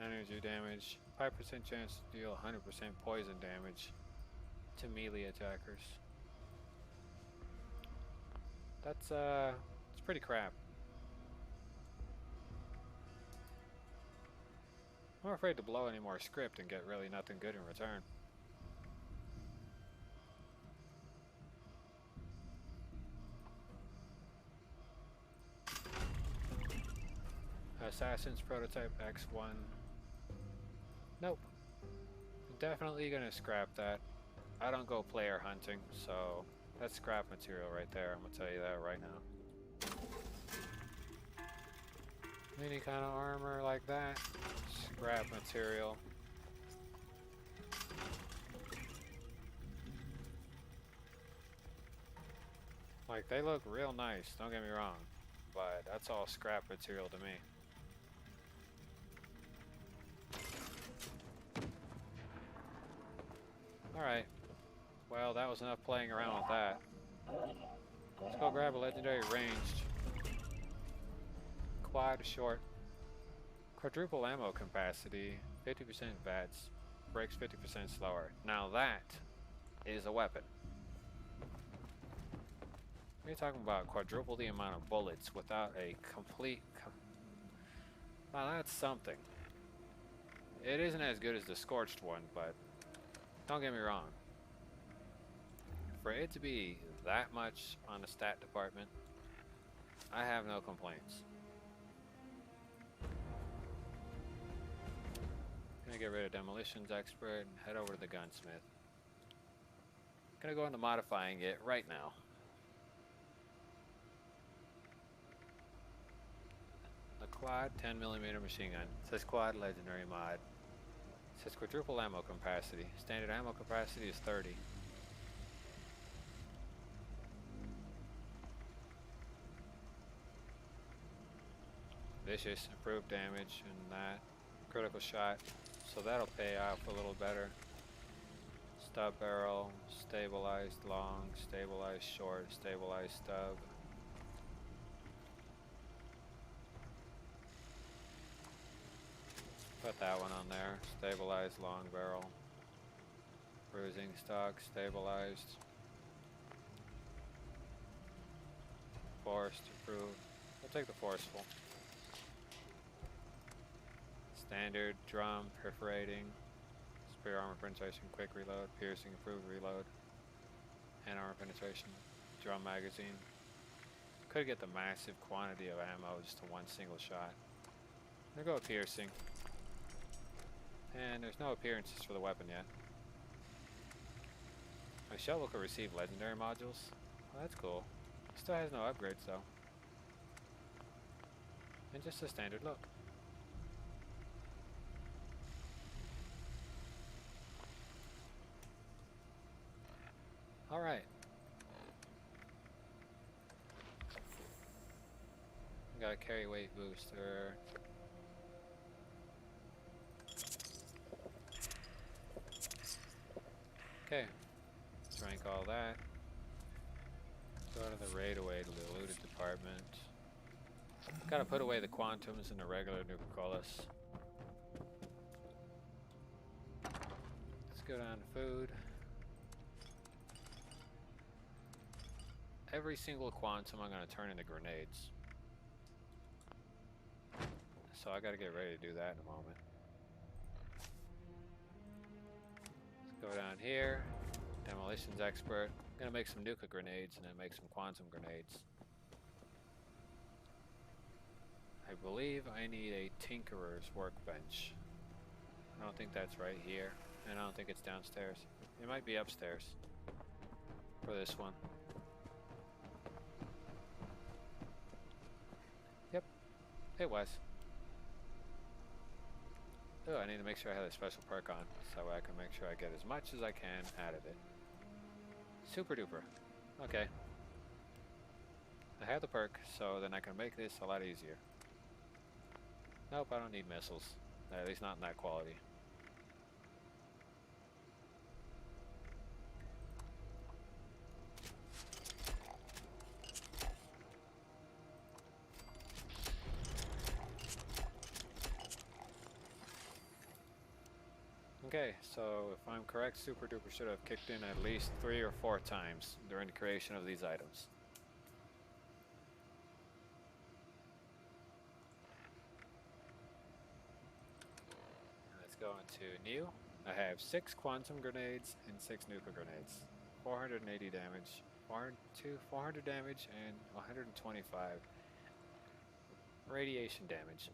energy damage, 5% chance to deal 100% poison damage to melee attackers. That's it's pretty crap. I'm afraid to blow any more script and get really nothing good in return. Assassin's Prototype X1. Nope. Definitely gonna scrap that. I don't go player hunting, so that's scrap material right there. I'm gonna tell you that right now. Any kind of armor like that, scrap material. Like, they look real nice, don't get me wrong, but that's all scrap material to me. Alright, well, that was enough playing around with that. Let's go grab a legendary ranged. Quad short. Quadruple ammo capacity, 50% VATS, breaks 50% slower. Now that is a weapon. We're talking about quadruple the amount of bullets without a complete... Now that's something. It isn't as good as the Scorched one, but don't get me wrong. For it to be that much on the stat department, I have no complaints. Gonna get rid of Demolitions Expert and head over to the Gunsmith. Gonna go into modifying it right now. The Quad 10mm machine gun. It says Quad Legendary mod. It says quadruple ammo capacity. Standard ammo capacity is 30. Vicious, improved damage, and that critical shot, so that'll pay off a little better. Stub barrel, stabilized long, stabilized short, stabilized stub. Put that one on there. Stabilized long barrel. Bruising stock, stabilized. Forced, improved. We'll take the forceful. Standard, drum, perforating, superior armor penetration, quick reload, piercing, improved reload, and armor penetration, drum magazine. Could get the massive quantity of ammo just to one single shot. I'm gonna go with piercing. And there's no appearances for the weapon yet. My shovel could receive legendary modules. Well, that's cool. Still has no upgrades though. And just a standard look. Alright. Got a carry weight booster. Okay. Drank all that. Go to the raid away to the looted department. Gotta put away the quantums and the regular Nuka-Colas. Let's go down to food. Every single quantum I'm gonna turn into grenades. So I gotta get ready to do that in a moment. Let's go down here. Demolitions Expert. I'm gonna make some Nuka grenades and then make some quantum grenades. I believe I need a Tinkerer's workbench. I don't think that's right here, and I don't think it's downstairs. It might be upstairs for this one. Yep, it was. Oh, I need to make sure I have a special perk on, so I can make sure I get as much as I can out of it. Super duper. Okay. I have the perk, so then I can make this a lot easier. Nope, I don't need missiles. At least not in that quality. Okay, so if I'm correct, Super Duper should have kicked in at least 3 or 4 times during the creation of these items. Let's go into new. I have 6 quantum grenades and 6 nuka grenades. 480 damage, 400 damage, and 125 radiation damage.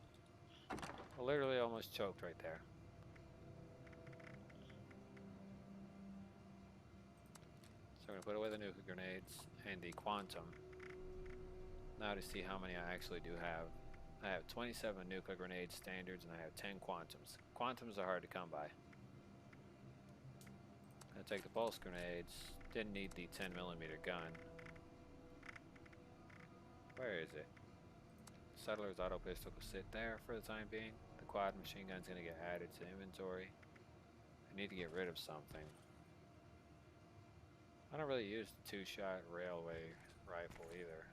I literally almost choked right there. So I'm going to put away the nuka grenades and the quantum. Now to see how many I actually do have. I have 27 nuka grenade standards and I have 10 quantums. Quantums are hard to come by. I'm going to take the pulse grenades. Didn't need the 10mm gun. Where is it? Settler's auto pistol will sit there for the time being. The quad machine gun's going to get added to inventory. I need to get rid of something. I don't really use the 2-shot railway rifle either.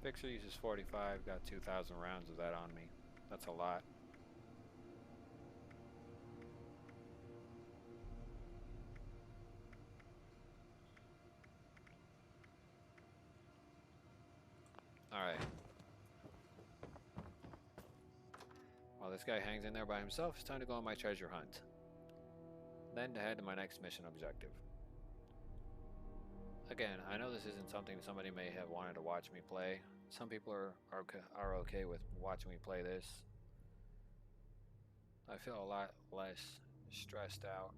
Fixer uses 45, got 2,000 rounds of that on me. That's a lot. Alright. While this guy hangs in there by himself, it's time to go on my treasure hunt. Then to head to my next mission objective. Again, I know this isn't something somebody may have wanted to watch me play. Some people are okay with watching me play this. I feel a lot less stressed out,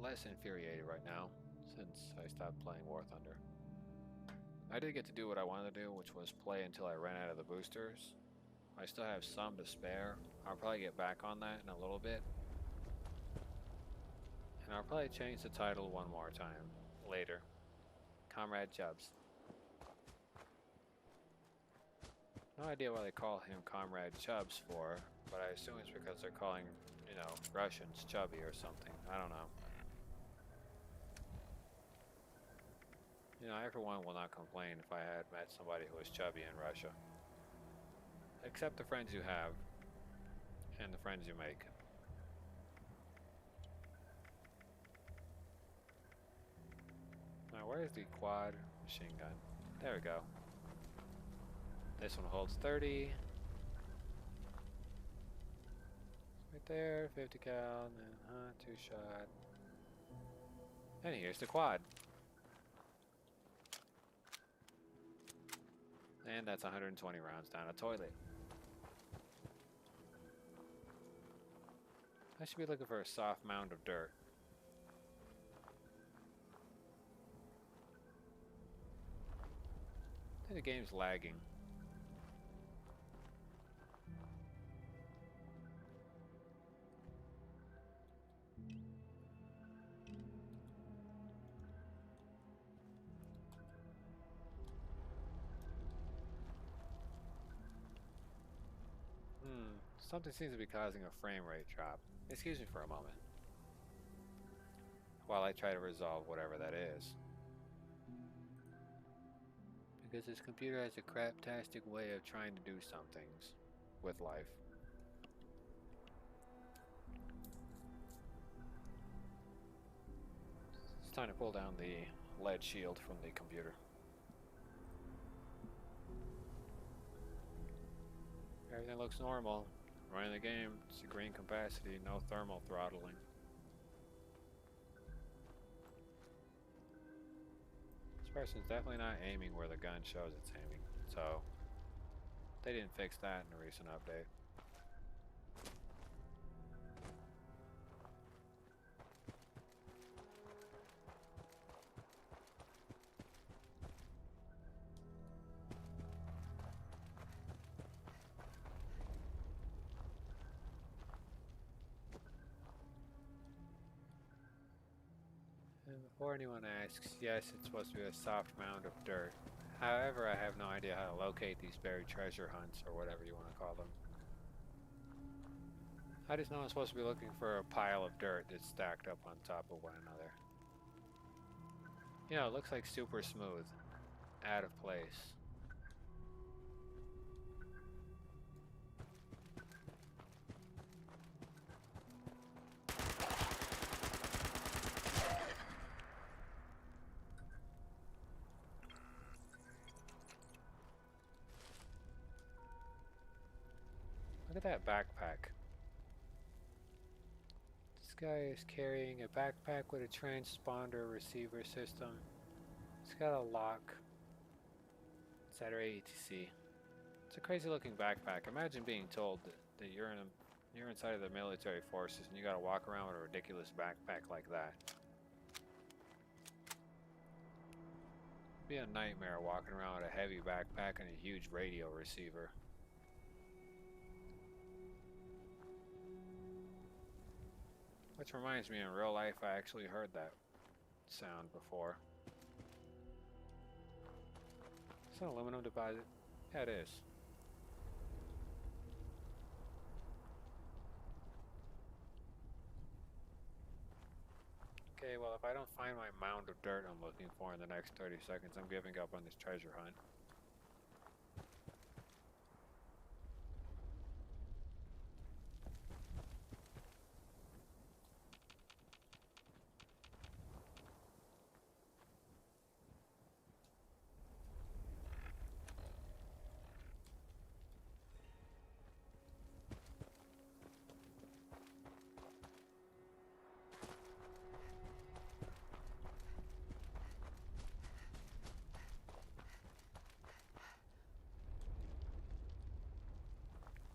less infuriated right now since I stopped playing War Thunder. I did get to do what I wanted to do, which was play until I ran out of the boosters. I still have some to spare. I'll probably get back on that in a little bit. And I'll probably change the title one more time later. Comrade Chubbs. No idea why they call him Comrade Chubbs for, but I assume it's because they're calling, you know, Russians chubby or something. I don't know. You know, I for one will not complain if I had met somebody who was chubby in Russia. Except the friends you have, and the friends you make. Now, where's the quad machine gun? There we go. This one holds 30. Right there, 50 cal, and then, 2-shot. And here's the quad. And that's 120 rounds down a toilet. I should be looking for a soft mound of dirt. I think the game's lagging. Something seems to be causing a frame rate drop. Excuse me for a moment, while I try to resolve whatever that is. Because this computer has a craptastic way of trying to do some things with life. It's time to pull down the lead shield from the computer. Everything looks normal. Running the game, it's a green capacity, no thermal throttling. This person's definitely not aiming where the gun shows it's aiming, so they didn't fix that in a recent update. Before anyone asks, yes, it's supposed to be a soft mound of dirt. However, I have no idea how to locate these buried treasure hunts, or whatever you want to call them. I just know I'm supposed to be looking for a pile of dirt that's stacked up on top of one another. You know, it looks like super smooth. Out of place. Look at that backpack. This guy is carrying a backpack with a transponder receiver system. It's got a lock. It's at our ATC. It's a crazy looking backpack. Imagine being told that you're inside of the military forces and you gotta walk around with a ridiculous backpack like that. It'd be a nightmare walking around with a heavy backpack and a huge radio receiver. Which reminds me, in real life, I actually heard that sound before. Is that an aluminum deposit? Yeah, it is. Okay, well, if I don't find my mound of dirt I'm looking for in the next 30 seconds, I'm giving up on this treasure hunt.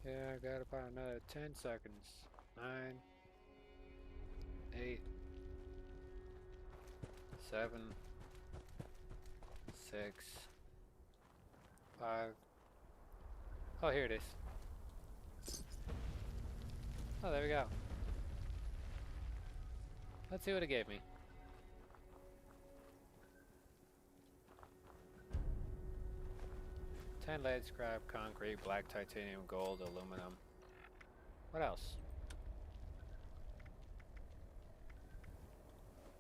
Yeah, I got about another 10 seconds. 9, 8, 7, 6, 5. Oh, here it is. Oh, there we go. Let's see what it gave me. Tin, lead, scrap, concrete, black titanium, gold, aluminum. What else?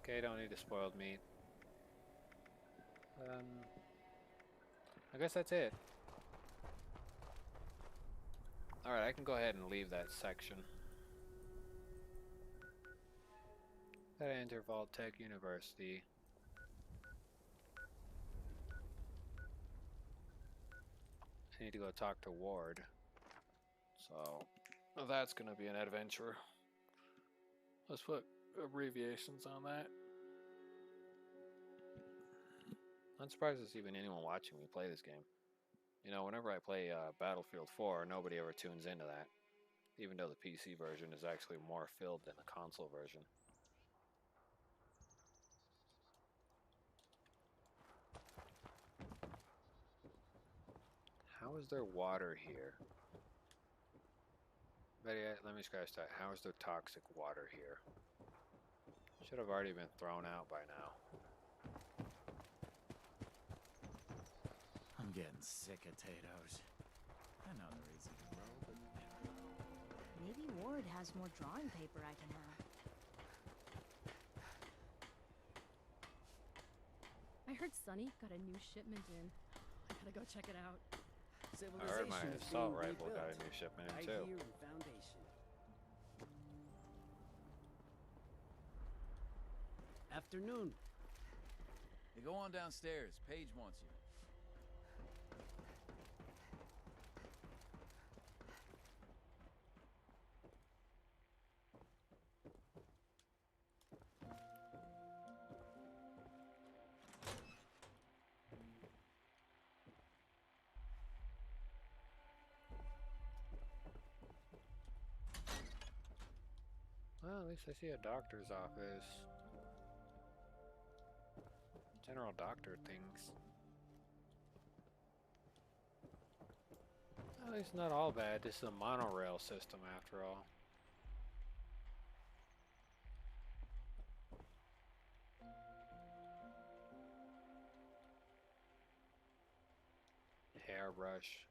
Okay, don't need the spoiled meat. I guess that's it. Alright, I can go ahead and leave that section. Gotta enter Vault-Tec University. I need to go talk to Ward. So, that's gonna be an adventure. Let's put abbreviations on that. I'm surprised there's even anyone watching me play this game. You know, whenever I play Battlefield 4, nobody ever tunes into that. Even though the PC version is actually more filled than the console version. How is there water here? Let me scratch that. How is there toxic water here? Should have already been thrown out by now. I'm getting sick of potatoes. I know they're easy to grow, but Maybe Ward has more drawing paper I can have. I heard Sonny got a new shipment in. I gotta go check it out. I heard my assault rifle got a new shipment in too. Here in Foundation. Afternoon. Hey, go on downstairs. Paige wants you. Well, at least I see a doctor's office. General doctor things. Well, it's not all bad. This is a monorail system after all. Hairbrush.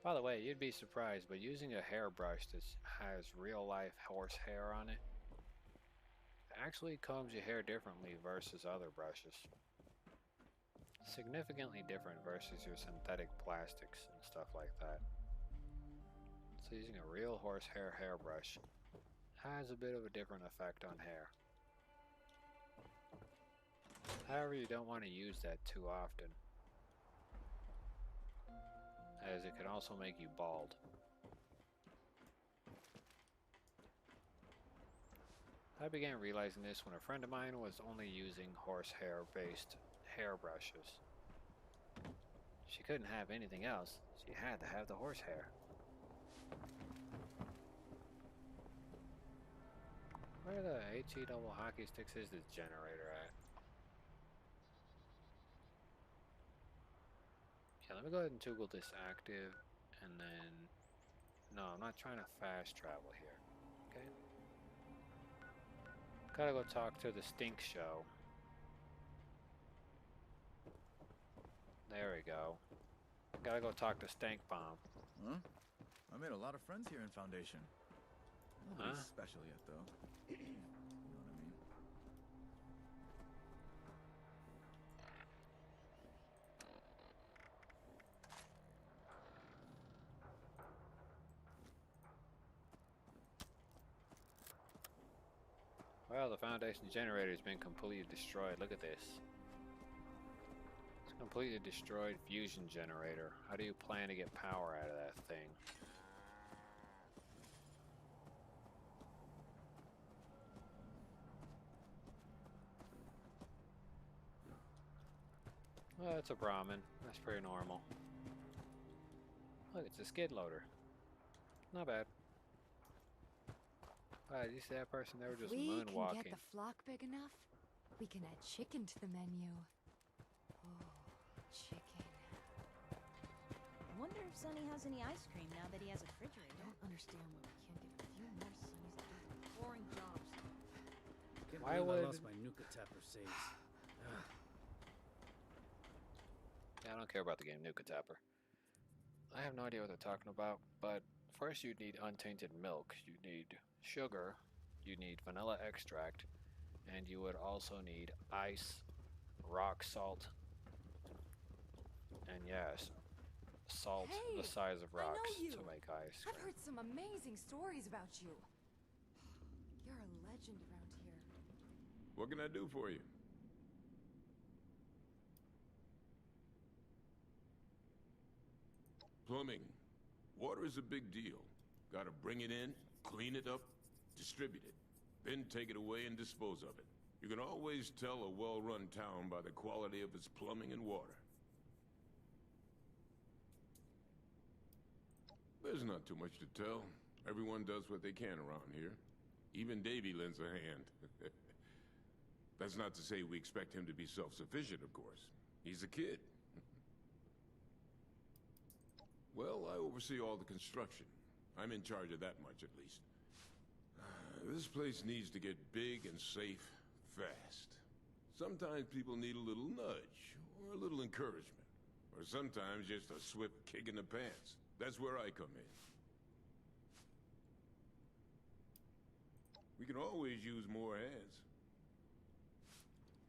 By the way, you'd be surprised, but using a hairbrush that has real-life horsehair on it actually combs your hair differently versus other brushes. Significantly different versus your synthetic plastics and stuff like that. So using a real horsehair hairbrush has a bit of a different effect on hair. However, you don't want to use that too often, as it can also make you bald. I began realizing this when a friend of mine was only using horsehair-based hairbrushes. She couldn't have anything else. She had to have the horsehair. Where the HE double hockey sticks is this generator at? Yeah, let me go ahead and toggle this active, and then... No, I'm not trying to fast travel here, okay? Gotta go talk to the Stink Show. There we go. Gotta go talk to Stank Bomb. Huh? I made a lot of friends here in Foundation. Nobody's special yet, though. You know what I mean? Well, the Foundation generator's been completely destroyed. Look at this. It's a completely destroyed fusion generator. How do you plan to get power out of that thing? Well, it's a Brahmin. That's pretty normal. Look, it's a skid loader. Not bad. Alright, you see that person? They were just If we can moonwalking. get the flock big enough, we can add chicken to the menu. Oh, chicken. I wonder if Sonny has any ice cream now that he has a refrigerator. I don't understand why we can't get a few more Sonny's to do the boring jobs. Can't Why believe would- I lost my Nuka Tapper saves. Ugh. Yeah, I don't care about the game Nuka Tapper. I have no idea what they're talking about, but first you'd need untainted milk, you'd need sugar, you need vanilla extract, and you would also need ice, rock salt, and yes, salt Hey, the size of I know rocks you. to make ice I've cream. heard some amazing stories about you. You're a legend around here. What can I do for you? Plumbing. Water is a big deal. Gotta bring it in, clean it up, distribute it, then take it away and dispose of it. You can always tell a well-run town by the quality of its plumbing and water. There's not too much to tell. Everyone does what they can around here. Even Davy lends a hand. That's not to say we expect him to be self-sufficient, of course. He's a kid. Well, I oversee all the construction. I'm in charge of that much, at least. This place needs to get big and safe fast. Sometimes people need a little nudge, or a little encouragement, or sometimes just a swift kick in the pants. That's where I come in. We can always use more hands.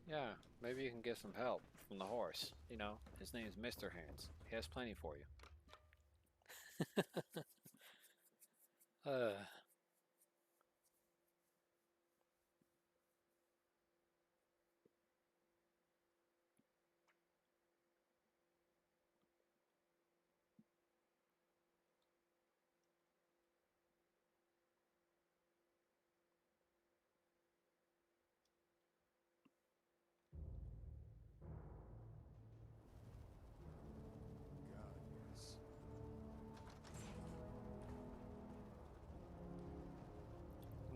Yeah, maybe you can get some help from the horse. You know, his name's Mr. Hands. He has plenty for you.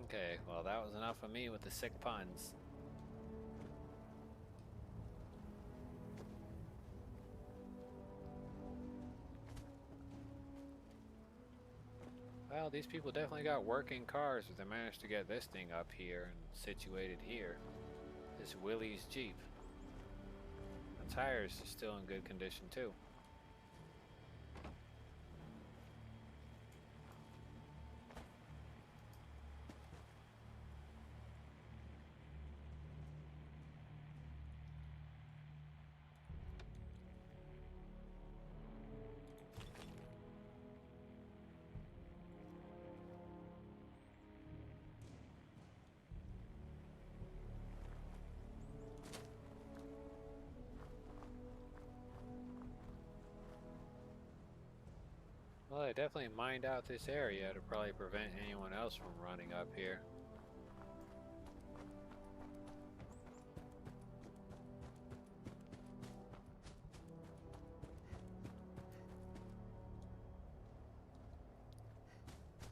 Okay, well that was enough of me with the sick puns. Well, these people definitely got working cars if they managed to get this thing up here and situated here. This Willie's Jeep. The tires are still in good condition too. Well, they definitely mined out this area to probably prevent anyone else from running up here.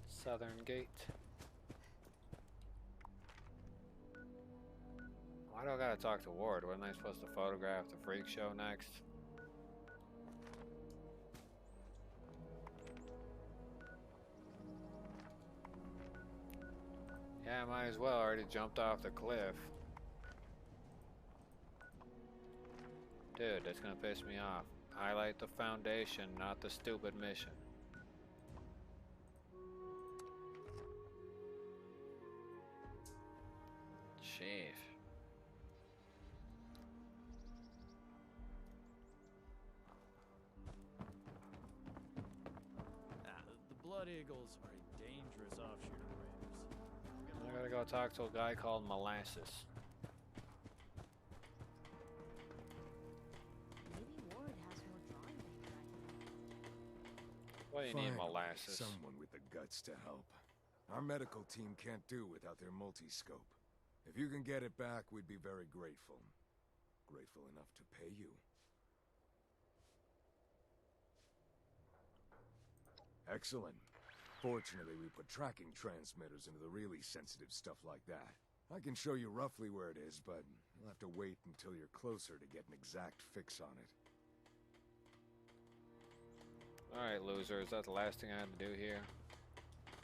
Southern Gate. Why do I gotta talk to Ward? Wasn't I supposed to photograph the freak show next? Yeah, might as well. I already jumped off the cliff. Dude, that's gonna piss me off. Highlight the foundation, not the stupid mission. Chief. The Blood Eagles are a dangerous offshoot of the Raiders. I gotta go talk to a guy called Molasses. Maybe Ward has more drawing paper I can have. What do you need, Finally, Molasses? someone with the guts to help. Our medical team can't do without their multi-scope. If you can get it back, we'd be very grateful. Grateful enough to pay you. Excellent. Fortunately, we put tracking transmitters into the really sensitive stuff like that. I can show you roughly where it is, but you'll have to wait until you're closer to get an exact fix on it. Alright, loser, is that the last thing I have to do here?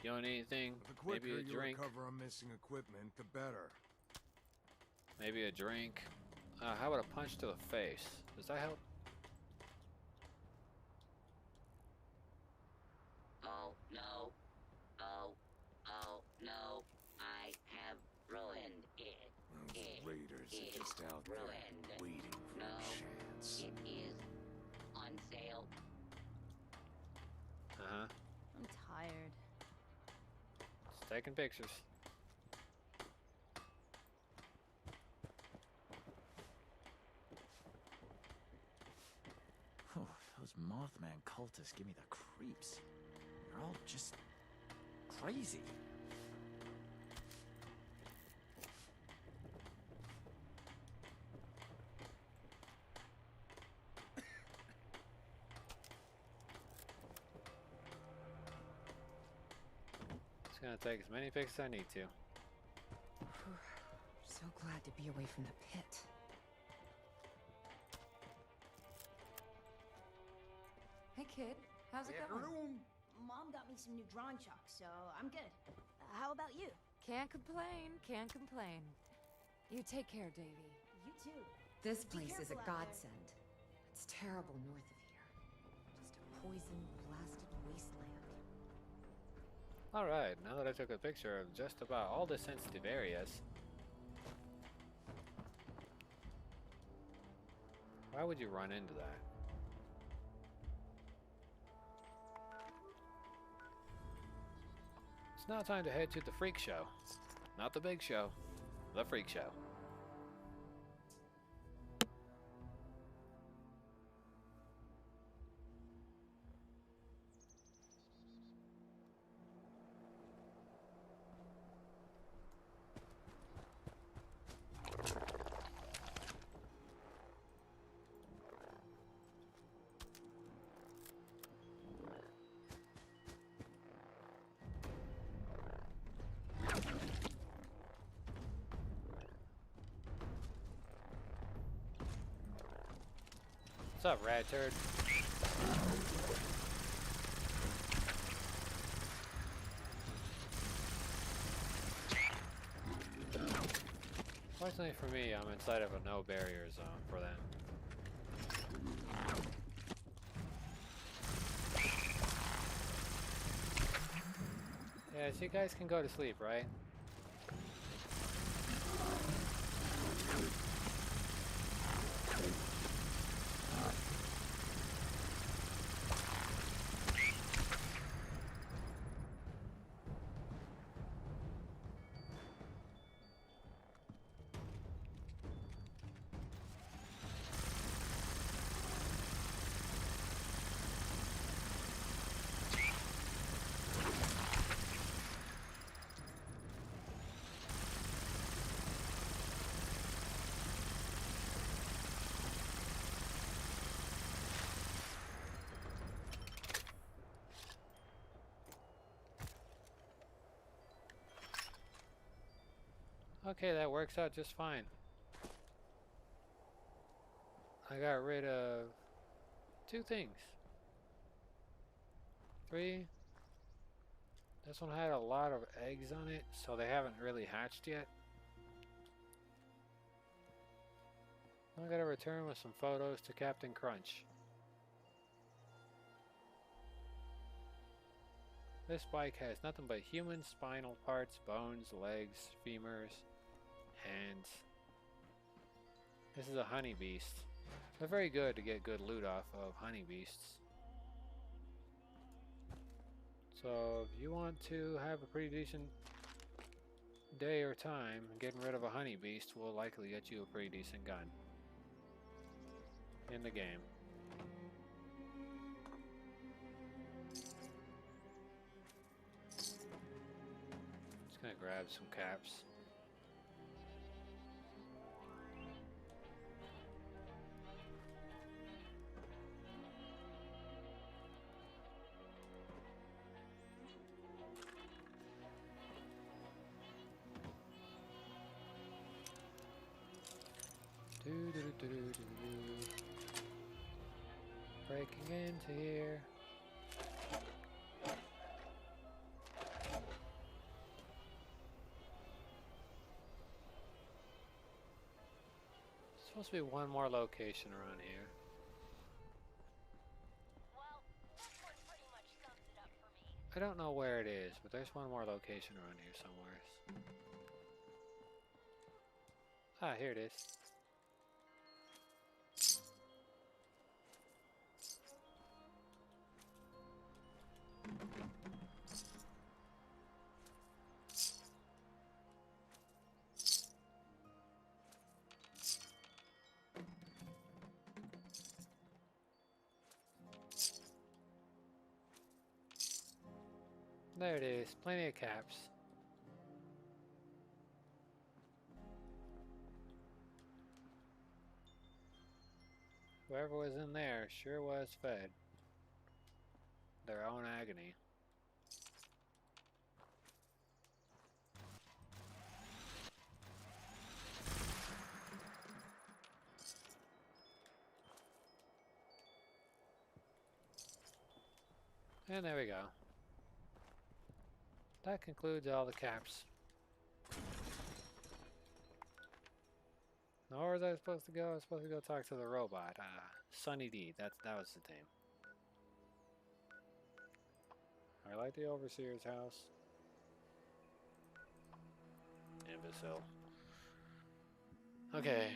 You want anything? The quicker Maybe a you drink? recover on missing equipment, the better. Maybe a drink? How about a punch to the face? Does that help? Oh, no. Oh, no. I have ruined it. Those raiders are just out there waiting for No, a chance. it is on sale. Uh-huh. I'm tired. Just taking pictures. Whew, those Mothman cultists give me the creeps. They're all just crazy. Just gonna take as many pics as I need to. So glad to be away from the pit. Hey kid, how's it going? Mom got me some new drawing chalk, so I'm good. How about you? Can't complain, can't complain. You take care, Davy. You too. This Be place is a careful out there. godsend. It's terrible north of here. Just a poison, blasted wasteland. Alright, now that I took a picture of just about all the sensitive areas, why would you run into that? It's now time to head to the freak show. Not the big show, the freak show. What's up, rat turd? Fortunately for me, I'm inside of a no barrier zone for them. Yeah, so you guys can go to sleep, right? Okay, that works out just fine. I got rid of 2 things. 3. This one had a lot of eggs on it, so they haven't really hatched yet. I gotta return with some photos to Captain Crunch. This bike has nothing but human spinal parts, bones, legs, femurs, hands. This is a honey beast. They're very good to get good loot off of honey beasts. So if you want to have a pretty decent day or time, getting rid of a honey beast will likely get you a pretty decent gun in the game. Just gonna grab some caps. Breaking into here. Supposed to be one more location around here. Well, this one pretty much sums it up for me. I don't know where it is, but there's one more location around here somewhere. Ah, here it is. There it is, plenty of caps. Whoever was in there sure was fed their own agony. And there we go. That concludes all the caps. Now, where was I supposed to go? I was supposed to go talk to the robot. Sunny D. That was the name. I like the overseer's house. Imbecile. Okay.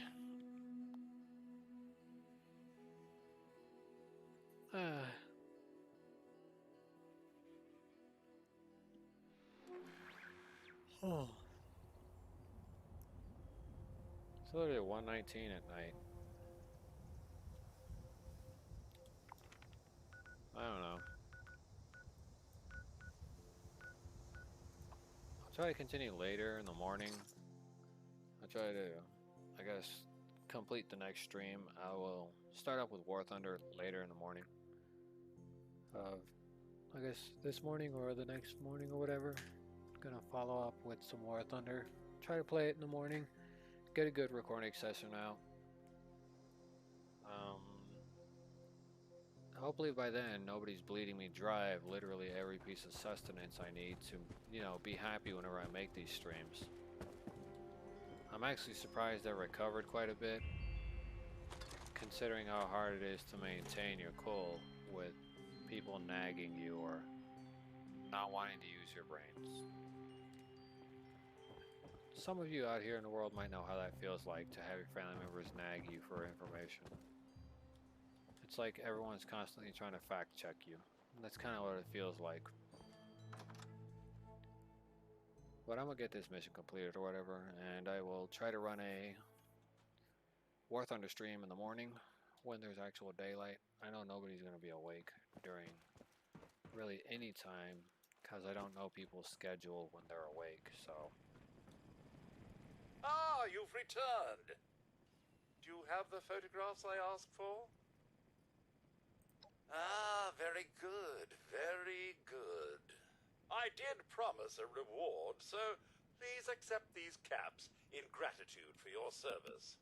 Oh. It's literally 1:19 at night. I don't know. I'll try to continue later in the morning. I'll try to, I guess, complete the next stream. I will start up with War Thunder later in the morning. I guess this morning or the next morning or whatever. Gonna follow up with some War Thunder. Try to play it in the morning. Get a good recording session out. Hopefully by then nobody's bleeding me dry of literally every piece of sustenance I need to, you know, be happy whenever I make these streams. I'm actually surprised I recovered quite a bit, considering how hard it is to maintain your cool with people nagging you or not wanting to use your brains. Some of you out here in the world might know how that feels like, to have your family members nag you for information. It's like everyone's constantly trying to fact check you. That's kind of what it feels like. But I'm gonna get this mission completed or whatever, and I will try to run a War Thunder stream in the morning when there's actual daylight. I know nobody's gonna be awake during really any time, because I don't know people's schedule when they're awake, so... Ah, you've returned. Do you have the photographs I asked for? Ah, very good, very good. I did promise a reward, so please accept these caps in gratitude for your service.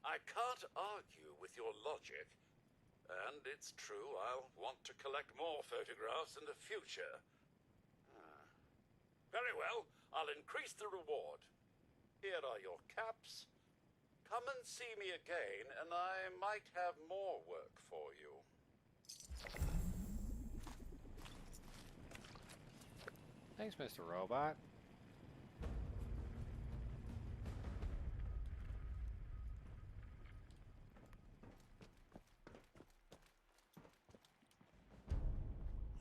I can't argue with your logic, and it's true I'll want to collect more photographs in the future. Very well, I'll increase the reward. Here are your caps. Come and see me again, and I might have more work for you. Thanks, Mr. Robot.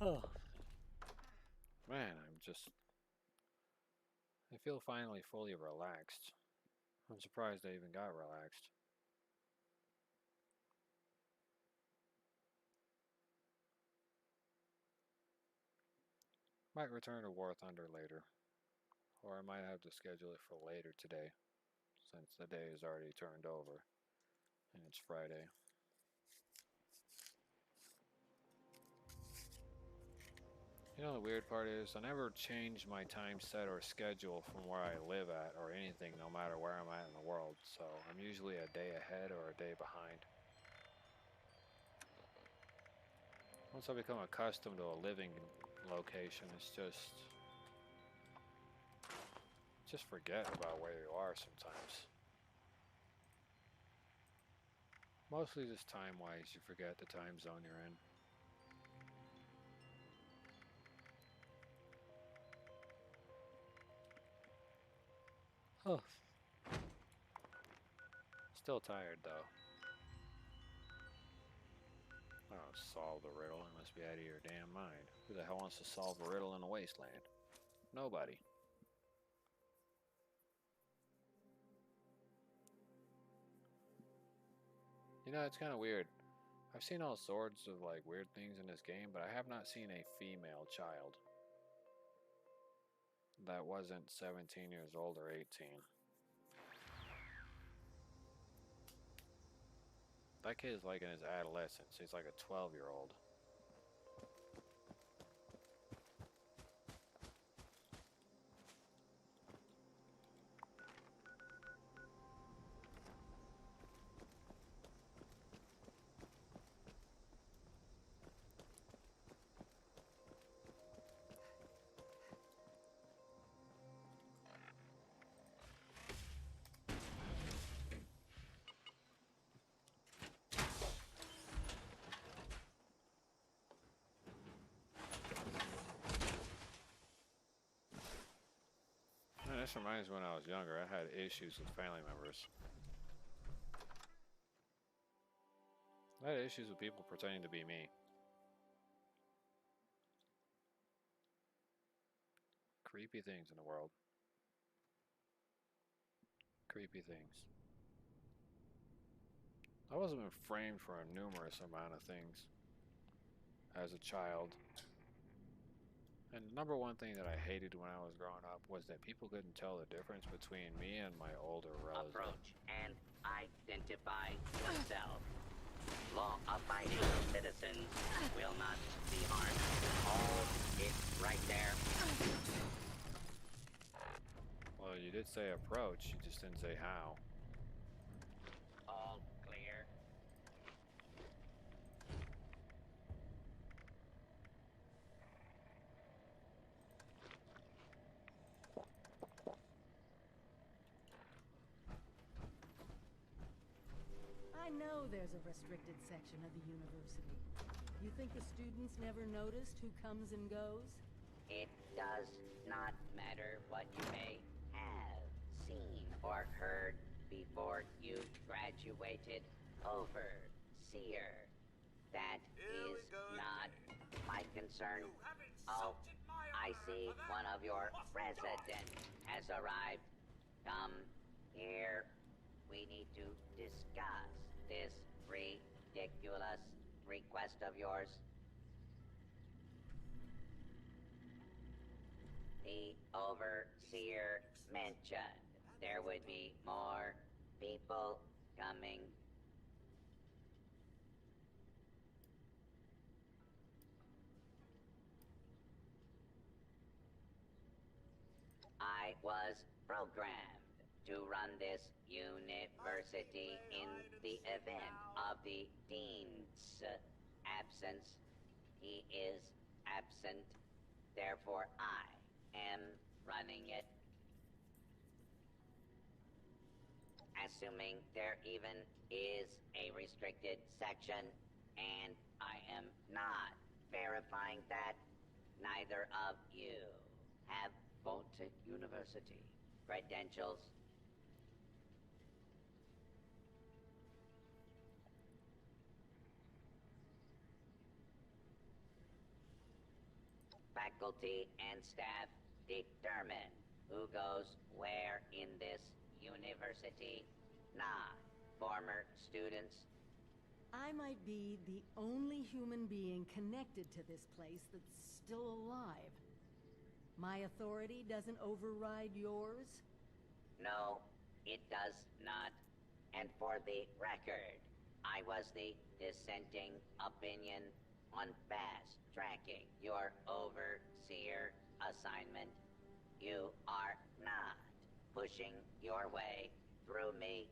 Oh. Man, I feel finally fully relaxed. I'm surprised I even got relaxed. Might return to War Thunder later. Or I might have to schedule it for later today, since the day is already turned over and it's Friday. You know, the weird part is I never change my time set or schedule from where I live at or anything, no matter where I'm at in the world. So I'm usually a day ahead or a day behind. Once I become accustomed to a living location, it's just forget about where you are sometimes. Mostly just time-wise, you forget the time zone you're in. Oh. Still tired though. Oh, solve the riddle. You must be out of your damn mind. Who the hell wants to solve a riddle in a wasteland? Nobody. You know, it's kind of weird. I've seen all sorts of like weird things in this game, but I have not seen a female child that wasn't 17 years old or 18. That kid is like in his adolescence. He's like a 12-year-old. This reminds me when I was younger, I had issues with family members. I had issues with people pretending to be me. Creepy things in the world. Creepy things. I wasn't framed for a numerous amount of things as a child. And the number one thing that I hated when I was growing up was that people couldn't tell the difference between me and my older relative. Approach and identify yourself. Law-abiding citizens will not be harmed. All is right there. Well, you did say approach, you just didn't say how. All clear. I know there's a restricted section of the university. You think the students never noticed who comes and goes? It does not matter what you may have seen or heard before you graduated. Overseer. That is not my concern. Oh, I see one of your residents has arrived. Come here. We need to discuss this ridiculous request of yours. The Overseer mentioned there would be more people coming. I was programmed to run this university in the event of the Dean's absence. He is absent, therefore I am running it. Assuming there even is a restricted section, and I am not verifying that, neither of you have Vault-Tec University credentials. Faculty and staff determine who goes where in this university, not former students. I might be the only human being connected to this place that's still alive. My authority doesn't override yours? No, it does not. And for the record, I was the dissenting opinion on fast-tracking your overseer assignment. You are not pushing your way through me.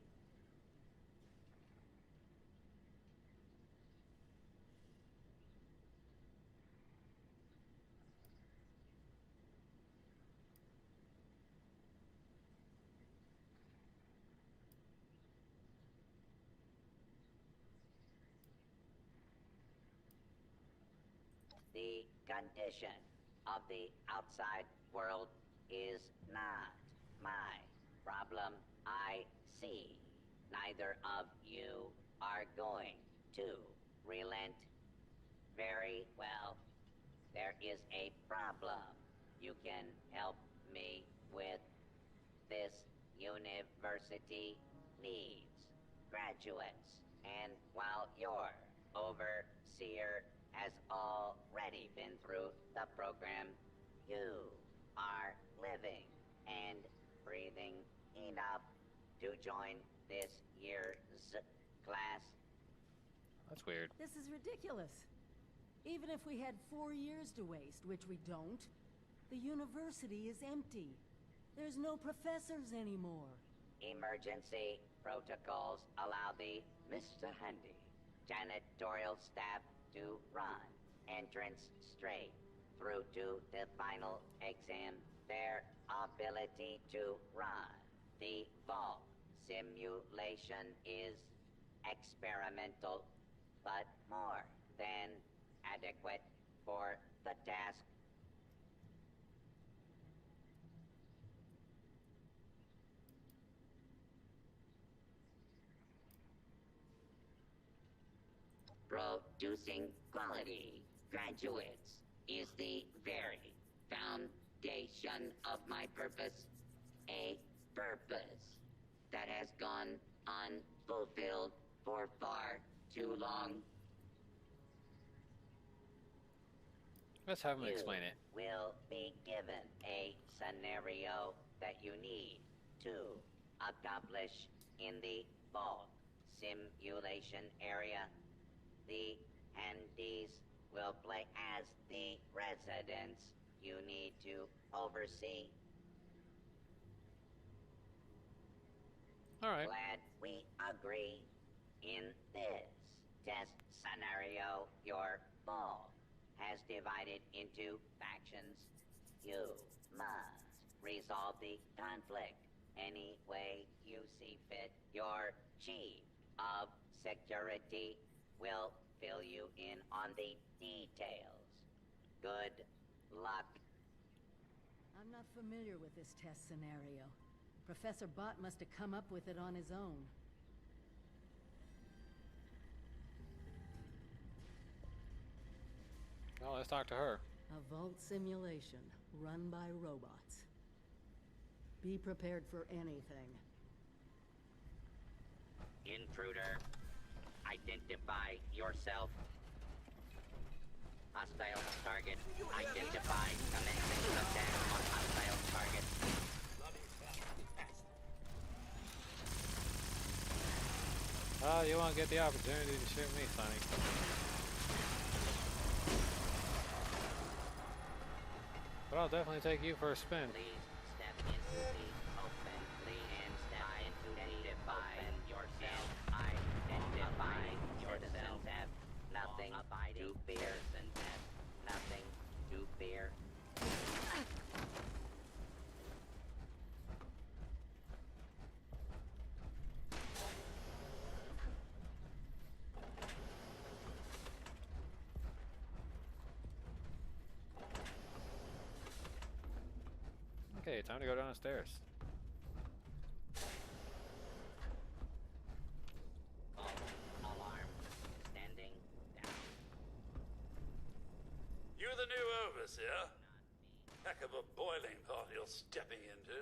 The condition of the outside world is not my problem. I see neither of you are going to relent. Very well. There is a problem you can help me with. This university needs graduates, and while your overseer has already been through the program, you are living and breathing enough to join this year's class. That's weird. This is ridiculous. Even if we had 4 years to waste, which we don't, the university is empty. There's no professors anymore. Emergency protocols allow the Mr. Handy janitorial staff to run entrance straight through to the final exam. Their ability to run the vault simulation is experimental, but more than adequate for the task. Producing quality graduates is the very foundation of my purpose. A purpose that has gone unfulfilled for far too long. Let's have him explain it. Will be given a scenario that you need to accomplish in the vault simulation area. The handies will play as the residents you need to oversee. All right. Glad we agree. In this test scenario, your vault has divided into factions. You must resolve the conflict any way you see fit. Your chief of security will fill you in on the details. Good luck. I'm not familiar with this test scenario. Professor Bott must have come up with it on his own. Well, let's talk to her. A vault simulation run by robots. Be prepared for anything. Intruder, identify yourself. Hostile target identified. Commencing attack on hostile target. Oh, you won't get the opportunity to shoot me, Sonny. But I'll definitely take you for a spin. Please step into the open. And step into the open yourself. Identify yourself. Have nothing to fear. Nothing to fear. Okay, time to go downstairs. Alarm. Standing down. You the new overseer? Heck of a boiling pot you're stepping into.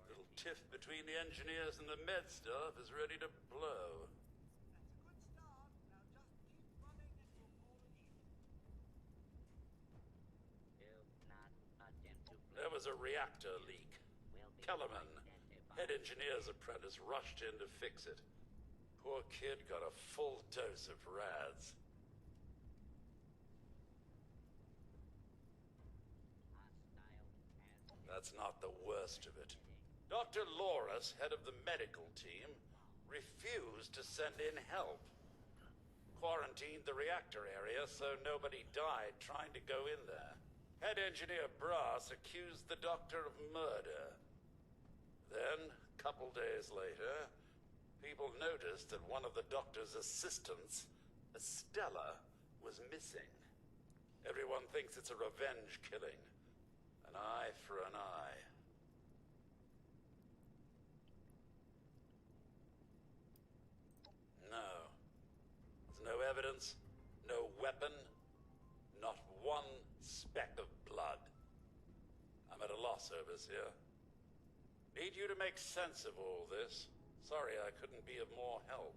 Little tiff between the engineers and the med staff is ready to blow. There was a reactor leak. Kellerman, head engineer's apprentice, rushed in to fix it. Poor kid got a full dose of rads. that's not the worst of it. Dr. Loris, head of the medical team, refused to send in help. Quarantined the reactor area so nobody died trying to go in there. Head engineer Brass accused the doctor of murder. Then, a couple days later, people noticed that one of the doctor's assistants, Estella, was missing. Everyone thinks it's a revenge killing. An eye for an eye. No. There's no evidence, no weapon, not one speck of blood. I'm at a loss, Overseer. Need you to make sense of all this. Sorry I couldn't be of more help.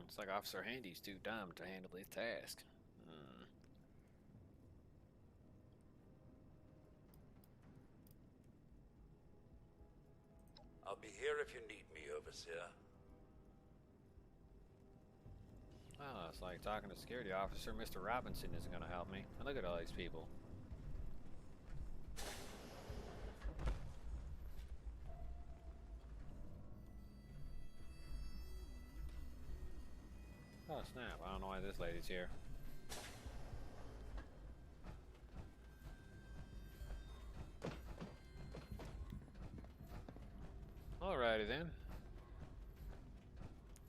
It's like Officer Handy's too dumb to handle this task. I'll be here if you need me, Overseer. Well, it's like talking to security officer. Mr. Robinson isn't going to help me. And look at all these people. Oh snap, I don't know why this lady's here. Alrighty then.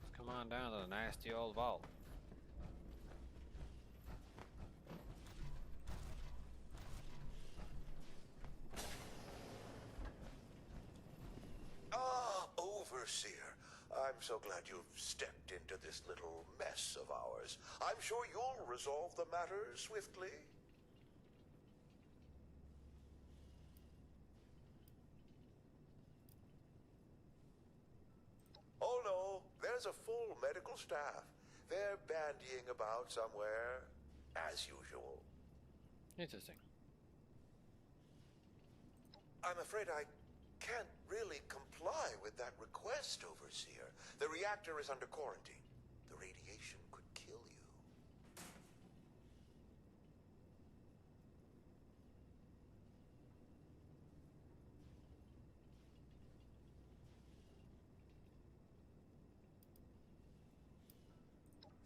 Let's come on down to the nasty old vault. Ah, Overseer. I'm so glad you've stepped into this little mess of ours. I'm sure you'll resolve the matter swiftly. Oh no, there's a full medical staff. They're bandying about somewhere, as usual. Interesting. I'm afraid I can't really comply with that request, Overseer. The reactor is under quarantine. The radiation could kill you.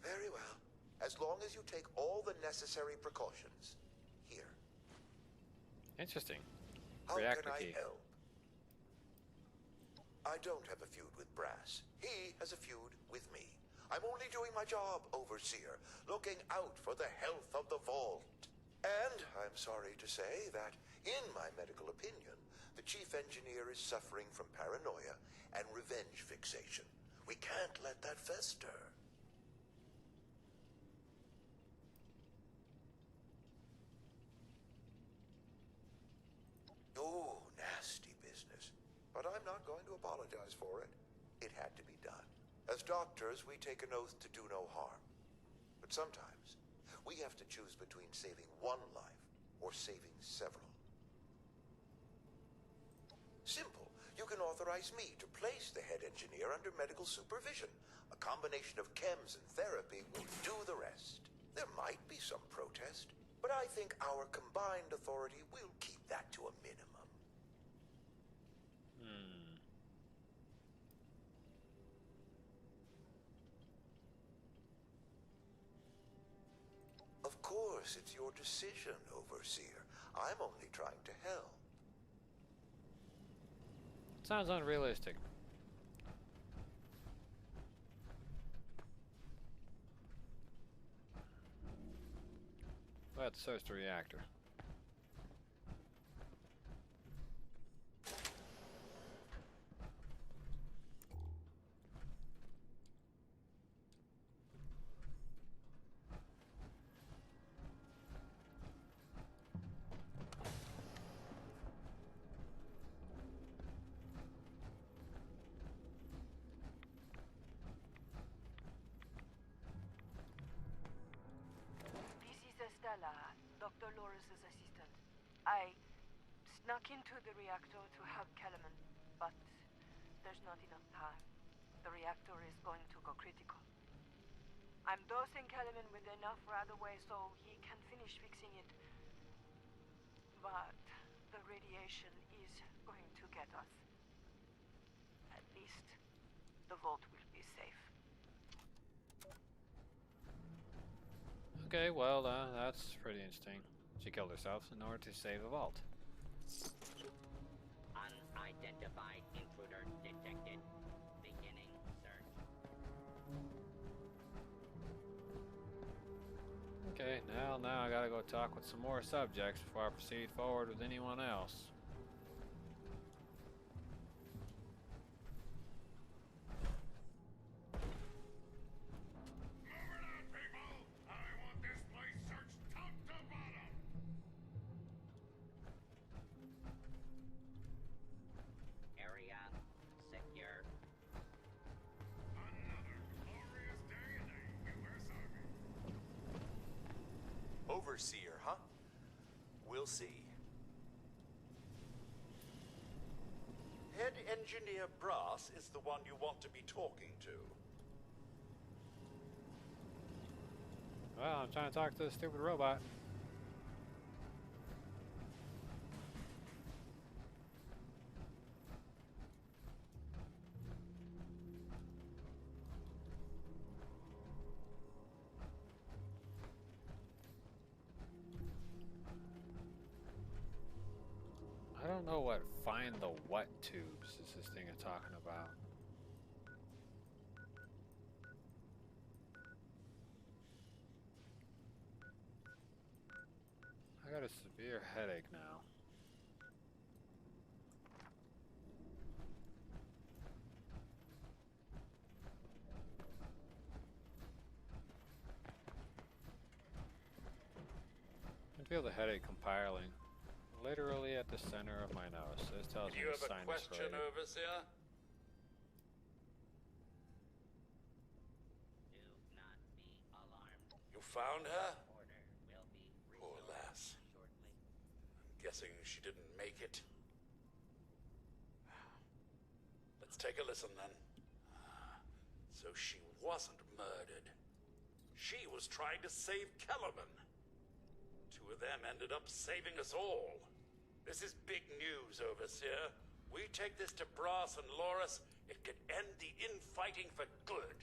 Very well. As long as you take all the necessary precautions. Here. Interesting. How Reactor can key. I help? I don't have a feud with Brass. He has a feud with me. I'm only doing my job, Overseer, looking out for the health of the vault. And I'm sorry to say that, in my medical opinion, the chief engineer is suffering from paranoia and revenge fixation. We can't let that fester. Oh, nasty business. But I'm not going to apologize for it. It had to be done. As doctors, we take an oath to do no harm. But sometimes, we have to choose between saving one life or saving several. Simple. You can authorize me to place the head engineer under medical supervision. A combination of chems and therapy will do the rest. There might be some protest, but I think our combined authority will keep that to a minimum. Of course, it's your decision, Overseer. I'm only trying to help. Sounds unrealistic. Let's search the reactor. This is Estella, Dr. Loris' assistant. I snuck into the reactor to help Kellerman, but there's not enough time. The reactor is going to go critical. I'm dosing Kellerman with enough right away so he can finish fixing it. But the radiation get us. At least, the vault will be safe. Okay, well, that's pretty interesting. She killed herself in order to save a vault. Unidentified intruder detected. Beginning search. Okay, now I gotta go talk with some more subjects before I proceed forward with anyone else. Area secure. Overseer, huh? We'll see. Head Engineer Brass is the one you want to be talking to. Well, I'm trying to talk to the stupid robot. I don't know what find the what tubes is this thing I'm talking about. I got a severe headache now. I feel the headache compiling. Literally at the center of my nose. This tells me Do you have it's a sinus question, related. Overseer? Do not be alarmed. You found her? Order will be Poor lass. shortly. I'm guessing she didn't make it. Let's take a listen then. So she wasn't murdered. She was trying to save Kellerman. Two of them ended up saving us all. This is big news, Overseer. We take this to Brass and Loris, it could end the infighting for good.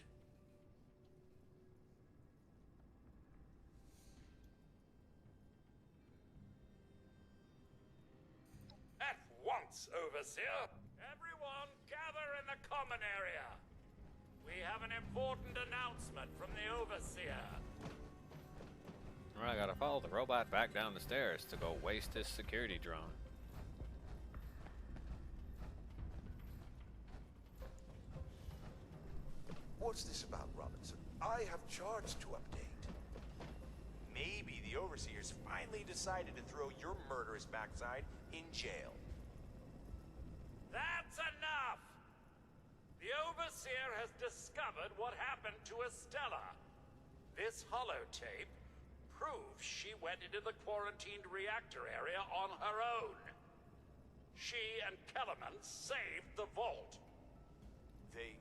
At once, Overseer! Everyone gather in the common area. We have an important announcement from the Overseer. Alright, I gotta follow the robot back down the stairs to go waste his security drone. What's this about, Robinson? I have charts to update. Maybe the Overseer's finally decided to throw your murderous backside in jail. That's enough! The Overseer has discovered what happened to Estella. This holotape proves she went into the quarantined reactor area on her own. She and Kellerman saved the vault. They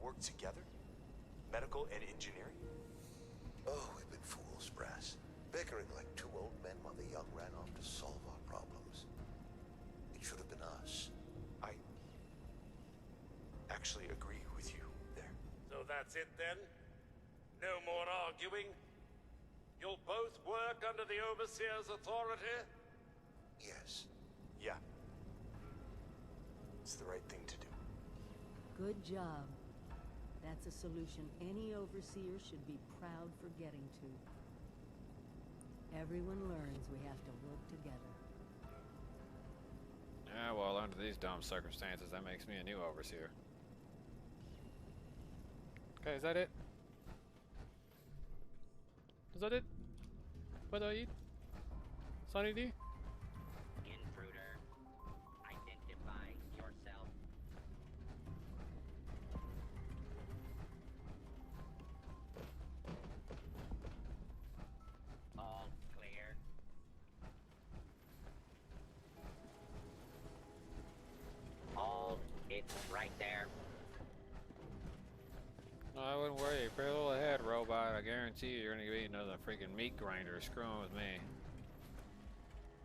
work together? Medical and engineering? Oh, we've been fools, Brass. Bickering like two old men while the young ran off to solve our problems. It should have been us. I actually agree with you there. So that's it then? No more arguing? You'll both work under the Overseer's authority? Yes. Yeah. It's the right thing to do. Good job. That's a solution any overseer should be proud for getting to. Everyone learns we have to work together. Yeah, well, under these dumb circumstances, that makes me a new overseer. Okay, is that it? Is that it? What do I eat? Sunny D? Intruder, identify yourself. All clear. All, it's right there. No, I wouldn't worry. Put a little ahead, robot. I guarantee you're gonna be another freaking meat grinder screwing with me.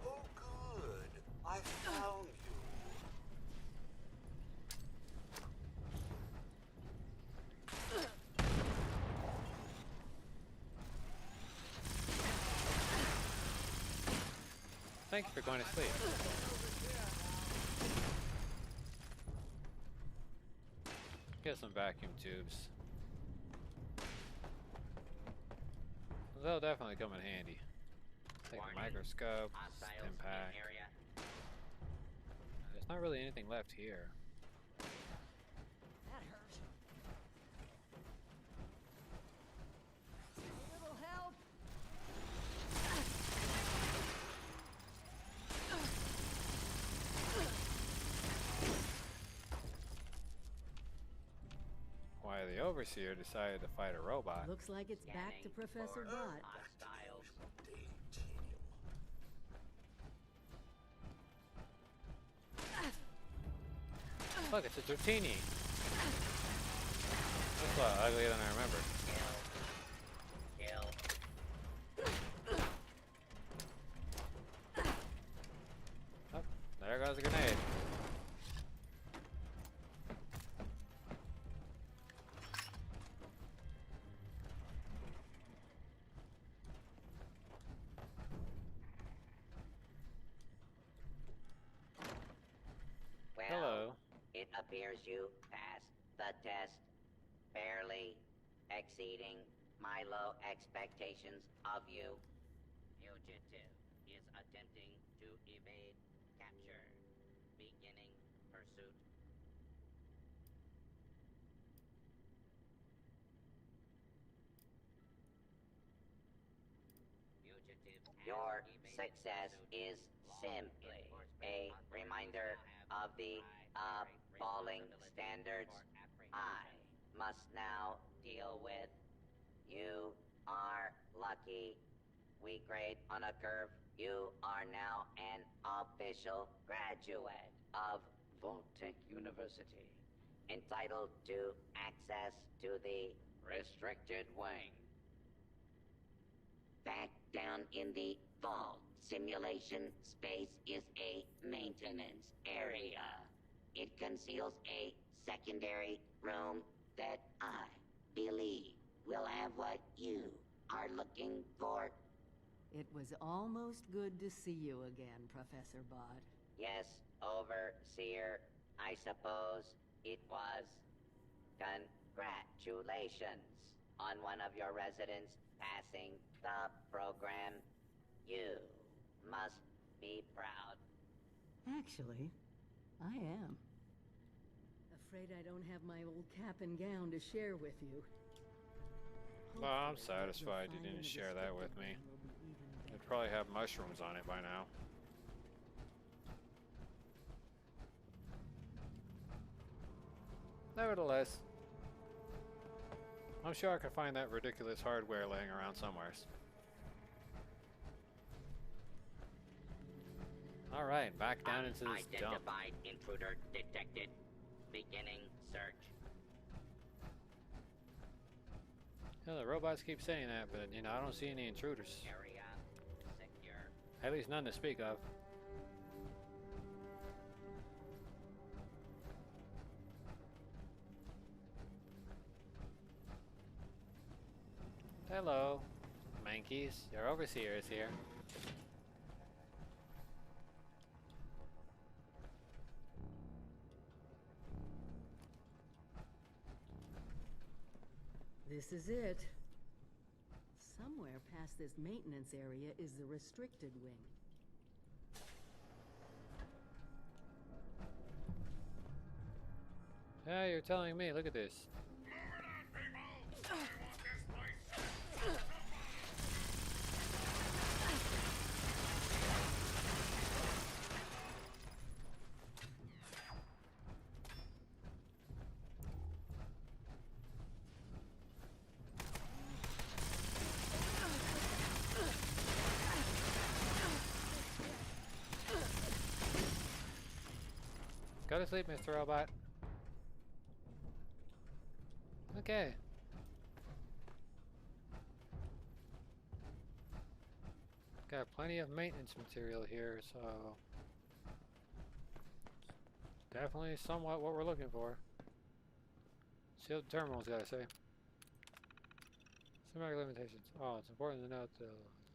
Oh, good. I found you. Thank you for going to sleep. Get some vacuum tubes. They'll definitely come in handy. Take a microscope, stim pack. There's not really anything left here. That hurt. A little help. Why the Overseer decided to fight a robot. Looks like it's back to Professor Bot. Look, it's a Dratini. That's a lot uglier than I remember. Oh, there goes a grenade. Hello. It appears you passed the test, barely exceeding my low expectations of you. Fugitive is attempting to evade capture. Beginning pursuit. Your success is simply a reminder of the falling standards I must now deal with. You are lucky. We grade on a curve. You are now an official graduate of Vault-Tec University, entitled to access to the restricted wing. Back down in the vault, simulation space is a maintenance area. It conceals a secondary room that I believe will have what you are looking for. It was almost good to see you again, Professor Bot. Yes, Overseer, I suppose it was. Congratulations on one of your residents passing the program. You must be proud. Actually, I am. Afraid I don't have my old cap and gown to share with you. Well, I'm satisfied you didn't share that with me. It'd probably have mushrooms on it by now. Nevertheless, I'm sure I could find that ridiculous hardware laying around somewhere. Alright, back down into this dump. Unidentified intruder detected. Beginning search. Yeah, the robots keep saying that, but you know, I don't see any intruders. Area secure. At least none to speak of. Hello, Mankeys. Your Overseer is here. This is it. Somewhere past this maintenance area is the restricted wing. Yeah, you're telling me. Look at this. Go to sleep, Mr. Robot. Okay. Got plenty of maintenance material here, so definitely somewhat what we're looking for. See what the terminal's gotta say. Systematic limitations. Oh, it's important to note the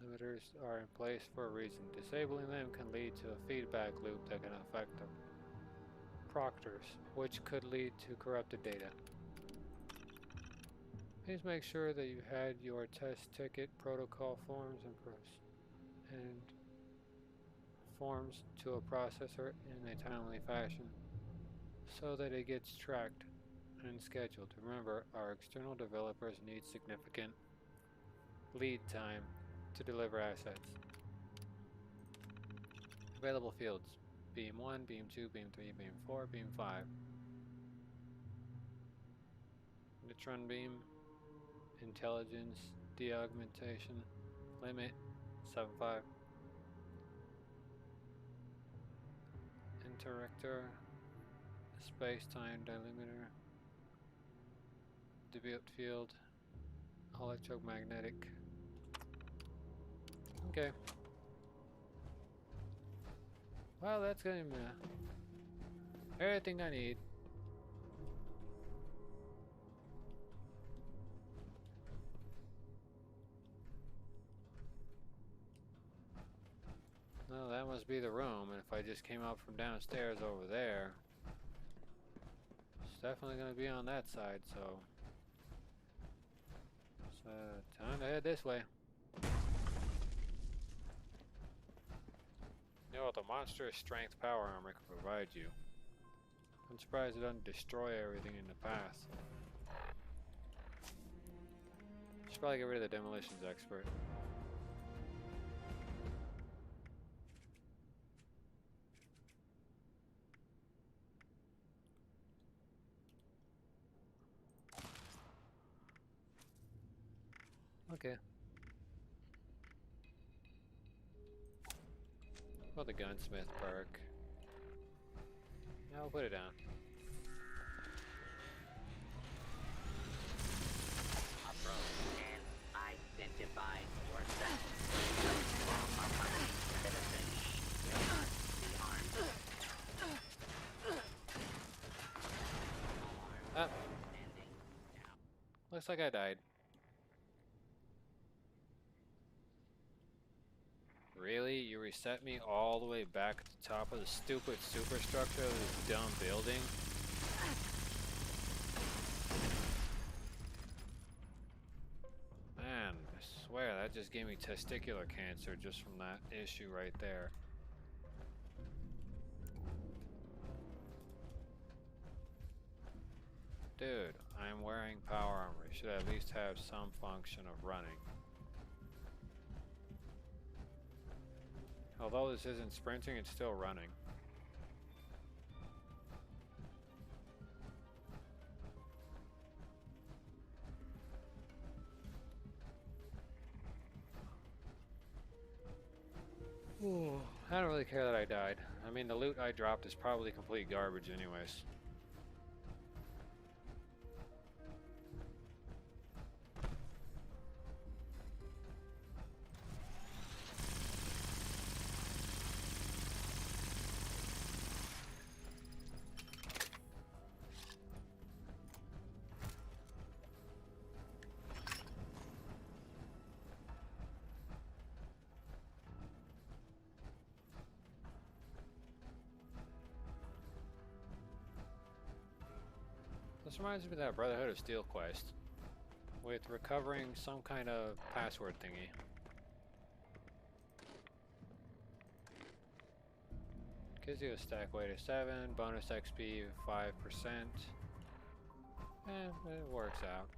Limiters are in place for a reason. Disabling them can lead to a feedback loop that can affect the proctors, which could lead to corrupted data. Please make sure that you had your test ticket protocol forms and forms to a processor in a timely fashion so that it gets tracked and scheduled. Remember, our external developers need significant lead time to deliver assets. Available fields: Beam 1, Beam 2, Beam 3, Beam 4, Beam 5. Neutron Beam, Intelligence, Deaugmentation, Limit, 7.5. Interrector, Space-Time Delimiter, Debut Field, Electromagnetic. Okay. Well, that's gonna be everything I need. No, that must be the room, and if I just came up from downstairs over there, it's definitely gonna be on that side, so time to head this way. You know what the monstrous strength power armor can provide you. I'm surprised it doesn't destroy everything in the path. Should probably get rid of the demolitions expert. Okay. Well, the gunsmith perk. Yeah, I'll put it down. Approach and identify yourself. Ah. Looks like I died. Really? You reset me all the way back at the top of the stupid superstructure of this dumb building? Man, I swear that just gave me testicular cancer just from that issue right there. Dude, I'm wearing power armor. You should at least have some function of running. Although this isn't sprinting, it's still running. Ooh, I don't really care that I died. I mean, the loot I dropped is probably complete garbage anyways. This reminds me of that Brotherhood of Steel quest with recovering some kind of password thingy. Gives you a stack weight of 7, bonus XP of 5%. It works out.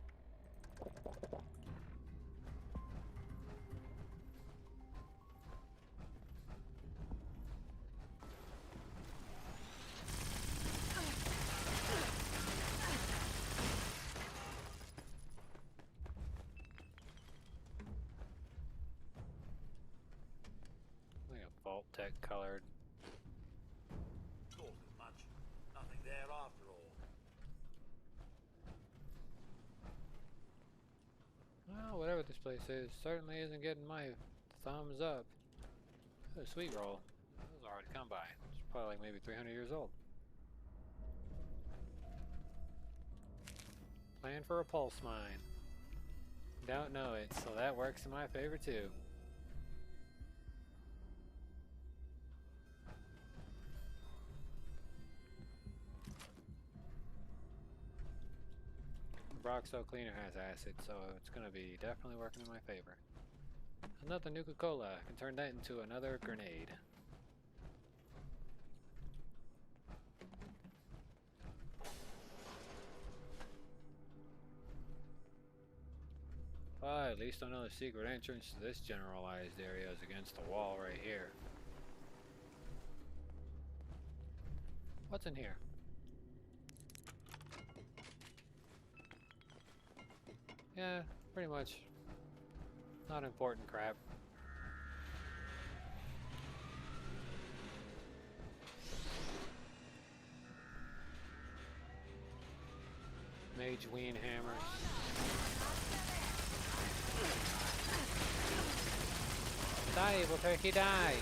Vault-Tec colored. Thought as much. Nothing there after all. Well, whatever this place is, certainly isn't getting my thumbs up. Oh, sweet roll. That was hard to come by. It's probably like maybe 300 years old. Plan for a pulse mine. Don't know it, so that works in my favor too. Broxo cleaner has acid, so it's gonna be definitely working in my favor. Another Nuka-Cola. I can turn that into another grenade. Well, at least another secret entrance to this generalized area is against the wall right here. What's in here? Yeah, pretty much not important crap. Mage Ween hammers. Die, evil turkey, die!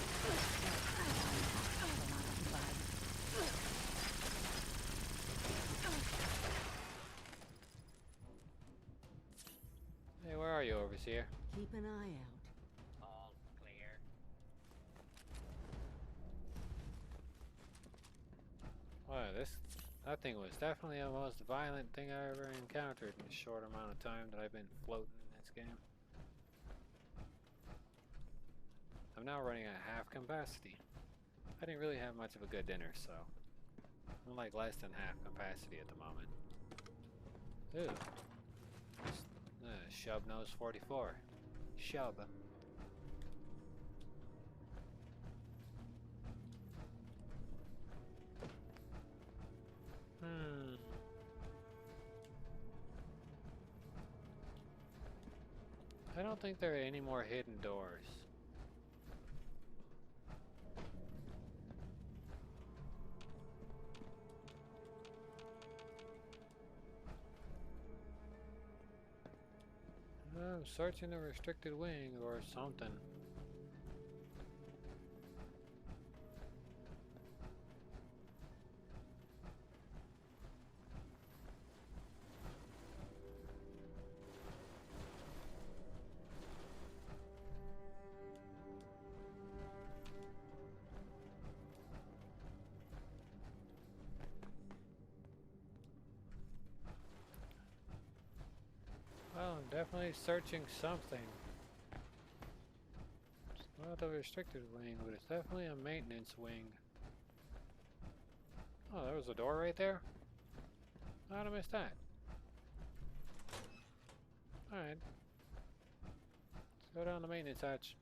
Hey, where are you, overseer? Keep an eye out. All clear. Wow, that thing was definitely the most violent thing I ever encountered in the short amount of time that I've been floating in this game. I'm now running at half capacity. I didn't really have much of a good dinner, so I'm like less than half capacity at the moment. Ooh. Shub knows 44. Shub. I don't think there are any more hidden doors. I'm searching the restricted wing or something. Well, I'm definitely searching something. It's not a restricted wing, but it's definitely a maintenance wing. Oh, there was a door right there? How'd I miss that? Alright. Let's go down the maintenance hatch.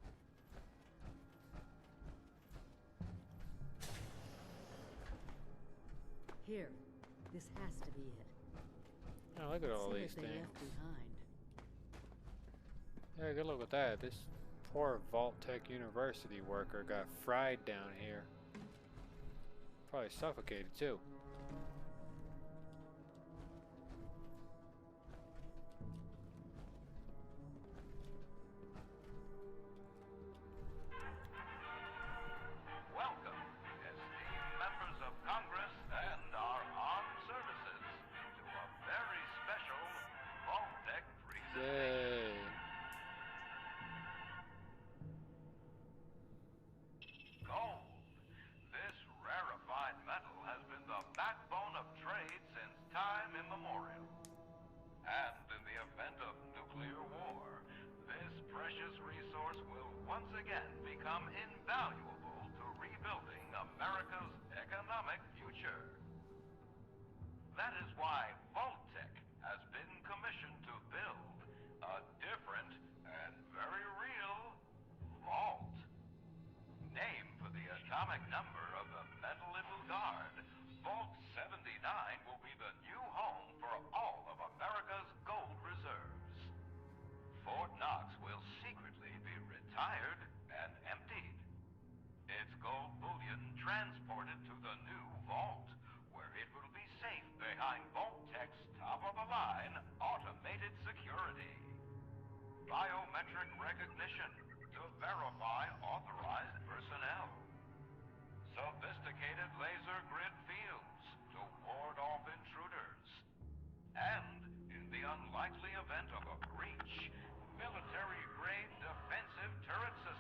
Here, this has to be it. Oh, look at all See these what they things. left behind. Yeah, good luck with that. This poor Vault Tech University worker got fried down here. Probably suffocated too. Welcome, esteemed members of Congress and our armed services, to a very special Vault-Tec presentation. Yay. Gold. This rarefied metal has been the backbone of trade since time immemorial. And in the event of nuclear war, this precious resource will once again become invaluable to rebuilding America's economic future. That is why Vault-Tec has been commissioned to build a different and very real vault. Named for the atomic number of the metal it will guard, Vault 79 will be the new home for all of America's gold reserves. Fort Knox will secretly be retired and emptied. Its gold bullion transported to the new vault, where it will be safe behind Vault-Tec's top-of-the-line automated security. Biometric recognition to verify authorized personnel. Sophisticated laser grid fields to ward off intruders. And, in the unlikely event of a breach, military-grade defensive turret systems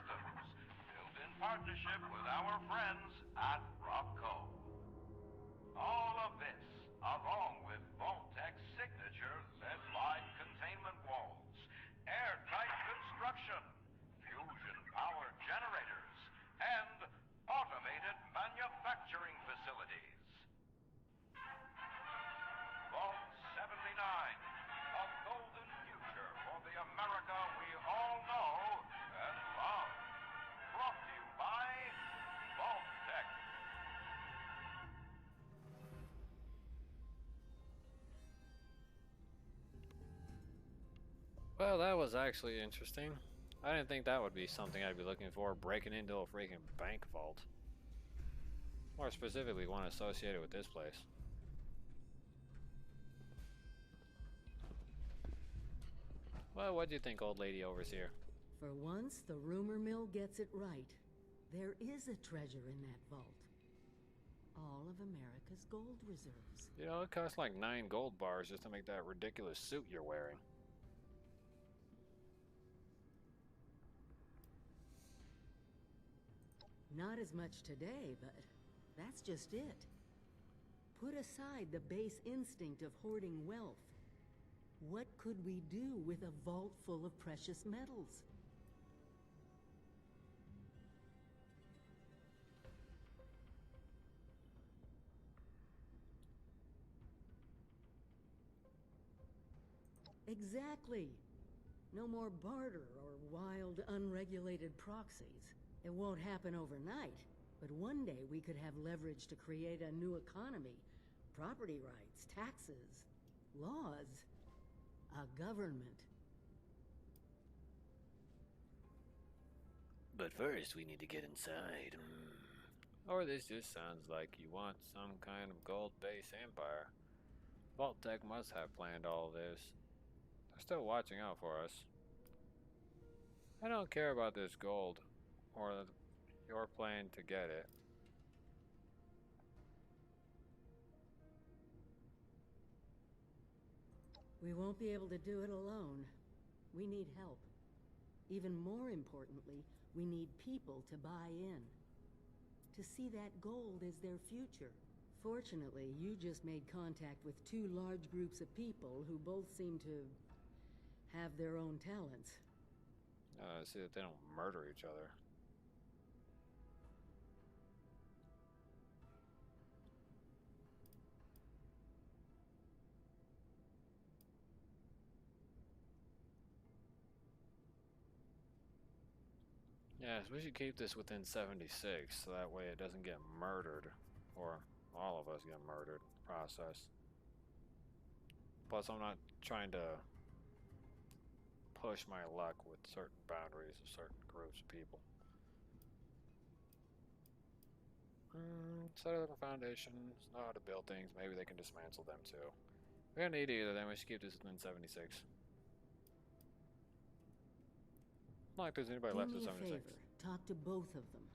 Well, that was actually interesting. I didn't think that would be something I'd be looking for, breaking into a freaking bank vault. More specifically, one associated with this place. Well, what do you think, old lady overseer? For once, the rumor mill gets it right. There is a treasure in that vault. All of America's gold reserves. You know, it costs like 9 gold bars just to make that ridiculous suit you're wearing. Not as much today, but that's just it. Put aside the base instinct of hoarding wealth. What could we do with a vault full of precious metals? Exactly. No more barter or wild, unregulated proxies. It won't happen overnight, but one day we could have leverage to create a new economy. Property rights, taxes, laws, a government. But first, we need to get inside. Or this just sounds like you want some kind of gold-based empire. Vault-Tec must have planned all this. They're still watching out for us. I don't care about this gold, or your plan to get it. We won't be able to do it alone. We need help. Even more importantly, we need people to buy in. To see that gold as their future. Fortunately, you just made contact with 2 large groups of people who both seem to have their own talents. See that they don't murder each other. Yes, we should keep this within 76, so that way it doesn't get murdered, or all of us get murdered in the process. Plus, I'm not trying to push my luck with certain boundaries of certain groups of people. Set up a foundation, know how to build things, maybe they can dismantle them too. We don't need either, then we should keep this within 76. Not like there's anybody left at 76. Favor. Talk to both of them.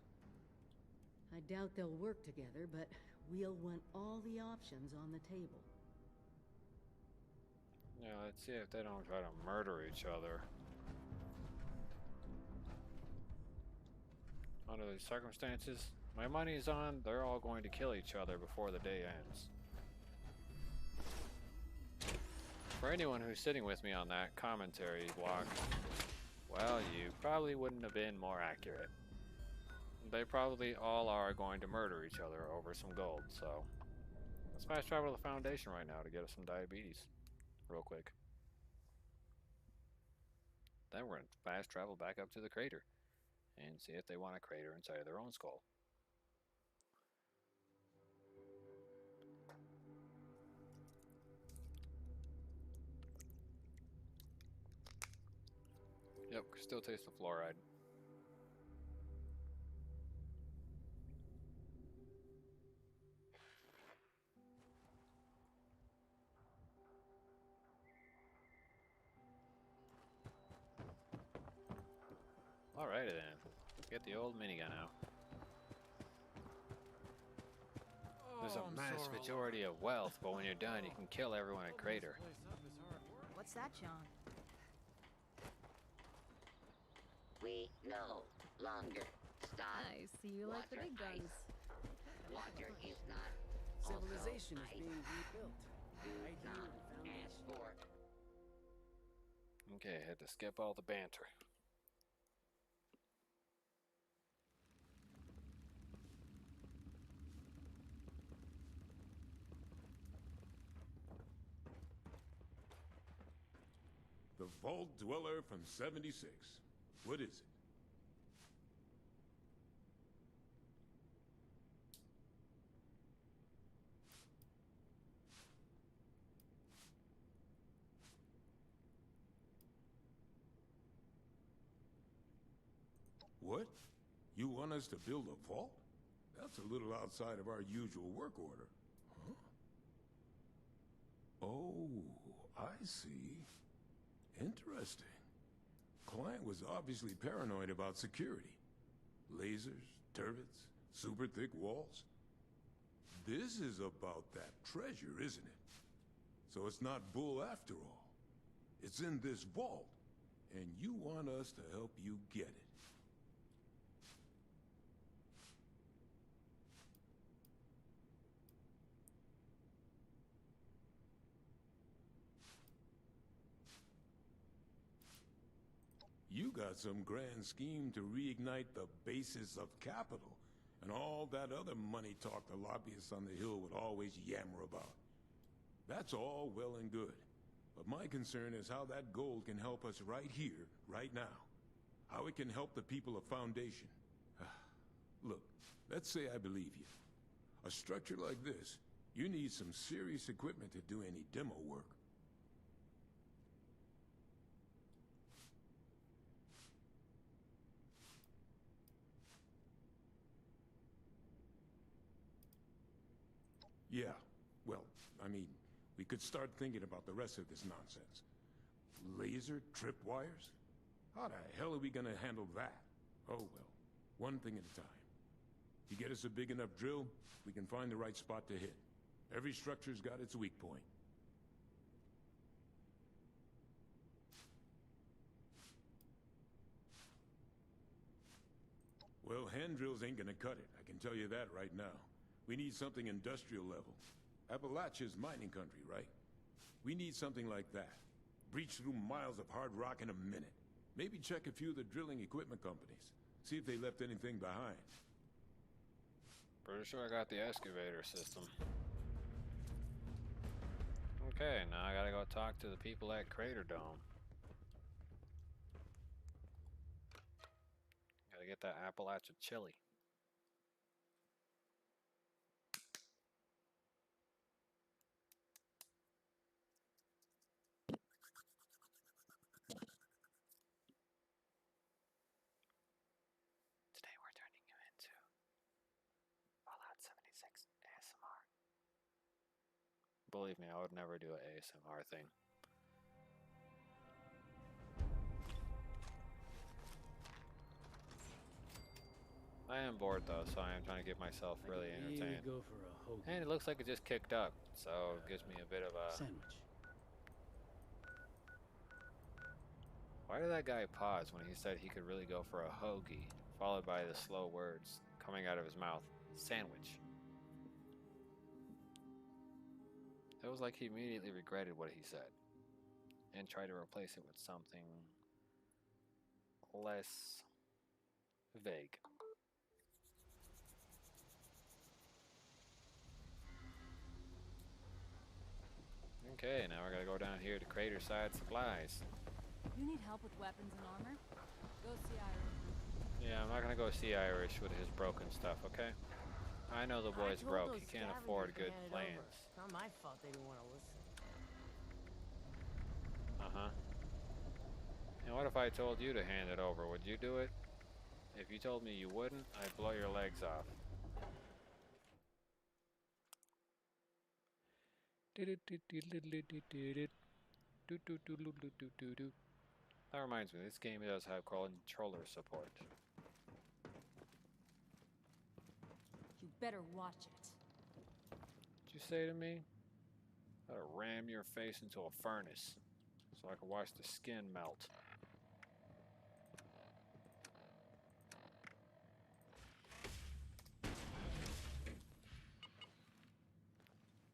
I doubt they'll work together, but we'll want all the options on the table. Yeah, let's see if they don't try to murder each other. Under these circumstances, my money's on, they're all going to kill each other before the day ends. For anyone who's sitting with me on that commentary block, well, you probably wouldn't have been more accurate. They probably all are going to murder each other over some gold, so let's fast travel to the Foundation right now to get us some diabetes. Real quick. Then we're going to fast travel back up to the crater and see if they want a crater inside of their own skull. Yep, still taste the fluoride. Alrighty then, get the old minigun out. There's a mass majority of wealth, but when you're done, you can kill everyone at Crater. What's that, John? We no longer stop. I see you like the big guns. Water is not. Civilization also is being rebuilt. Do not ask for. Okay, had to skip all the banter. The Vault Dweller from 76. What is it? What? You want us to build a vault? That's a little outside of our usual work order. Huh? Oh, I see. Interesting. Client was obviously paranoid about security. Lasers, turrets, super thick walls. This is about that treasure, isn't it? So it's not bull after all. It's in this vault, and you want us to help you get it. You got some grand scheme to reignite the basis of capital, and all that other money talk the lobbyists on the Hill would always yammer about. That's all well and good, but my concern is how that gold can help us right here, right now. How it can help the people of Foundation. Look, let's say I believe you. A structure like this, you need some serious equipment to do any demo work. Yeah, well, I mean, we could start thinking about the rest of this nonsense. Laser tripwires? How the hell are we gonna handle that? Oh well, one thing at a time. You get us a big enough drill, we can find the right spot to hit. Every structure's got its weak point. Well, hand drills ain't gonna cut it, I can tell you that right now. We need something industrial level. Appalachia's mining country, right? We need something like that. Breach through miles of hard rock in a minute. Maybe check a few of the drilling equipment companies. See if they left anything behind. Pretty sure I got the excavator system. Okay, now I gotta go talk to the people at Crater Dome. Gotta get that Appalachia chili. Today we're turning you into Fallout 76 ASMR. Believe me, I would never do an ASMR thing. I am bored though, so I am trying to get myself really entertained. Go for a hoagie. And it looks like it just kicked up, so it gives me a bit of a Sandwich. Why did that guy pause when he said he could really go for a hoagie, followed by the slow words coming out of his mouth, sandwich? It was like he immediately regretted what he said and tried to replace it with something less vague. Okay, now we're gonna go down here to Crater Side Supplies. You need help with weapons and armor? Go see Irish. Yeah, I'm not gonna go see Irish with his broken stuff, okay? I know the boy's broke. He can't afford good plans. It's not my fault they didn't want to listen. Uh-huh. And what if I told you to hand it over? Would you do it? If you told me you wouldn't, I'd blow your legs off. That reminds me, this game does have controller support. You better watch it. What'd you say to me? Gotta ram your face into a furnace so I can watch the skin melt.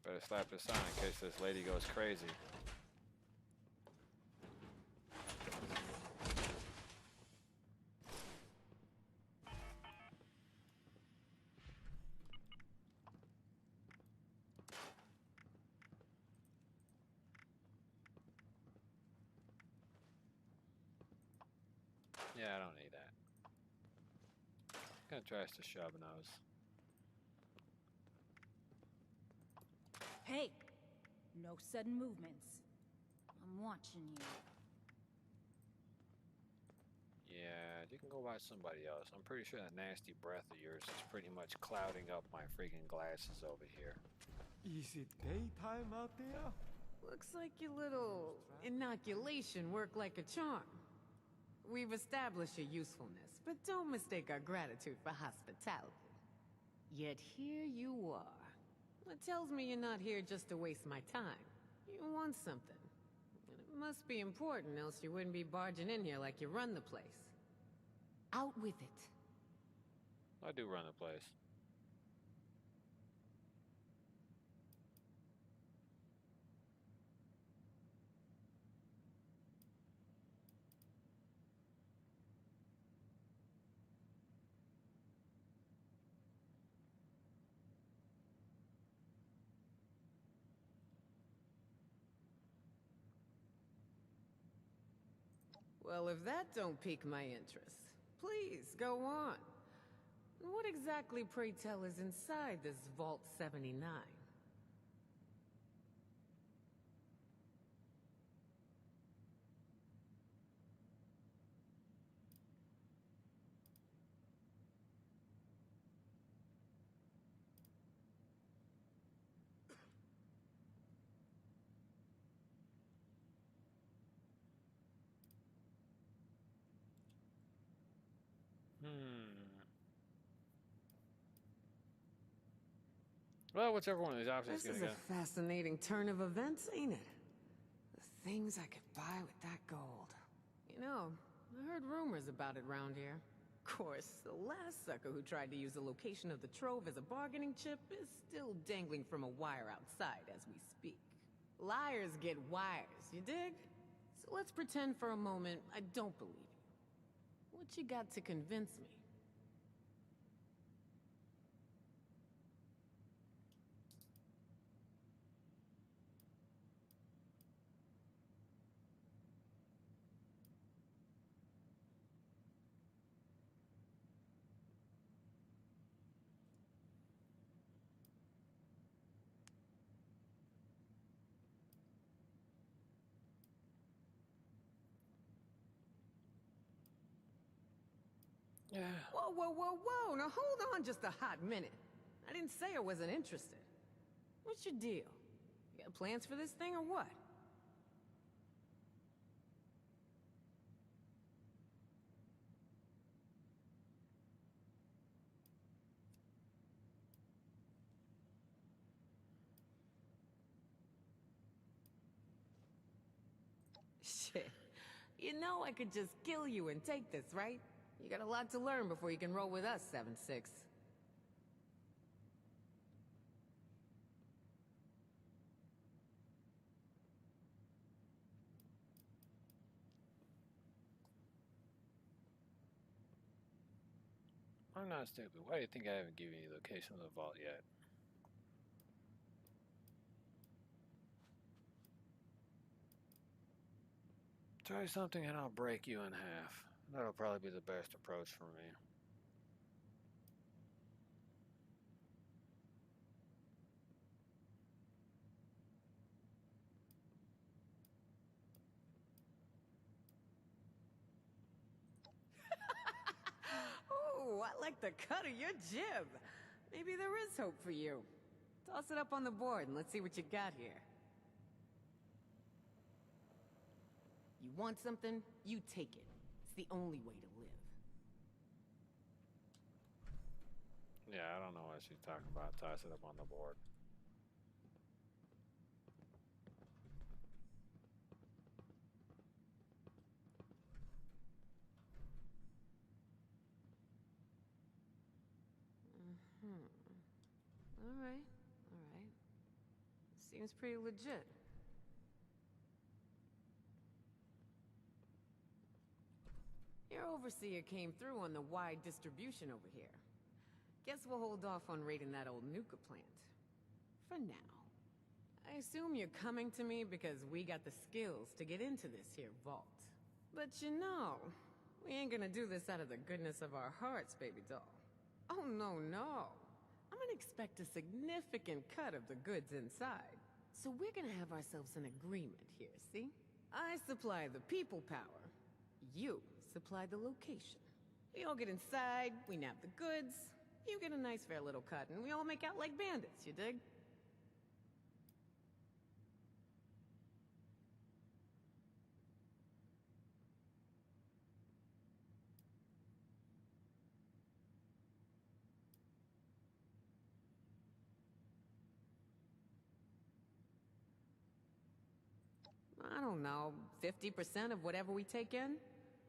Better slap this on in case this lady goes crazy. Yeah, I don't need that. Gonna try to shove nose. Hey! No sudden movements. I'm watching you. Yeah, you can go by somebody else. I'm pretty sure that nasty breath of yours is pretty much clouding up my freaking glasses over here. Is it daytime out there? Looks like your little inoculation worked like a charm. We've established your usefulness, but don't mistake our gratitude for hospitality. Yet here you are. It tells me you're not here just to waste my time. You want something. And it must be important, else you wouldn't be barging in here like you run the place. Out with it. I do run the place. Well, if that don't pique my interest, please, go on. What exactly, pray tell, is inside this Vault 79? Well, whichever one of these options This is is gonna a fascinating turn of events, ain't it? The things I could buy with that gold. You know, I heard rumors about it round here. Of course, the last sucker who tried to use the location of the trove as a bargaining chip is still dangling from a wire outside as we speak. Liars get wires, you dig? So let's pretend for a moment I don't believe you. What you got to convince me? Yeah. Whoa, whoa, whoa, whoa! Now hold on just a hot minute. I didn't say I wasn't interested. What's your deal? You got plans for this thing or what? Shit. You know I could just kill you and take this, right? You got a lot to learn before you can roll with us, 7-6. I'm not stupid. Why do you think I haven't given you the location of the vault yet? Try something and I'll break you in half. That'll probably be the best approach for me. Ooh, I like the cut of your jib. Maybe there is hope for you. Toss it up on the board and let's see what you got here. You want something? You take it. It's the only way to live. Yeah, I don't know what she's talking about. Toss it up on the board. Alright, alright. Seems pretty legit. Your overseer came through on the wide distribution over here. Guess we'll hold off on raiding that old Nuka plant. For now. I assume you're coming to me because we got the skills to get into this here vault. But you know, we ain't gonna do this out of the goodness of our hearts, baby doll. Oh, no, no. I'm gonna expect a significant cut of the goods inside. So we're gonna have ourselves an agreement here, see? I supply the people power. You supply the location. We all get inside, we nab the goods, you get a nice fair little cut, and we all make out like bandits, you dig? I don't know, 50% of whatever we take in?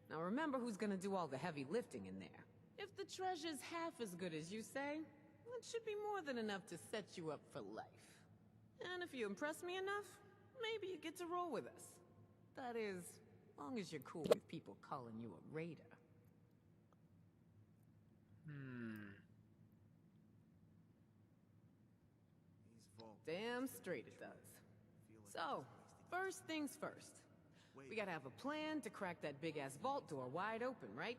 Now remember who's gonna do all the heavy lifting in there. If the treasure's half as good as you say, it should be more than enough to set you up for life. And if you impress me enough, maybe you get to roll with us. That is, long as you're cool with people calling you a raider. Damn straight it does. So, first things first. We gotta have a plan to crack that big-ass vault door wide open, right?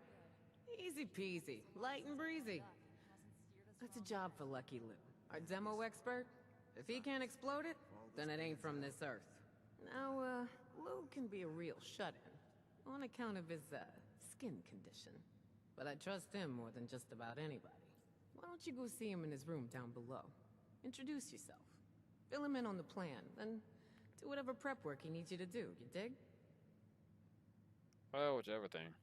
Easy peasy, light and breezy. That's a job for Lucky Lou, our demo expert. If he can't explode it, then it ain't from this earth. Now, Lou can be a real shut-in, on account of his, skin condition. But I trust him more than just about anybody. Why don't you go see him in his room down below? Introduce yourself. Fill him in on the plan, then do whatever prep work he needs you to do, you dig? Well, whichever thing.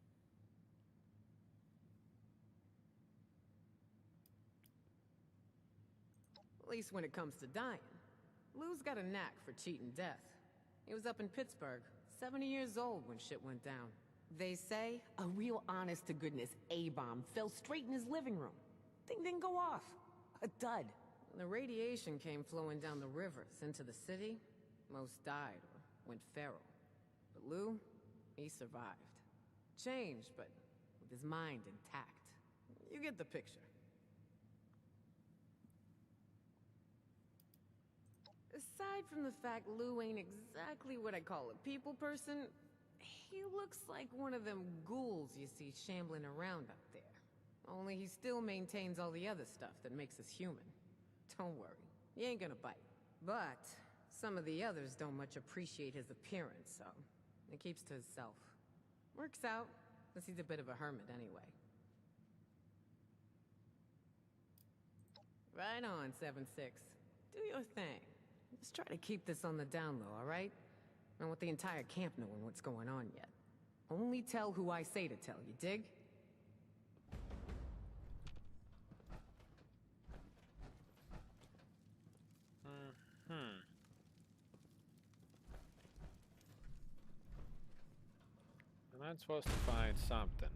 At least when it comes to dying. Lou's got a knack for cheating death. He was up in Pittsburgh, 70 years old when shit went down. They say a real honest-to-goodness A-bomb fell straight in his living room. Thing didn't go off. A dud. When the radiation came flowing down the rivers into the city, most died or went feral. But Lou, he survived. Changed, but with his mind intact. You get the picture. Aside from the fact Lou ain't exactly what I call a people person, he looks like one of them ghouls you see shambling around up there. Only he still maintains all the other stuff that makes us human. Don't worry, he ain't gonna bite. But some of the others don't much appreciate his appearance, so he keeps to himself. Works out, since he's a bit of a hermit anyway. Right on, 7-6. Do your thing. Just try to keep this on the down low, alright? Don't want the entire camp knowing what's going on yet. Only tell who I say to tell, you dig? And I'm supposed to find something.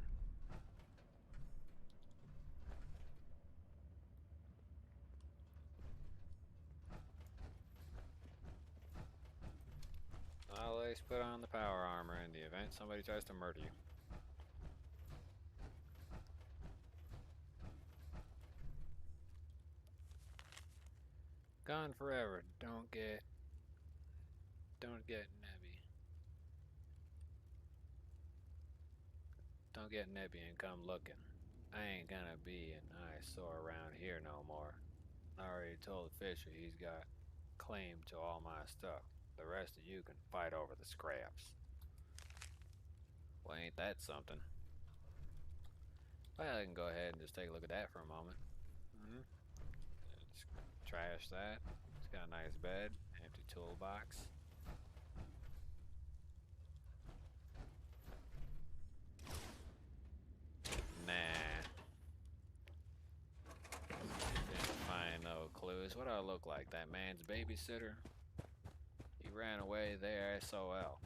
Always put on the power armor in the event somebody tries to murder you. Gone forever. Don't get nebby. Don't get nebby and come looking. I ain't gonna be an eyesore around here no more. I already told Fisher he's got claim to all my stuff. The rest of you can fight over the scraps. Well, ain't that something? Well, I can go ahead and just take a look at that for a moment. Just trash that. It's got a nice bed, empty toolbox. Nah. Didn't find no clues. What do I look like? That man's babysitter? He ran away there, SOL.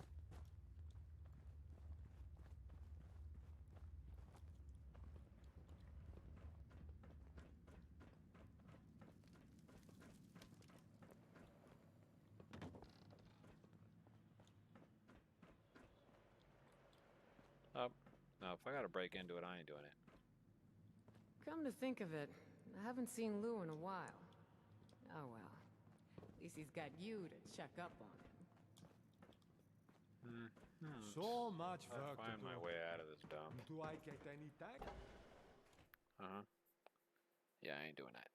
Oh, no, if I gotta break into it, I ain't doing it. Come to think of it, I haven't seen Lou in a while. Oh well. At least he's got you to check up on him. So much I'll work find to my do. way out of this dump. Do I get any tag? Yeah, I ain't doing that.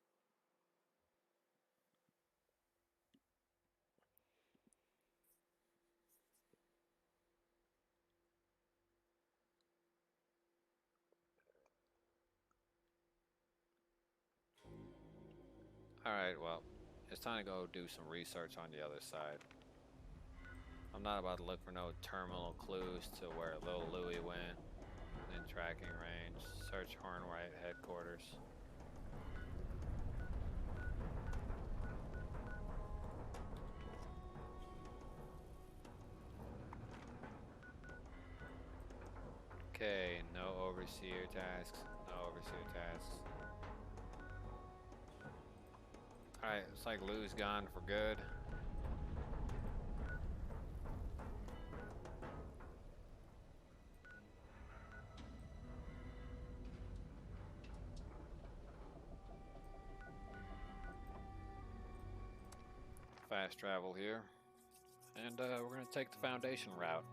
Alright, well, it's time to go do some research on the other side. I'm not about to look for no terminal clues to where Lil Louie went in tracking range. Search Hornwright headquarters. Okay, no overseer tasks. No overseer tasks. Alright, it's like Lou's gone for good. Fast travel here. And we're going to take the Foundation route.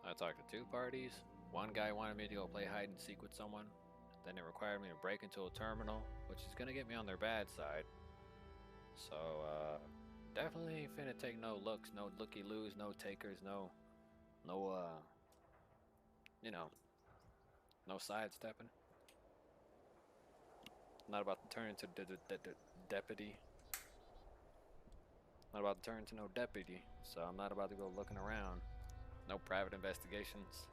I talked to two parties. One guy wanted me to go play hide and seek with someone. Then it required me to break into a terminal, which is gonna get me on their bad side. So, definitely ain't finna take no looks, no looky-loos, no takers, no, you know, no sidestepping. Not about to turn into deputy. Not about to turn into no deputy, so I'm not about to go looking around. No private investigations.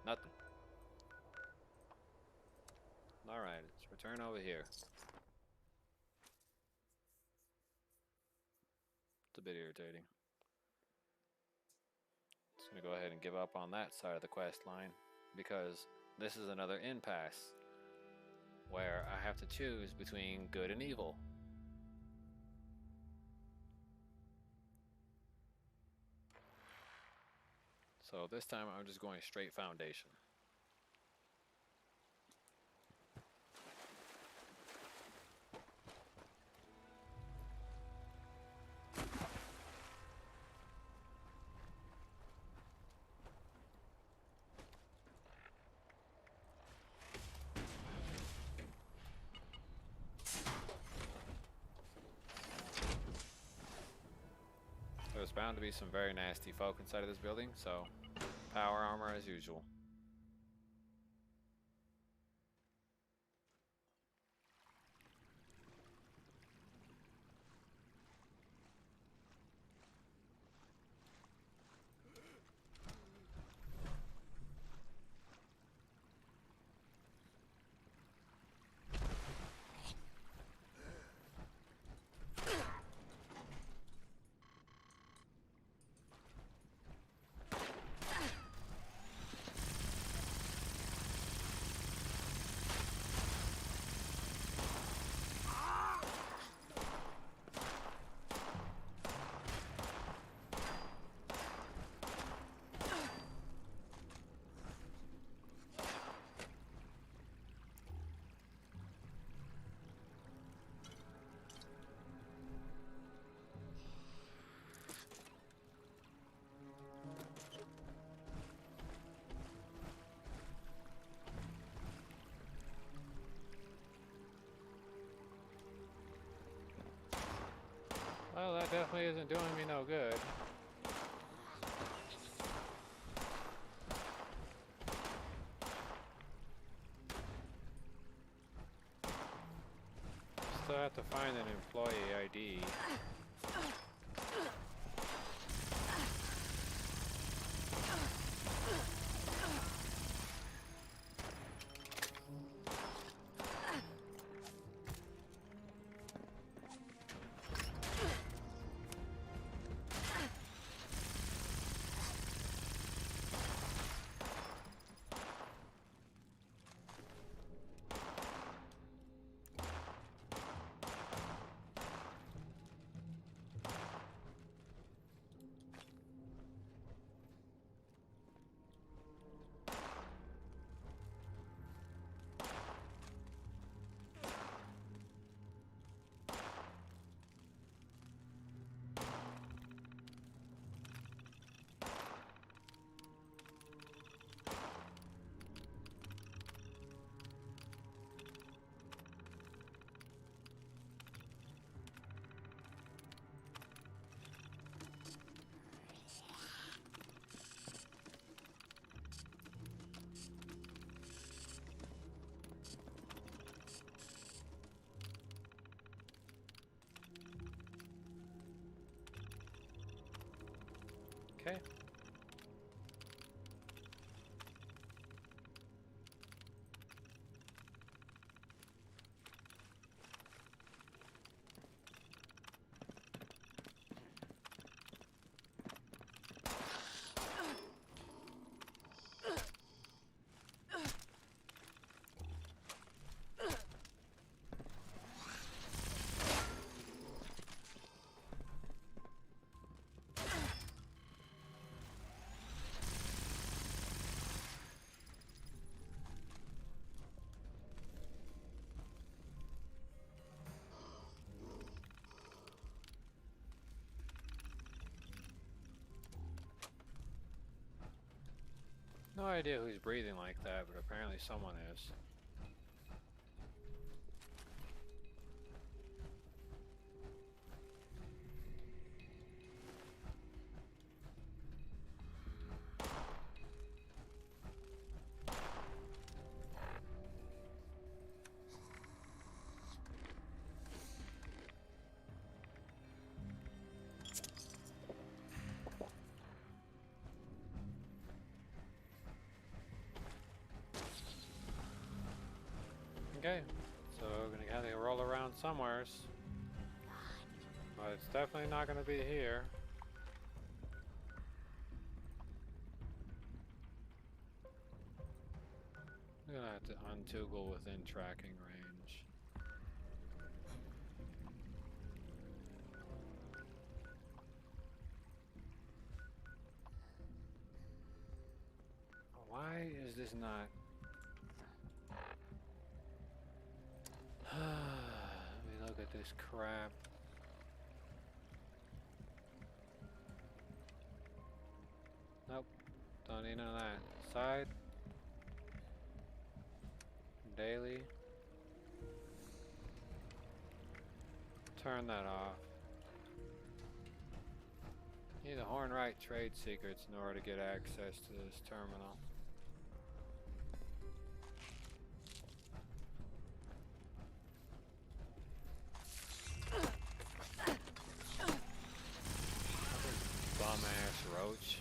Nothing. Alright, let's return over here. It's a bit irritating. Just gonna go ahead and give up on that side of the quest line because this is another impasse where I have to choose between good and evil. So this time I'm just going straight Foundation. There's bound to be some very nasty folk inside of this building, so power armor as usual. Well, that definitely isn't doing me no good. Still have to find an employee ID. Okay. No idea who's breathing like that, but apparently someone is. Okay, so we're gonna have to roll around somewheres. But it's definitely not gonna be here. I'm gonna have to untoggle within tracking range. Why is this not? Let me look at this crap. Nope, don't need none of that. Side. Daily. Turn that off. Need the Hornwright trade secrets in order to get access to this terminal. Bum-ass roach.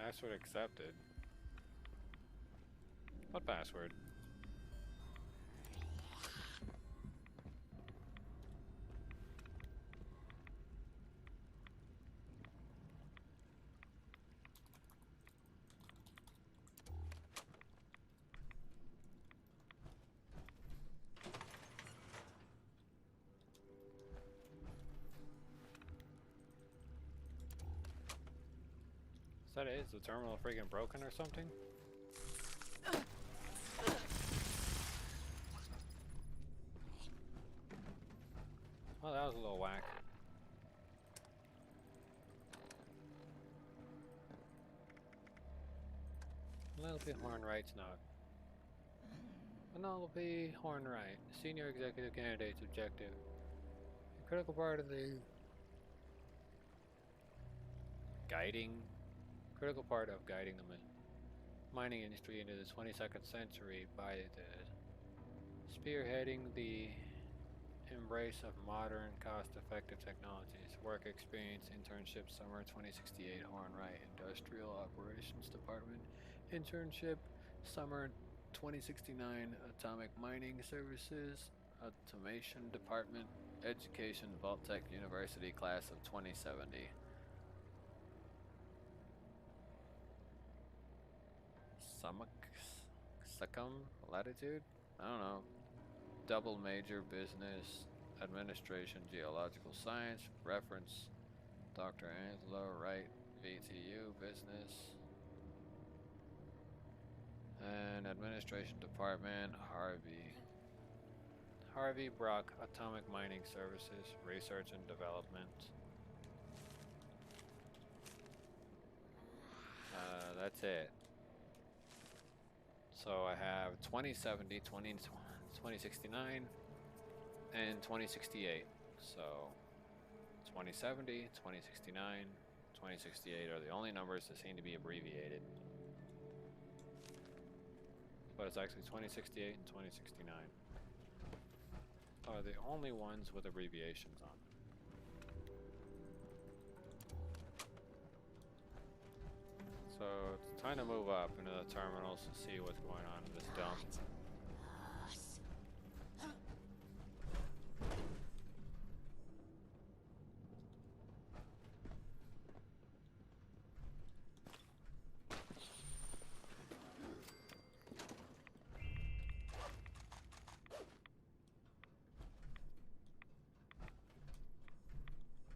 Password accepted. What password? Is that it? Is the terminal freaking broken or something? Oh, that was a little whack. Penelope Hornwright's not. Penelope Hornwright, Senior Executive Candidate's objective. A critical part of the critical part of guiding the mining industry into the 22nd century by the spearheading the embrace of modern, cost-effective technologies. Work experience, internship, summer 2068, Hornwright Industrial Operations Department. Internship, summer 2069, Atomic Mining Services, Automation Department. Education, Vault-Tec University, class of 2070. Succum latitude? I don't know. Double major, business, administration, geological science, reference, Dr. Angelo Wright, VTU, business, and administration department, Harvey Brock, Atomic Mining Services, research and development. That's it. So I have 2070, 2069, and 2068. So 2070, 2069, 2068 are the only numbers that seem to be abbreviated. But it's actually 2068 and 2069 are the only ones with abbreviations on them. So it's time to move up into the terminals to see what's going on in this dump.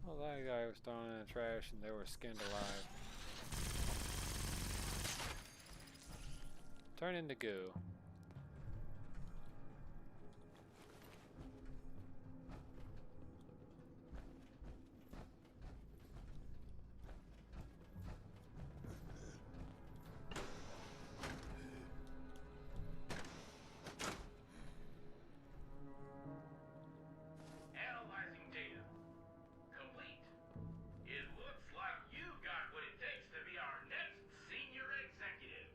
Well, that guy was thrown in the trash and they were skinned alive. Turn into goo. Analyzing data. Complete. It looks like you got what it takes to be our next senior executive.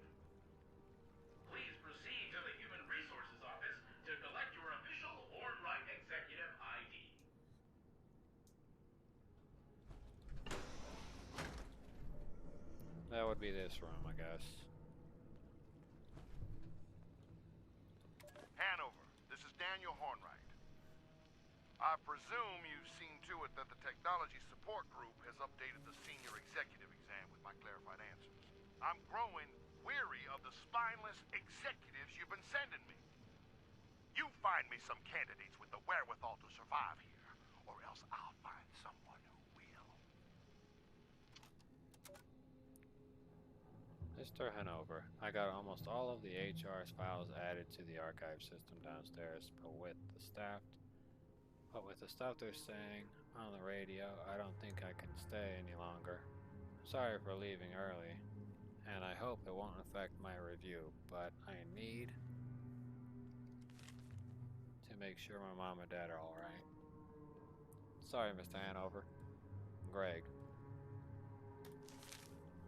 Please proceed to the Human Resources Office to collect your official Hornwright Executive ID. That would be this room, I guess. Hanover, this is Daniel Hornwright. I presume you've seen to it that the Technology Support Group has updated the Senior Executive exam with my clarified answers. I'm growing weary of the spineless executives you've been sending me. You find me some candidates with the wherewithal to survive here, or else I'll find someone who will. Mr. Hanover, I got almost all of the HR's files added to the archive system downstairs, but with the stuff they're saying on the radio, I don't think I can stay any longer. Sorry for leaving early, and I hope it won't affect my review, but I need to make sure my mom and dad are alright. Sorry, Mr. Hanover. Greg.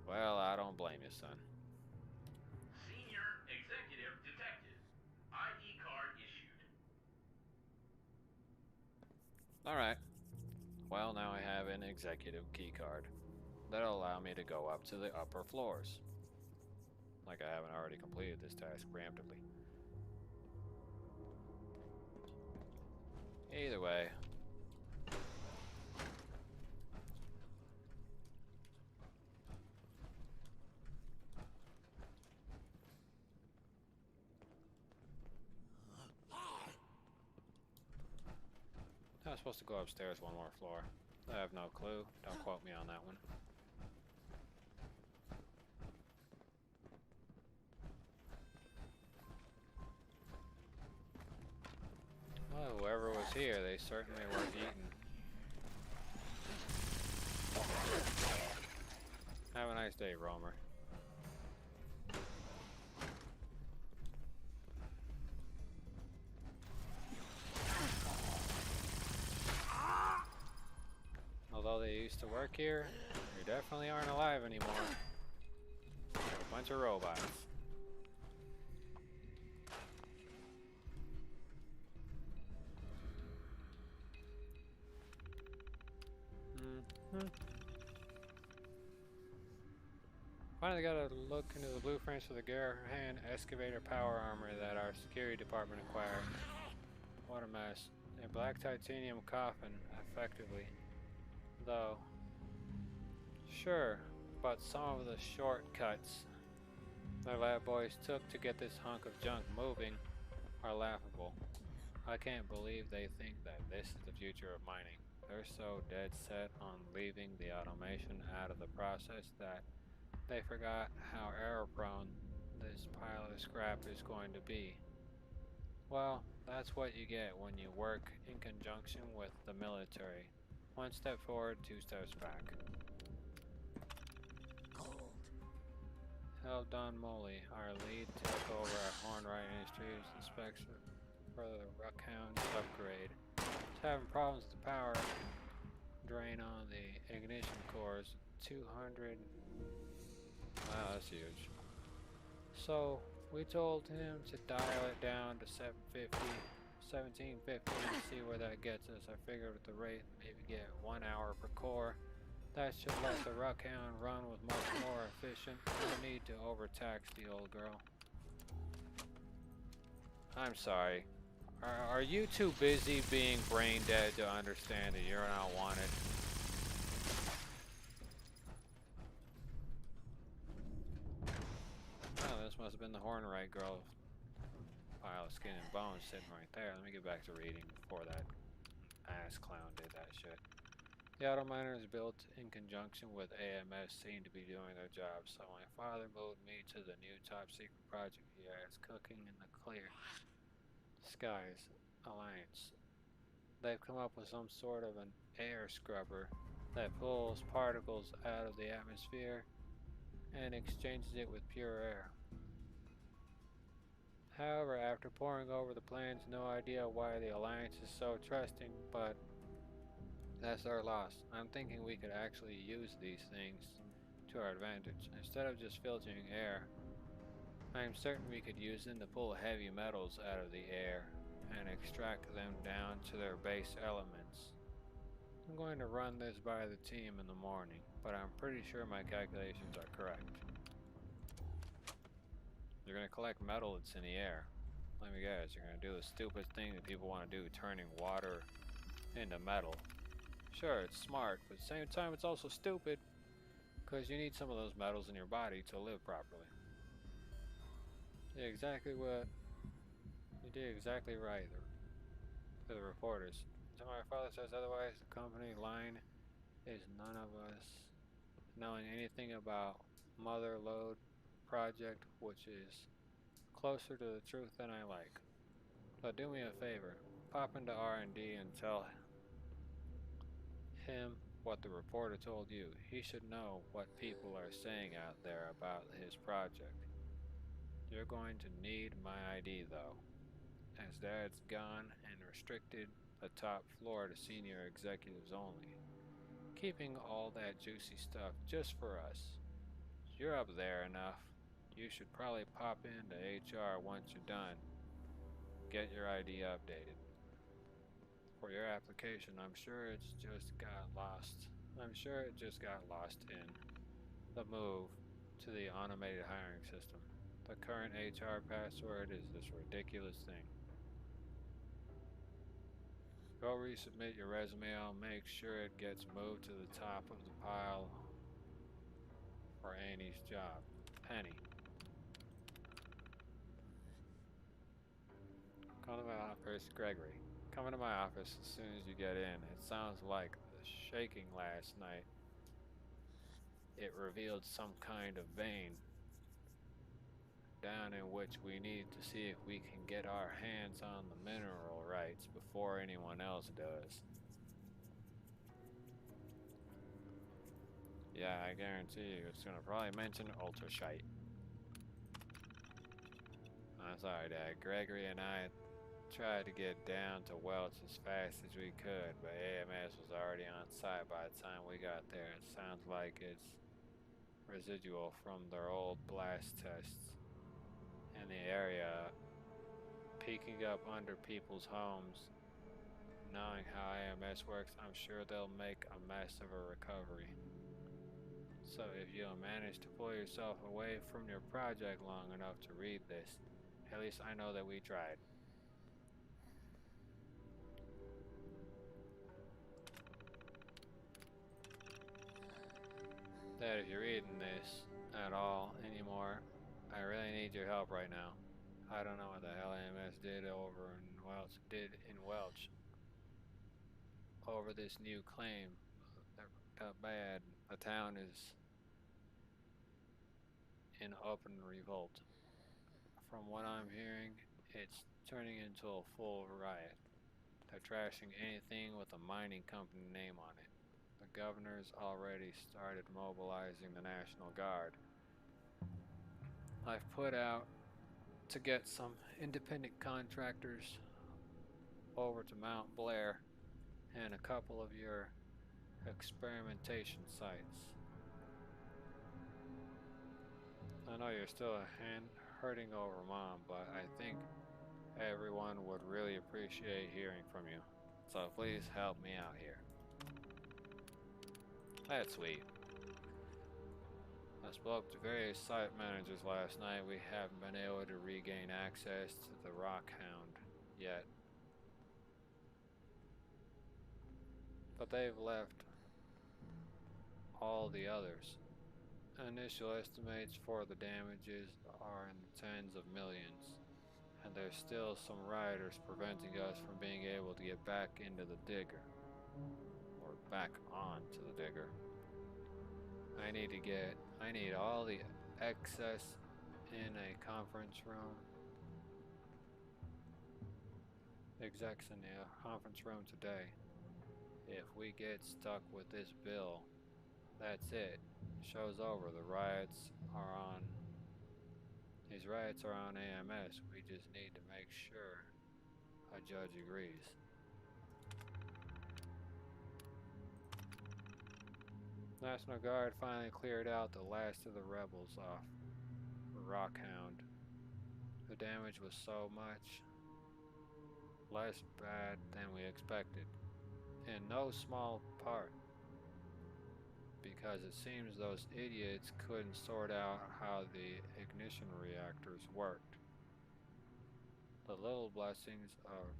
Well, I don't blame you, son. Senior Executive Detective. ID card issued. Alright. Well, now I have an executive key card. That'll allow me to go up to the upper floors. Like I haven't already completed this task preemptively. Either way. I was supposed to go upstairs one more floor. I have no clue. Don't quote me on that one. Well, whoever was here, they certainly weren't eating. Have a nice day, Romer. Although they used to work here, they definitely aren't alive anymore. They're a bunch of robots. Finally got a look into the blueprints for the Garahan excavator power armor that our security department acquired. What a mess. A black titanium coffin, effectively. Though, sure, but some of the shortcuts the lab boys took to get this hunk of junk moving are laughable. I can't believe they think that this is the future of mining. They're so dead set on leaving the automation out of the process that they forgot how error-prone this pile of scrap is going to be. Well, that's what you get when you work in conjunction with the military. One step forward, two steps back. Gold. Eldon Moley, our lead tech over at Hornwright Industries, inspection for the Rockhound upgrade. It's having problems with the power drain on the ignition cores. 200. Wow, that's huge. So we told him to dial it down to 1750 and see where that gets us. I figured with the rate, maybe get 1 hour per core. That should let the Rockhound run with much more efficient. No need to overtax the old girl. I'm sorry. Are you too busy being brain dead to understand that you're not wanted? Oh, this must have been the Hornwright girl. Pile of skin and bones sitting right there. Let me get back to reading before that ass clown did that shit. The auto miners built in conjunction with AMS seem to be doing their job, so my father moved me to the new top secret project he has cooking in the clear skies alliance. They've come up with some sort of an air scrubber that pulls particles out of the atmosphere and exchanges it with pure air. However, after poring over the plans, no idea why the Alliance is so trusting, but that's our loss. I'm thinking we could actually use these things to our advantage. Instead of just filtering air, I'm certain we could use them to pull heavy metals out of the air and extract them down to their base elements. I'm going to run this by the team in the morning, but I'm pretty sure my calculations are correct. You're going to collect metal that's in the air. Let me guess, you're going to do the stupid thing that people want to do, turning water into metal. Sure, it's smart, but at the same time it's also stupid, because you need some of those metals in your body to live properly. You did exactly right, to the reporters. Until my father says otherwise, the company line is none of us knowing anything about Mother Lode project, which is closer to the truth than I like. But do me a favor, pop into R&D and tell him what the reporter told you. He should know what people are saying out there about his project. You're going to need my ID though, as Dad's gone and restricted the top floor to senior executives only, keeping all that juicy stuff just for us. You're up there enough. You should probably pop into HR once you're done. Get your ID updated. For your application, I'm sure it just got lost in the move to the automated hiring system. The current HR password is this ridiculous thing. Go resubmit your resume. I'll make sure it gets moved to the top of the pile for Annie's job. Penny. Come to my office, Gregory. Come into my office as soon as you get in. It sounds like the shaking last night. It revealed some kind of vein down in which we need to see if we can get our hands on the mineral rights before anyone else does. Yeah, I guarantee you it's gonna probably mention ultrashite. I'm sorry, Dad. Gregory and I tried to get down to Welch as fast as we could, but AMS was already on site by the time we got there. It sounds like it's residual from their old blast tests in the area, peeking up under people's homes knowing how AMS works, I'm sure they'll make a mess of a recovery. So if you'll manage to pull yourself away from your project long enough to read this, at least I know that we tried. That if you're reading this at all anymore, I really need your help right now. I don't know what the hell AMS did in Welch over this new claim. That got bad. The town is in open revolt. From what I'm hearing, it's turning into a full riot. They're trashing anything with a mining company name on it. The governor's already started mobilizing the National Guard. I've put out to get some independent contractors over to Mount Blair and a couple of your experimentation sites. I know you're still hurting over Mom, but I think everyone would really appreciate hearing from you. So please help me out here. That's sweet. I spoke to various site managers last night. We haven't been able to regain access to the Rockhound yet. But they've left all the others. Initial estimates for the damages are in the tens of millions. And there's still some rioters preventing us from being able to get back into the digger. Or back onto the digger. I need all the excess in a conference room. Execs in the conference room today. If we get stuck with this bill, that's it. Show's over. These riots are on AMS. We just need to make sure a judge agrees. National Guard finally cleared out the last of the rebels off Rockhound. The damage was so much less bad than we expected, in no small part because it seems those idiots couldn't sort out how the ignition reactors worked. The little blessings of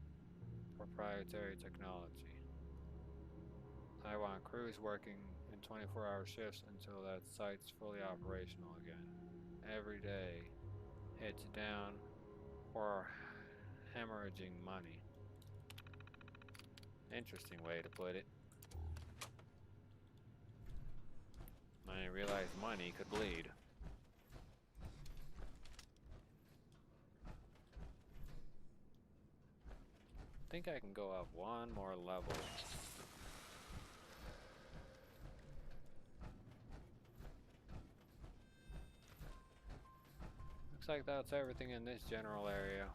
proprietary technology. I want crews working in 24-hour shifts until that site's fully operational again. Every day, it's down or hemorrhaging money. Interesting way to put it. I didn't realize money could bleed. I think I can go up one more level. Looks like that's everything in this general area.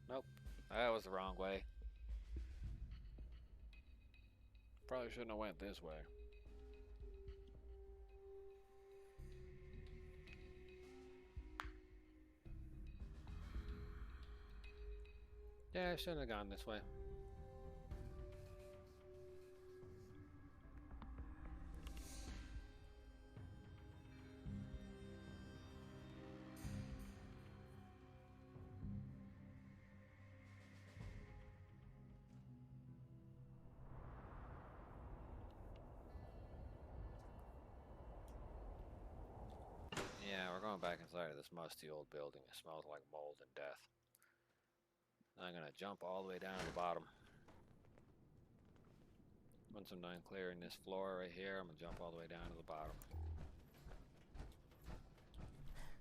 Nope, that was the wrong way. Probably shouldn't have went this way. Yeah, I shouldn't have gone this way. Yeah, we're going back inside of this musty old building. It smells like mold and death. I'm gonna jump all the way down to the bottom. Once I'm done clearing this floor right here, I'm gonna jump all the way down to the bottom.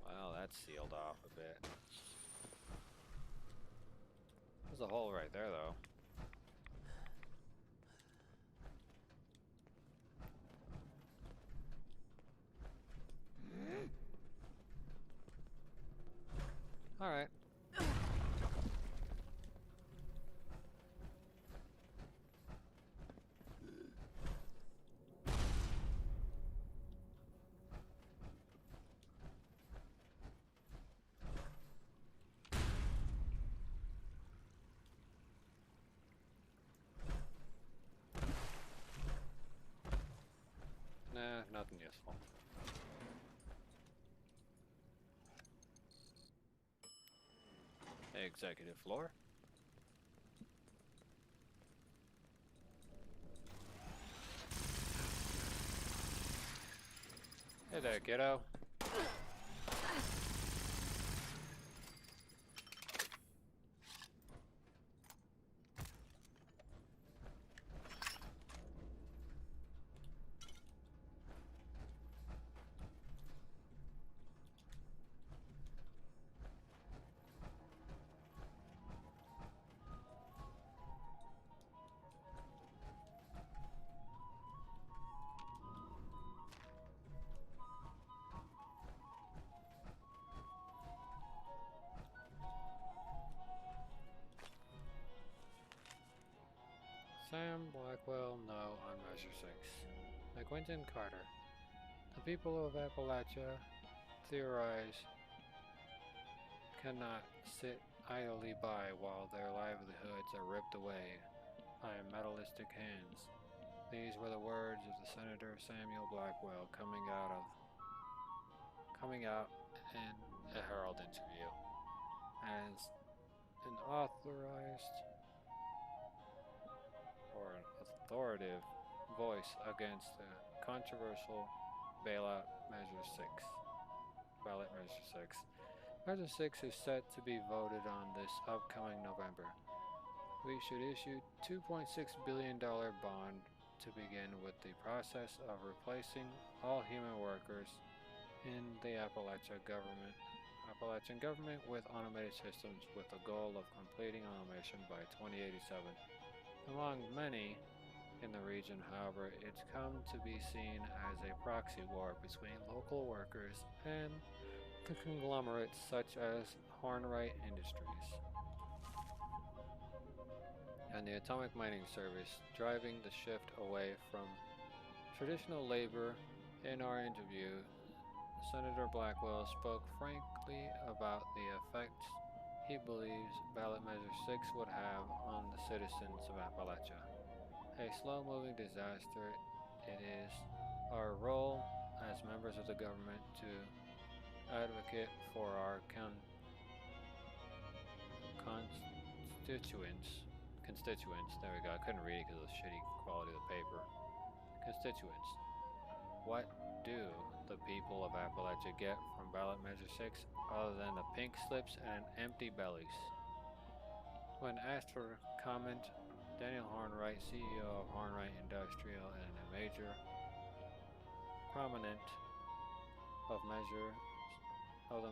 Well, that's sealed off a bit. There's a hole right there, though. All right. executive floor. Hey there, kiddo. Sam Blackwell, no on Measure 6. McQuinton Carter. The people of Appalachia theorize cannot sit idly by while their livelihoods are ripped away by metalistic hands. These were the words of the Senator Samuel Blackwell coming out in a Herald interview as an authoritative voice against the controversial ballot Measure 6. Measure 6 is set to be voted on this upcoming November. We should issue $2.6 billion bond to begin with the process of replacing all human workers in the Appalachian government with automated systems with the goal of completing automation by 2087. Among many in the region, however, it's come to be seen as a proxy war between local workers and the conglomerates such as Hornwright Industries and the Atomic Mining Service, driving the shift away from traditional labor. In our interview, Senator Blackwell spoke frankly about the effects he believes ballot measure 6 would have on the citizens of Appalachia. A slow-moving disaster, it is our role as members of the government to advocate for our constituents, there we go, I couldn't read it because of the shitty quality of the paper. Constituents. What do the people of Appalachia get from ballot measure 6 other than the pink slips and empty bellies? When asked for comment, Daniel Hornwright, CEO of Hornwright Industrial and a major prominent of the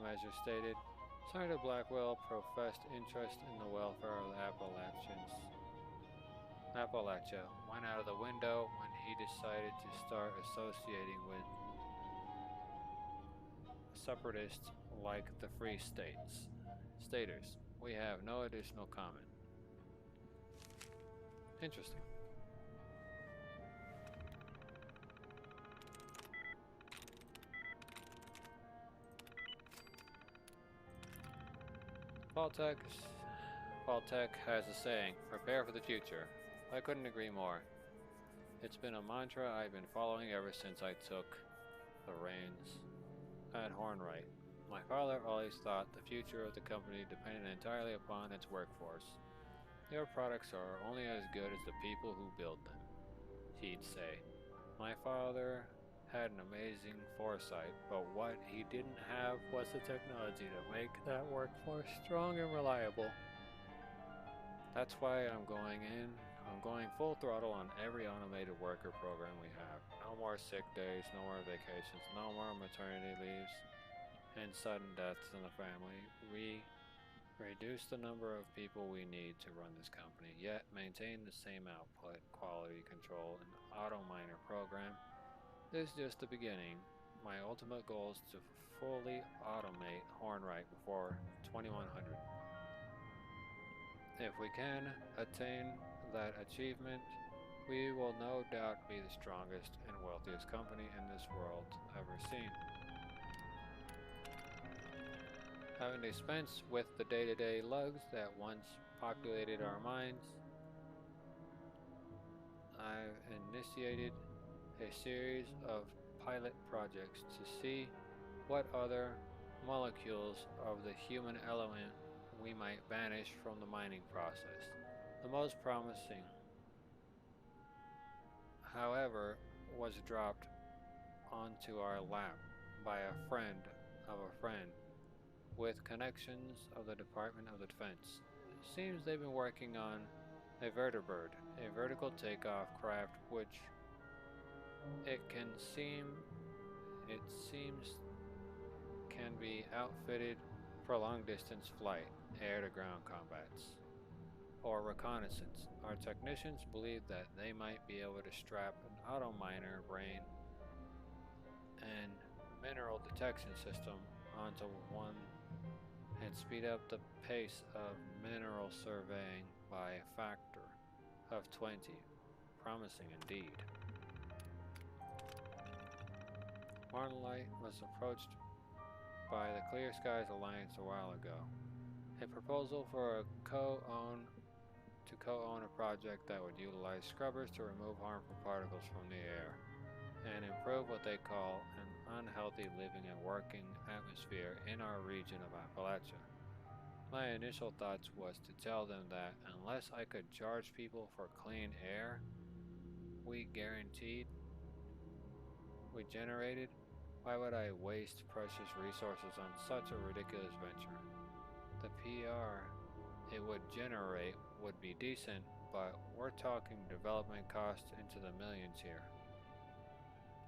measure, stated, Senator Blackwell professed interest in the welfare of the Appalachia went out of the window when he decided to start associating with separatists like the Free Staters. We have no additional comment. Interesting. Paul Tech has a saying, prepare for the future. I couldn't agree more. It's been a mantra I've been following ever since I took the reins at Hornwright. My father always thought the future of the company depended entirely upon its workforce. Your products are only as good as the people who build them, he'd say. My father had an amazing foresight, but what he didn't have was the technology to make that workforce strong and reliable. That's why I'm going full throttle on every automated worker program we have. No more sick days, no more vacations, no more maternity leaves, and sudden deaths in the family. We reduce the number of people we need to run this company, yet maintain the same output, quality control, and auto miner program. This is just the beginning. My ultimate goal is to fully automate Hornwright before 2100. If we can attain that achievement, we will no doubt be the strongest and wealthiest company in this world ever seen. Having dispensed with the day-to-day lugs that once populated our minds, I've initiated a series of pilot projects to see what other molecules of the human element we might vanish from the mining process. The most promising, however, was dropped onto our lap by a friend of a friend with connections of the Department of Defense. Seems they've been working on a vertibird, a vertical takeoff craft which it seems can be outfitted for long distance flight, air to ground combats, or reconnaissance. Our technicians believe that they might be able to strap an auto miner brain and mineral detection system onto one and speed up the pace of mineral surveying by a factor of 20. Promising indeed. Marlite was approached by the Clear Skies Alliance a while ago. A proposal for a co-own a project that would utilize scrubbers to remove harmful particles from the air and improve what they call an unhealthy living and working atmosphere in our region of Appalachia. My initial thoughts was to tell them that unless I could charge people for clean air we generated, why would I waste precious resources on such a ridiculous venture? The PR it would generate would be decent, but we're talking development costs into the millions here.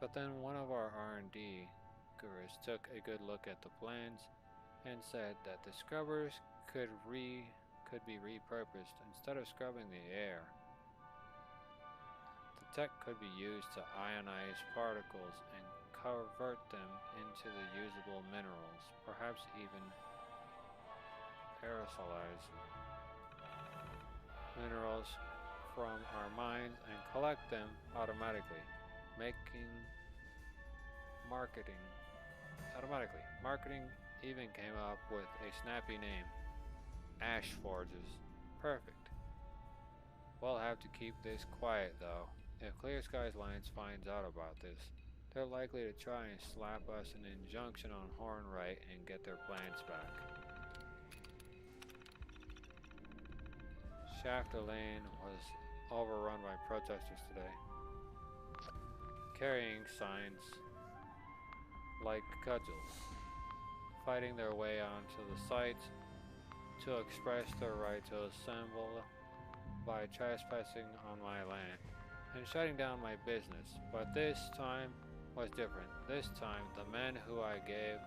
But then one of our R&D gurus took a good look at the plans and said that the scrubbers could be repurposed. Instead of scrubbing the air, the tech could be used to ionize particles and convert them into the usable minerals, perhaps even aerosolize minerals from our mines and collect them automatically, Marketing even came up with a snappy name, Ash Forges. Perfect. We'll have to keep this quiet though. If Clear Skies Alliance finds out about this, they're likely to try and slap us an injunction on Hornwright and get their plans back. Shafter Lane was overrun by protesters today, carrying signs like cudgels, fighting their way onto the site to express their right to assemble by trespassing on my land and shutting down my business. But this time was different. This time, the men who I gave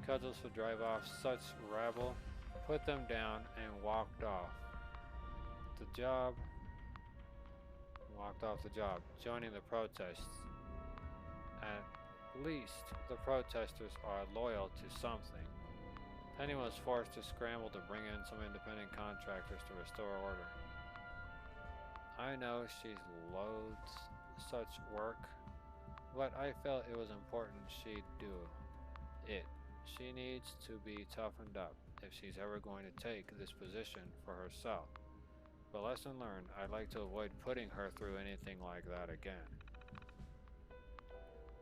cudgels to drive off such rabble put them down and walked off the job, joining the protests. At least the protesters are loyal to something. Penny was forced to scramble to bring in some independent contractors to restore order. I know she loathes such work, but I felt it was important she'd do it. She needs to be toughened up if she's ever going to take this position for herself. But lesson learned, I'd like to avoid putting her through anything like that again.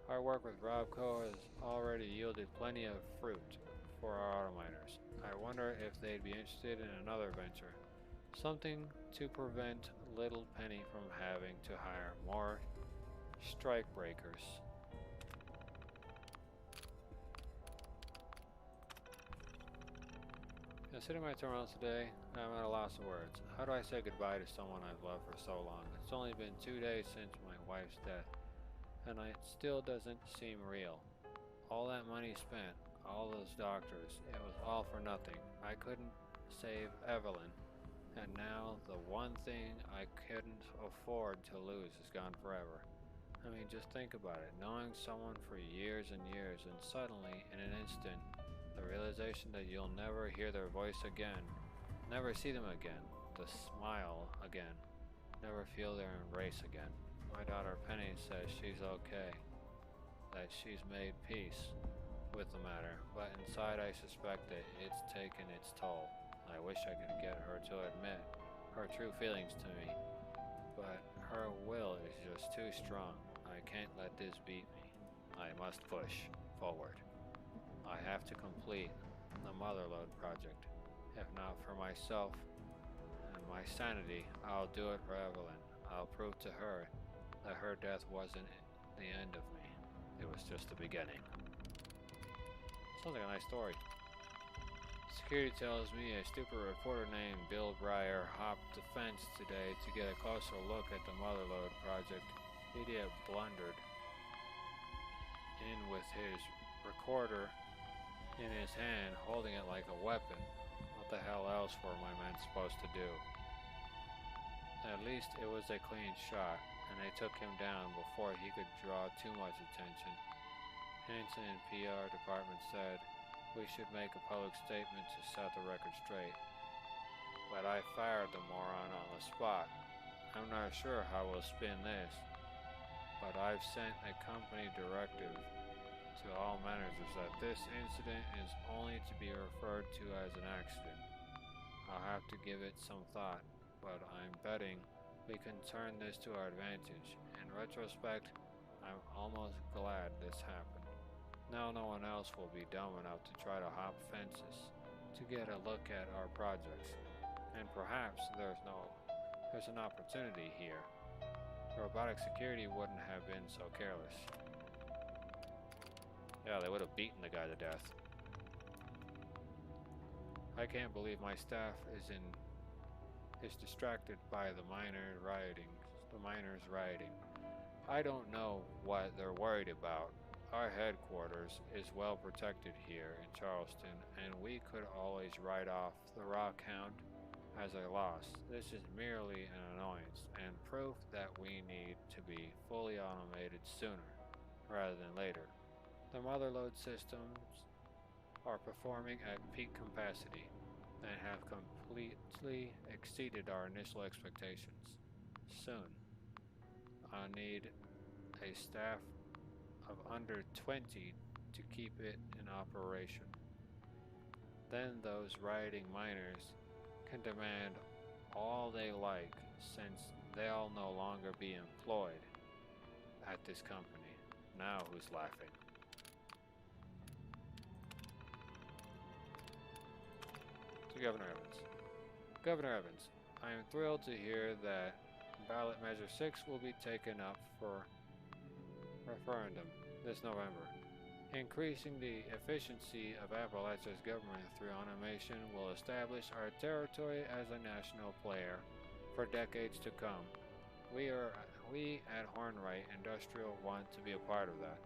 Our work with Robco has already yielded plenty of fruit for our auto miners. I wonder if they'd be interested in another venture. Something to prevent Little Penny from having to hire more strike breakers. Considering my terminals today, I'm at a loss of words. How do I say goodbye to someone I've loved for so long? It's only been 2 days since my wife's death, and it still doesn't seem real. All that money spent, all those doctors, it was all for nothing. I couldn't save Evelyn, and now the one thing I couldn't afford to lose is gone forever. I mean, just think about it. Knowing someone for years and years, and suddenly, in an instant, the realization that you'll never hear their voice again, never see them again, the smile again, never feel their embrace again. My daughter Penny says she's okay, that she's made peace with the matter, but inside I suspect that it's taken its toll. I wish I could get her to admit her true feelings to me, but her will is just too strong. I can't let this beat me. I must push forward. I have to complete the Motherlode project. If not for myself and my sanity, I'll do it for Evelyn. I'll prove to her that her death wasn't the end of me. It was just the beginning. Sounds like a nice story. Security tells me a stupid reporter named Bill Breyer hopped the fence today to get a closer look at the Motherlode project. Idiot blundered in with his recorder in his hand, holding it like a weapon. What the hell else were my men supposed to do? At least it was a clean shot, and they took him down before he could draw too much attention. Hanson PR department said we should make a public statement to set the record straight. But I fired the moron on the spot. I'm not sure how we'll spin this, but I've sent a company directive to all managers that this incident is only to be referred to as an accident. I'll have to give it some thought, but I'm betting we can turn this to our advantage. In retrospect, I'm almost glad this happened. Now no one else will be dumb enough to try to hop fences to get a look at our projects. And perhaps there's an opportunity here. Robotic security wouldn't have been so careless. Yeah, they would have beaten the guy to death. I can't believe my staff is distracted by the miners rioting. I don't know what they're worried about. Our headquarters is well protected here in Charleston, and we could always write off the Rockhound as a loss. This is merely an annoyance and proof that we need to be fully automated sooner rather than later. The Motherlode systems are performing at peak capacity and have completely exceeded our initial expectations. Soon, I need a staff of under 20 to keep it in operation. Then those rioting miners can demand all they like, since they'll no longer be employed at this company. Now who's laughing? To Governor Evans. Governor Evans, I am thrilled to hear that Ballot Measure 6 will be taken up for referendum this November. Increasing the efficiency of Appalachia's government through automation will establish our territory as a national player for decades to come. We at Hornwright Industrial want to be a part of that.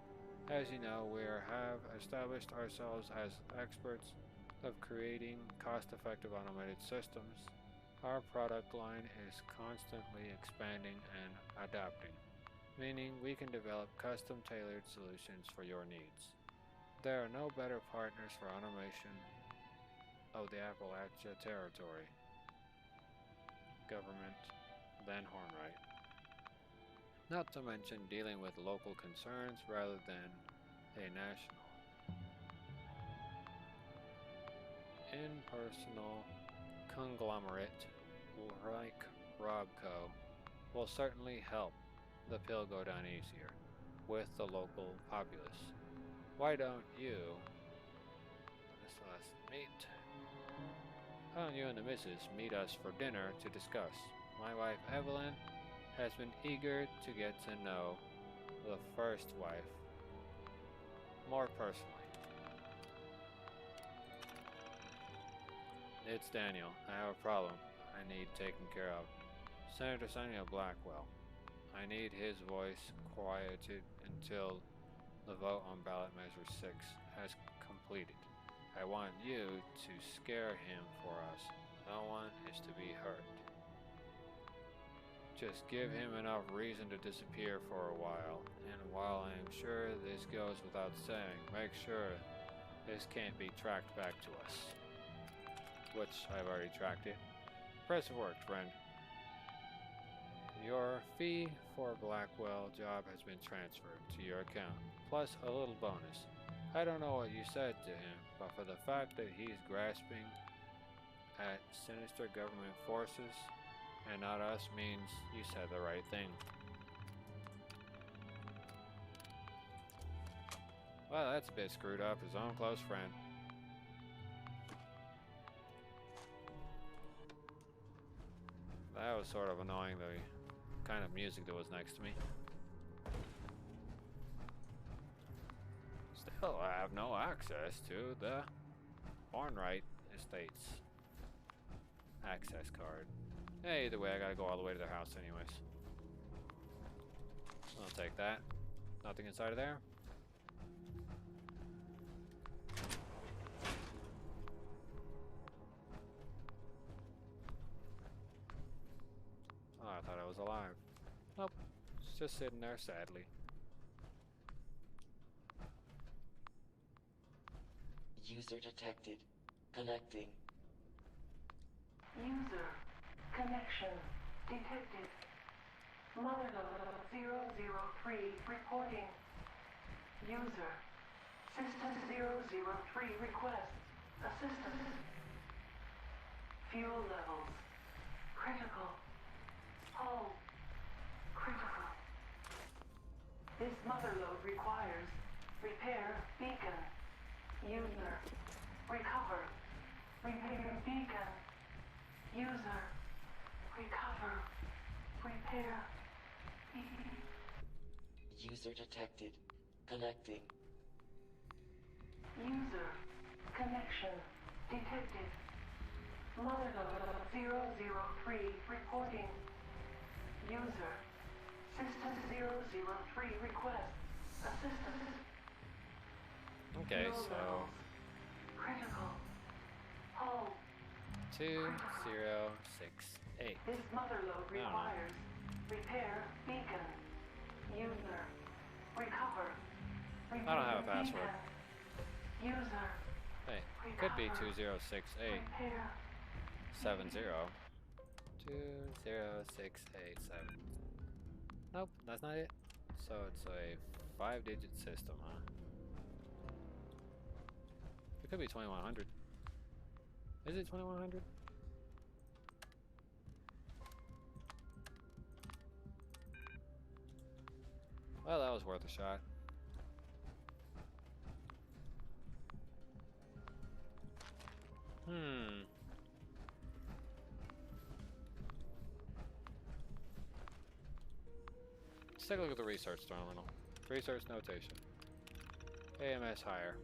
As you know, we have established ourselves as experts of creating cost-effective automated systems. Our product line is constantly expanding and adapting, meaning we can develop custom-tailored solutions for your needs. There are no better partners for automation of the Appalachia territory government than Hornwright. Not to mention dealing with local concerns rather than a national. Impersonal conglomerate like Robco will certainly help the pill go down easier with the local populace. Why don't you and the missus meet us for dinner to discuss? My wife Evelyn has been eager to get to know the first wife more personally. It's Daniel. I have a problem I need taken care of. Senator Samuel Blackwell. I need his voice quieted until the vote on Ballot Measure 6 has completed. I want you to scare him for us. No one is to be hurt. Just give him enough reason to disappear for a while, and while I am sure this goes without saying, make sure this can't be tracked back to us. Which I've already tracked it. Impressive work, friend. Your fee for Blackwell job has been transferred to your account, plus a little bonus. I don't know what you said to him, but for the fact that he's grasping at sinister government forces and not us means you said the right thing. Well, that's a bit screwed up. His own close friend. was sort of annoying the kind of music that was next to me. Still, I have no access to the Hornwright Estates access card. Hey, either way, I gotta go all the way to their house anyways. I'll take that. Nothing inside of there. Oh, I thought I was alive. Nope. It's just sitting there sadly. User detected. Connecting. User connection detected. Mother 003 reporting. User system 003 requests assistance. Fuel levels critical. Hull critical. This mother load requires repair beacon. User recover. Repair beacon. User recover. Repair. User detected. Connecting. User connection detected. Mother 003 reporting. User system 003 requests assistance. Okay, so critical. Hull 2068. This mother load requires repair beacon. User recover. I don't have a password. User Hey, it could be 2068 repair 70 20687. Nope, that's not it. So it's a 5-digit system, huh? It could be 2100. Is it 2100? Well, that was worth a shot. Let's take a look at the research terminal. Research notation. AMS hire.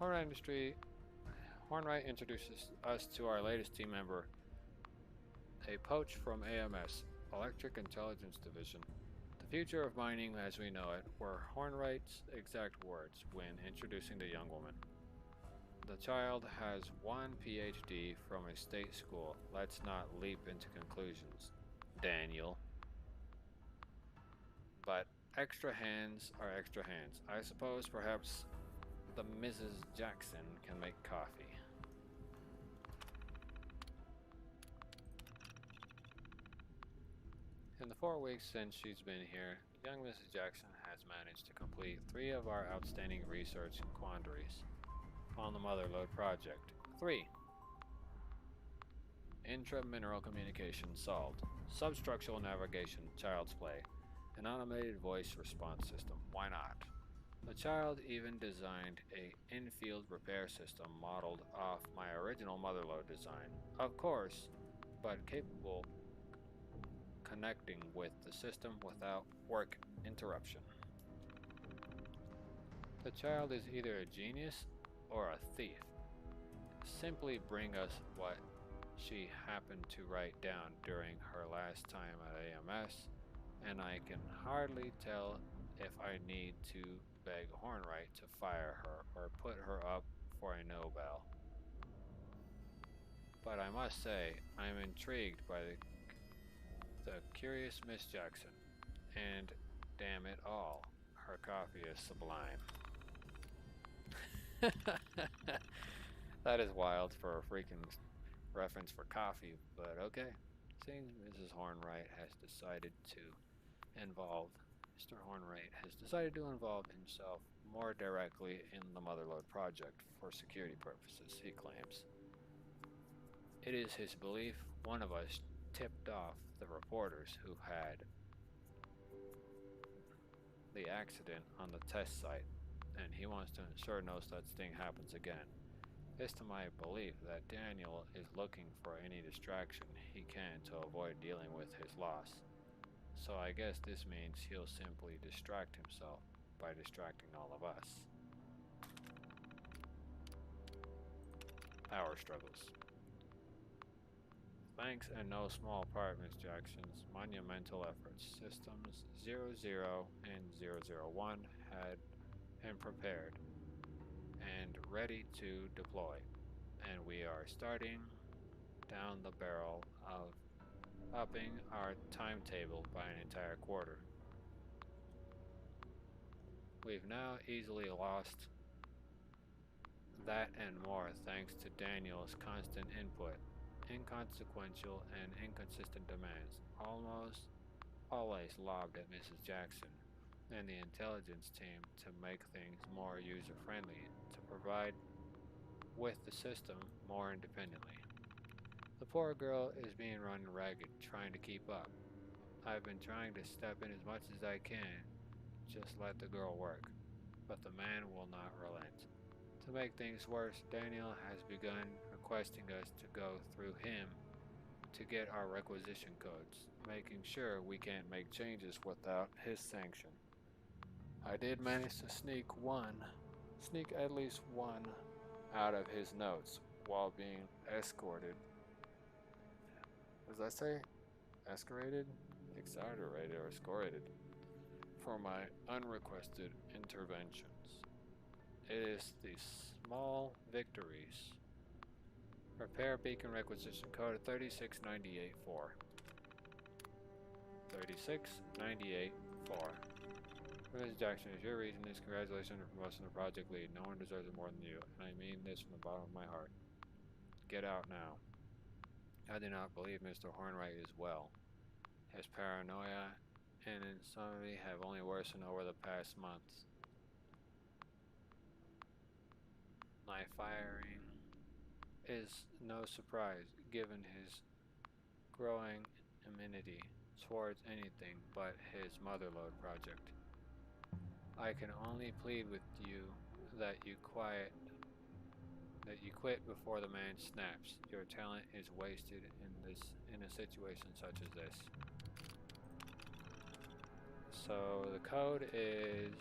Hornwright introduces us to our latest team member, a poach from AMS, Electric Intelligence Division. The future of mining as we know it were Hornwright's exact words when introducing the young woman. The child has 1 PhD from a state school. Let's not leap into conclusions, Daniel. But extra hands are extra hands. I suppose perhaps the Mrs. Jackson can make coffee. In the 4 weeks since she's been here, young Mrs. Jackson has managed to complete 3 of our outstanding research quandaries on the Motherlode project. 3. Intra-mineral communication solved. Substructural navigation, child's play. An automated voice response system. Why not? The child even designed a in-field repair system modeled off my original Motherlode design. Of course, but capable connecting with the system without work interruption. The child is either a genius or a thief. Simply bring us what she happened to write down during her last time at AMS, and I can hardly tell if I need to beg Hornwright to fire her or put her up for a Nobel. But I must say, I'm intrigued by the curious Miss Jackson, and damn it all, her coffee is sublime. That is wild for a freaking reference for coffee, but okay. Seems Mr. Hornwright has decided to involve himself more directly in the Motherlode project for security purposes, he claims. It is his belief one of us tipped off the reporters who had the accident on the test site, and he wants to ensure no such thing happens again. It's to my belief that Daniel is looking for any distraction he can to avoid dealing with his loss. So I guess this means he'll simply distract himself by distracting all of us. Power struggles. Thanks in no small part Ms. Jackson's monumental efforts, Systems 00 and 001 had been prepared and ready to deploy, and we are starting down the barrel of upping our timetable by an entire quarter. We've now easily lost that and more thanks to Daniel's constant input, inconsequential and inconsistent demands, almost always lobbed at Mrs. Jackson and the intelligence team to make things more user-friendly, to provide with the system more independently. The poor girl is being run ragged, trying to keep up. I've been trying to step in as much as I can, just let the girl work, but the man will not relent. To make things worse, Daniel has begun requesting us to go through him to get our requisition codes, making sure we can't make changes without his sanction. I did manage to sneak at least one out of his notes while being escorted. Does that say escorted? Exonerated or escorted for my unrequested interventions. It is the small victories. Repair beacon requisition code 36984. 36984. Ms. Jackson, is your reason is congratulations on promotion to project lead. No one deserves it more than you, and I mean this from the bottom of my heart. Get out now. I do not believe Mr. Hornwright is well. His paranoia and insanity have only worsened over the past months. My firing is no surprise given his growing immunity towards anything but his Motherlode project. I can only plead with you that you quit before the man snaps. Your talent is wasted in a situation such as this. So the code is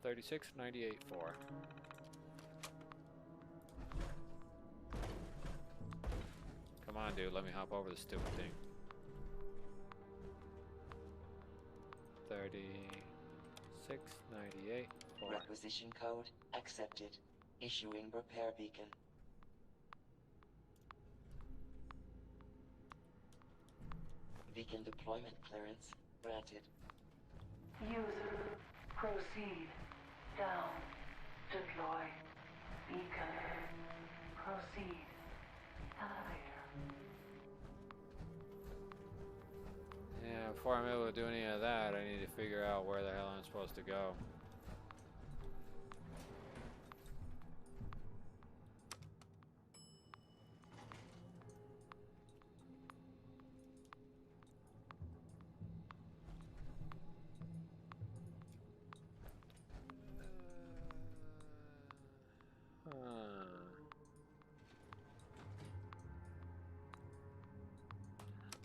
36984. Come on, dude, let me hop over the stupid thing. 36984. Requisition code accepted. Issuing repair beacon. Beacon deployment clearance granted. User, proceed. Down. Deploy. Beacon. Proceed. Elevator. Yeah, before I'm able to do any of that, I need to figure out where the hell I'm supposed to go.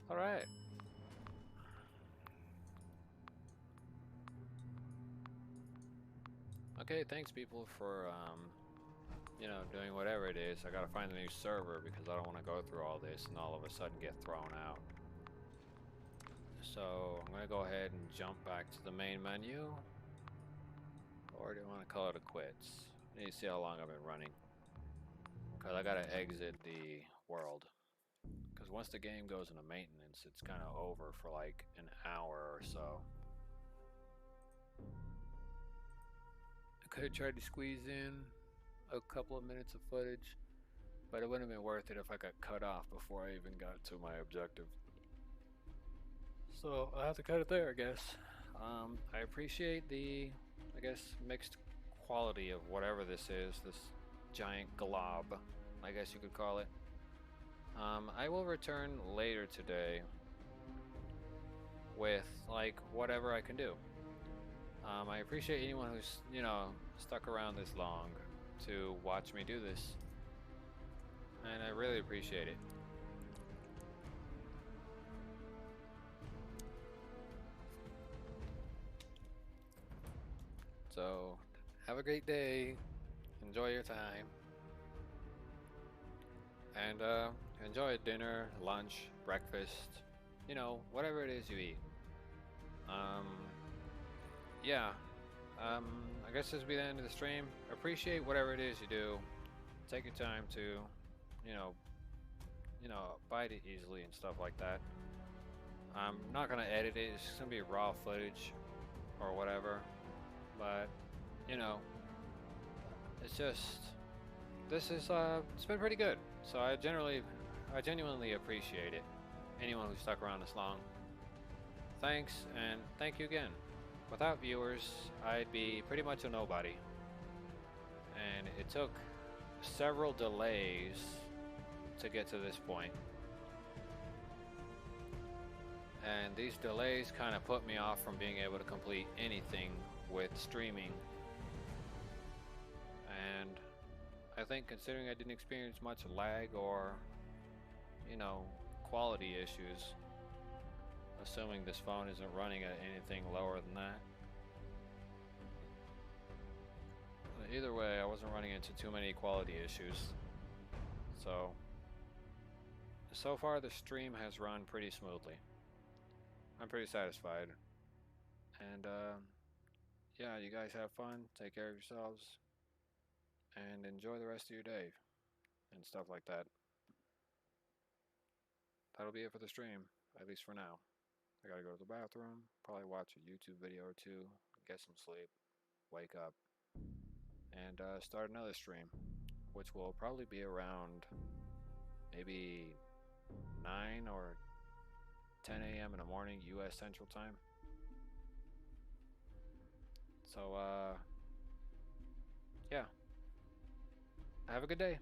All right. Okay, thanks people for you know, doing whatever it is. I gotta find a new server because I don't want to go through all this and all of a sudden get thrown out. So I'm gonna go ahead and jump back to the main menu. Or do you want to call it a quits? I need to see how long I've been running. Because I gotta exit the world. Because once the game goes into maintenance, it's kind of over for like an hour or so. I could have tried to squeeze in a couple of minutes of footage, but it wouldn't have been worth it if I got cut off before I even got to my objective. So I'll have to cut it there, I guess. I appreciate the, I guess, mixed quality of whatever this is, this giant glob, I guess you could call it. I will return later today with, like, whatever I can do. I appreciate anyone who's, you know, stuck around this long. to watch me do this. And I really appreciate it. So, have a great day. Enjoy your time. And enjoy dinner, lunch, breakfast, you know, whatever it is you eat. Yeah. I guess this will be the end of the stream. Appreciate whatever it is you do. Take your time to, you know, bite it easily and stuff like that. I'm not gonna edit it. It's just gonna be raw footage or whatever. But, you know, it's just, this is it's been pretty good. So I genuinely appreciate it. Anyone who stuck around this long. Thanks, and thank you again. Without viewers, I'd be pretty much a nobody. And it took several delays to get to this point. And these delays kind of put me off from being able to complete anything with streaming. And I think considering I didn't experience much lag or, you know, quality issues, assuming this phone isn't running at anything lower than that. But either way, I wasn't running into too many quality issues. So far the stream has run pretty smoothly. I'm pretty satisfied. And yeah, you guys have fun, take care of yourselves, and enjoy the rest of your day and stuff like that. That'll be it for the stream, at least for now. I gotta go to the bathroom, probably watch a YouTube video or two, get some sleep, wake up, and start another stream, which will probably be around maybe 9 or 10 a.m. in the morning, U.S. Central Time. So, yeah. Have a good day.